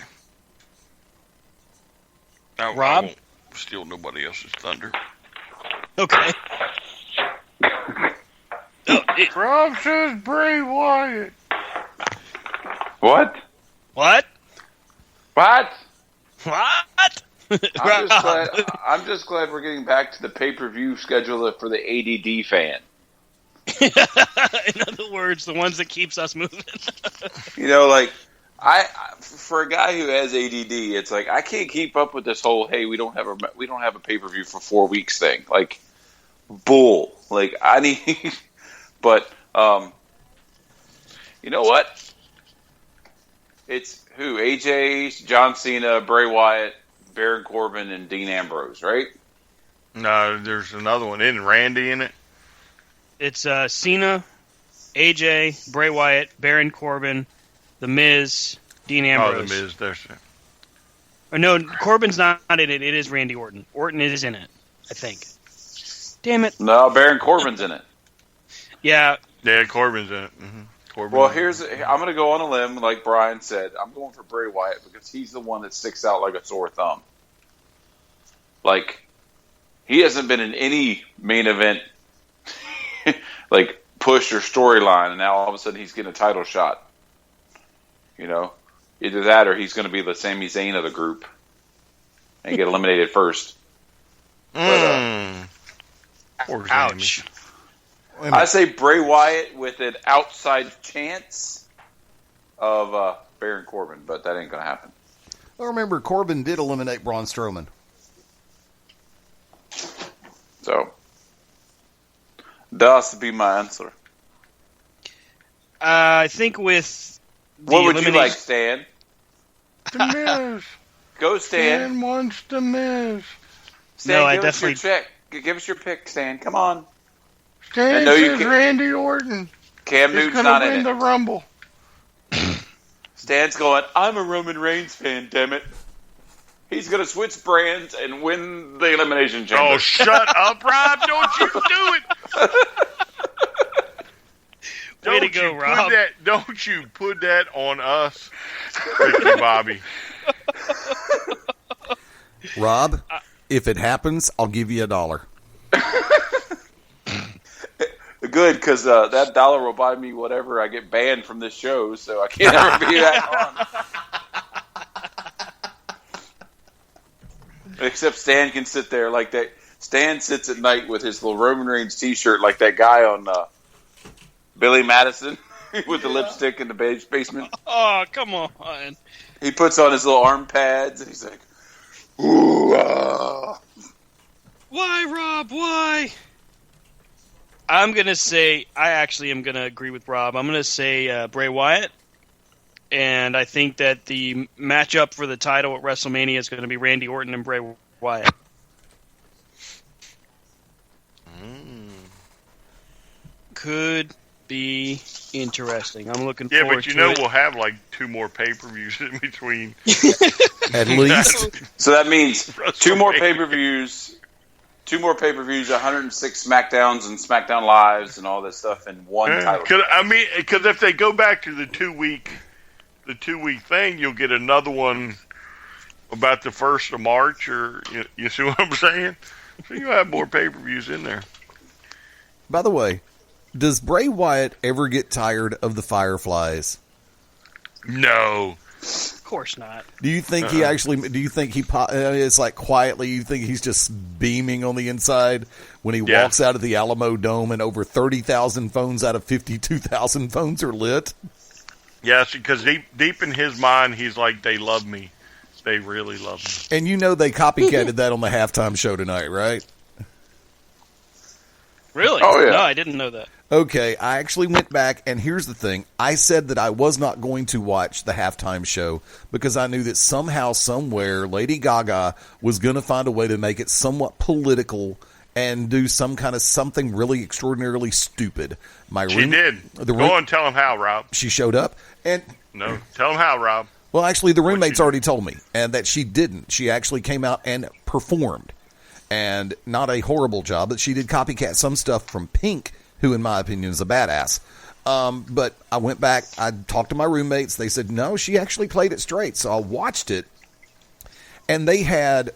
Rob? I won't steal nobody else's thunder. Okay. Rob says Bray Wyatt. What? What? What? What? I'm just glad we're getting back to the pay-per-view schedule for the ADD fan. In other words, the ones that keeps us moving. I for a guy who has ADD, it's like I can't keep up with this whole hey we don't have a pay-per-view for 4 weeks thing. Like bull. Like I need, but you know what? It's who AJ, John Cena, Bray Wyatt, Baron Corbin, and Dean Ambrose, right? No, there's another one. Isn't Randy in it? It's Cena, AJ, Bray Wyatt, Baron Corbin, The Miz, Dean Ambrose. Oh, The Miz, there's it. Or no, Corbin's not in it. It is Randy Orton. Orton is in it, I think. Damn it. No, Baron Corbin's in it. Yeah. Yeah, Corbin's in it. Mm-hmm. Corbin. Well, I'm going to go on a limb, like Brian said. I'm going for Bray Wyatt because he's the one that sticks out like a sore thumb. Like, he hasn't been in any main event, like, push or storyline, and now all of a sudden he's getting a title shot. Either that or he's going to be the Sami Zayn of the group and get eliminated first. Ouch. I say Bray Wyatt with an outside chance of Baron Corbin, but that ain't going to happen. Well, remember, Corbin did eliminate Braun Strowman. So, that's be my answer. I think with the what would you like, Stan? The Miz. Go, Stan. Stan wants The Miz. Stan, give us your pick, Stan. Come on. Stan says Randy Orton. Cam Newton's not in it. the Rumble. Stan's going, I'm a Roman Reigns fan, damn it. He's going to switch brands and win the Elimination Chamber. Oh, shut up, Rob. Don't you do it. Way to go, Rob. Don't you put that on us, Ricky Bobby. Rob, if it happens, I'll give you $1. Good, because that $1 will buy me whatever I get banned from this show, so I can't ever be back on. Except Stan can sit there like that. Stan sits at night with his little Roman Reigns t-shirt like that guy on Billy Madison with the lipstick in the basement. Oh, come on. He puts on his little arm pads, and he's like, ooh, Why, Rob? Why? I'm going to say, I actually am going to agree with Rob. I'm going to say Bray Wyatt. And I think that the matchup for the title at WrestleMania is going to be Randy Orton and Bray Wyatt. could be interesting. I'm looking Yeah, forward but you to know it. we'll have like 2 more pay-per-views in between. At least. So that means two more WrestleMania. pay-per-views, 106 SmackDowns and SmackDown Lives and all this stuff in one title. Because if they go back to the 2-week thing, you'll get another one about the 1st of March, or you see what I'm saying? So you'll have more pay-per-views in there. By the way, does Bray Wyatt ever get tired of the Fireflies? No. Of course not. Do you think he actually? Do you think he? It's like quietly. You think he's just beaming on the inside when he walks out of the Alamo Dome and over 30,000 phones out of 52,000 phones are lit? Yes, because deep in his mind, he's like, they love me. They really love me. And you know they copycatted that on the halftime show tonight, right? Really? Oh, yeah. No, I didn't know that. Okay, I actually went back, and here's the thing. I said that I was not going to watch the halftime show because I knew that somehow, somewhere, Lady Gaga was going to find a way to make it somewhat political and do some kind of something really extraordinarily stupid. She did. Go on, tell him how, Rob. She showed up, and... No, tell him how, Rob. Well, actually, the roommates already told me, and that she didn't. She actually came out and performed. And not a horrible job, but she did copycat some stuff from Pink, who, in my opinion, is a badass. But I went back, I talked to my roommates, they said, no, she actually played it straight. So I watched it, and they had,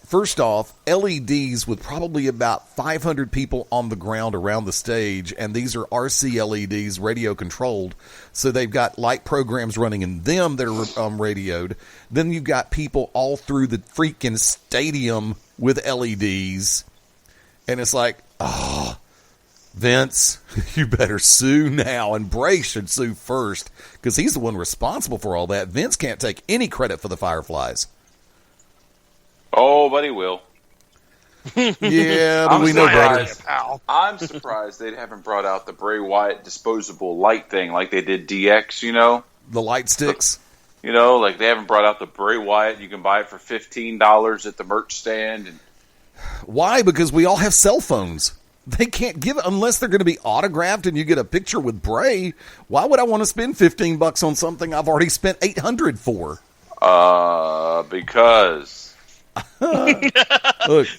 first off, LEDs with probably about 500 people on the ground around the stage, and these are RC LEDs, radio-controlled, so they've got light programs running in them that are radioed. Then you've got people all through the freaking stadium with LEDs, and it's like, oh, Vince, you better sue now, and Bray should sue first, because he's the one responsible for all that. Vince can't take any credit for the Fireflies. Oh, but he will. Yeah, but we know better. I'm surprised they haven't brought out the Bray Wyatt disposable light thing like they did DX, you know? The light sticks. You know, like they haven't brought out the Bray Wyatt. You can buy it for $15 at the merch stand. And Why? Because we all have cell phones. They can't give it unless they're going to be autographed and you get a picture with Bray. Why would I want to spend $15 on something I've already spent $800 for? Because... Look,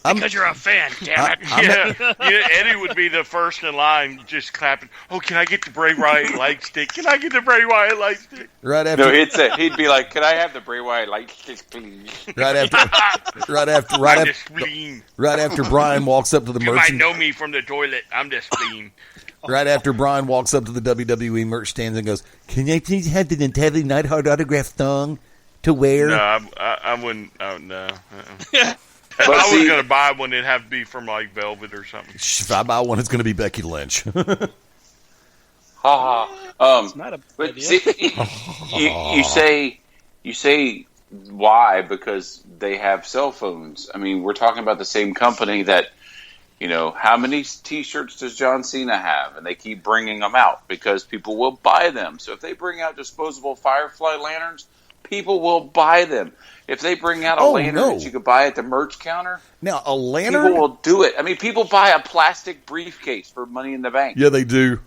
Because you're a fan, damn it. Eddie would be the first in line, just clapping. Oh, can I get the Bray Wyatt light stick? Can I get the Bray Wyatt light stick? right after. No, he'd be like, "Can I have the Bray Wyatt light stick, please?" Right after Brian walks up to the You might merch. know me from the toilet. I'm the spleen. Right after Brian walks up to the WWE merch stands and goes, "Can I please have the Natalie Neidhart autograph thong to wear?" No, I wouldn't. Oh, no. If But I was see- going to buy one, it'd have to be from like Velvet or something. If I buy one, it's going to be Becky Lynch. Ha ha. Not a But idea. see, you say why? Because they have cell phones. I mean, we're talking about the same company that, you know, how many T-shirts does John Cena have? And they keep bringing them out because people will buy them. So if they bring out disposable Firefly lanterns, people will buy them. If they bring out a lantern that you could buy at the merch counter, Now, a lantern? people will do it. I mean, people buy a plastic briefcase for Money in the Bank. Yeah, they do.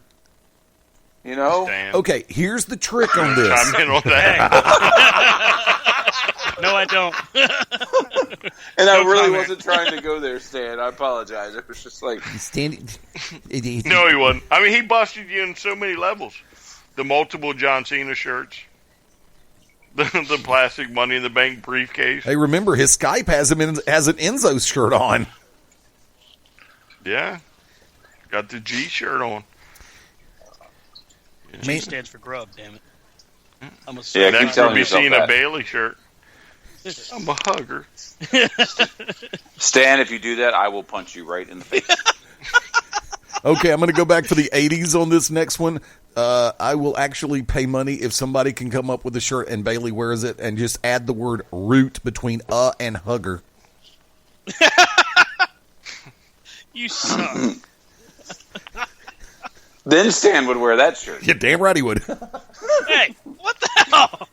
You know? Damn. Okay, here's the trick on this. I'm in on that. No, I don't. And I No really comment. wasn't trying to go there, Stan. I apologize. It was just like, No, he wasn't. I mean, he busted you in so many levels. The multiple John Cena shirts. The plastic Money in the Bank briefcase. Hey, remember, his Skype has him has an Enzo shirt on. Yeah. Got the G shirt on. G stands for grub, damn it. I'm a Yeah, keep Next telling we'll be yourself seeing that. a Bailey shirt. I'm a hugger. Stan, if you do that, I will punch you right in the face. Okay, I'm going to go back for the 80s on this next one. I will actually pay money if somebody can come up with a shirt and Bailey wears it and just add the word root between and hugger. You suck. Then Stan would wear that shirt. Yeah, damn right he would. Hey, what the hell?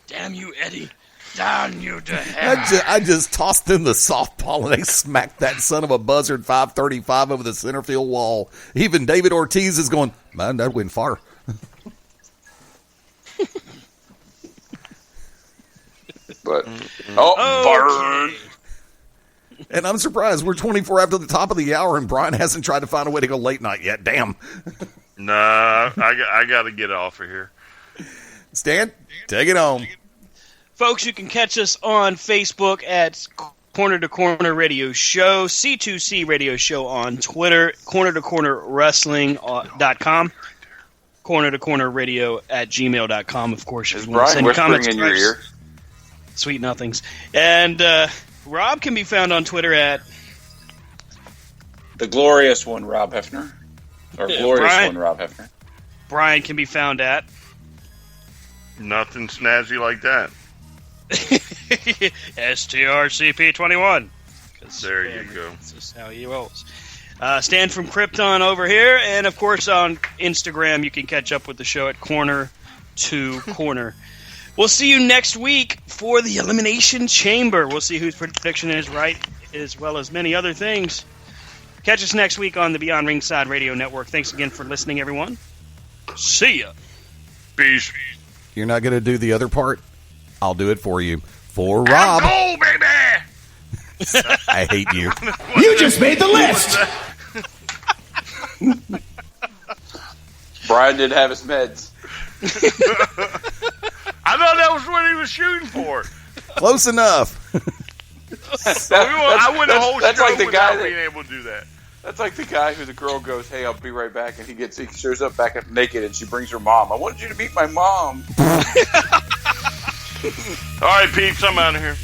Damn you, Eddie. Down you to hell. I just tossed them the softball and they smacked that son of a buzzard 535 over the center field wall. Even David Ortiz is going, man, that went far. But burn. And I'm surprised we're 24 after the top of the hour and Brian hasn't tried to find a way to go late night yet. Damn. Nah, I got to get off of here. Stan, take it home. Folks, you can catch us on Facebook at Corner to Corner Radio Show, C2C Radio Show on Twitter, Corner to Corner Wrestling.com, Corner to Corner Radio at gmail.com, of course. Is Brian whispering in your ear? Sweet nothings. And Rob can be found on Twitter at the glorious one, Rob Hefner. Or glorious one, Rob Hefner. Brian can be found at nothing snazzy like that. STRCP21. There you go. This is how he rolls. Stan from Krypton over here. And, of course, on Instagram, you can catch up with the show at Corner to Corner. We'll see you next week for the Elimination Chamber. We'll see whose prediction is right, as well as many other things. Catch us next week on the Beyond Ringside Radio Network. Thanks again for listening, everyone. See ya. Peace. You're not going to do the other part? I'll do it for you. For Rob. Go, baby! I hate you. You just made the list. Brian didn't have his meds. I thought that was what he was shooting for. Close enough. I went a whole that's show like the guy without being able to do that. That's like the guy who the girl goes, "Hey, I'll be right back," and he shows up back up naked, and she brings her mom. I wanted you to meet my mom. All right, peeps, I'm out of here.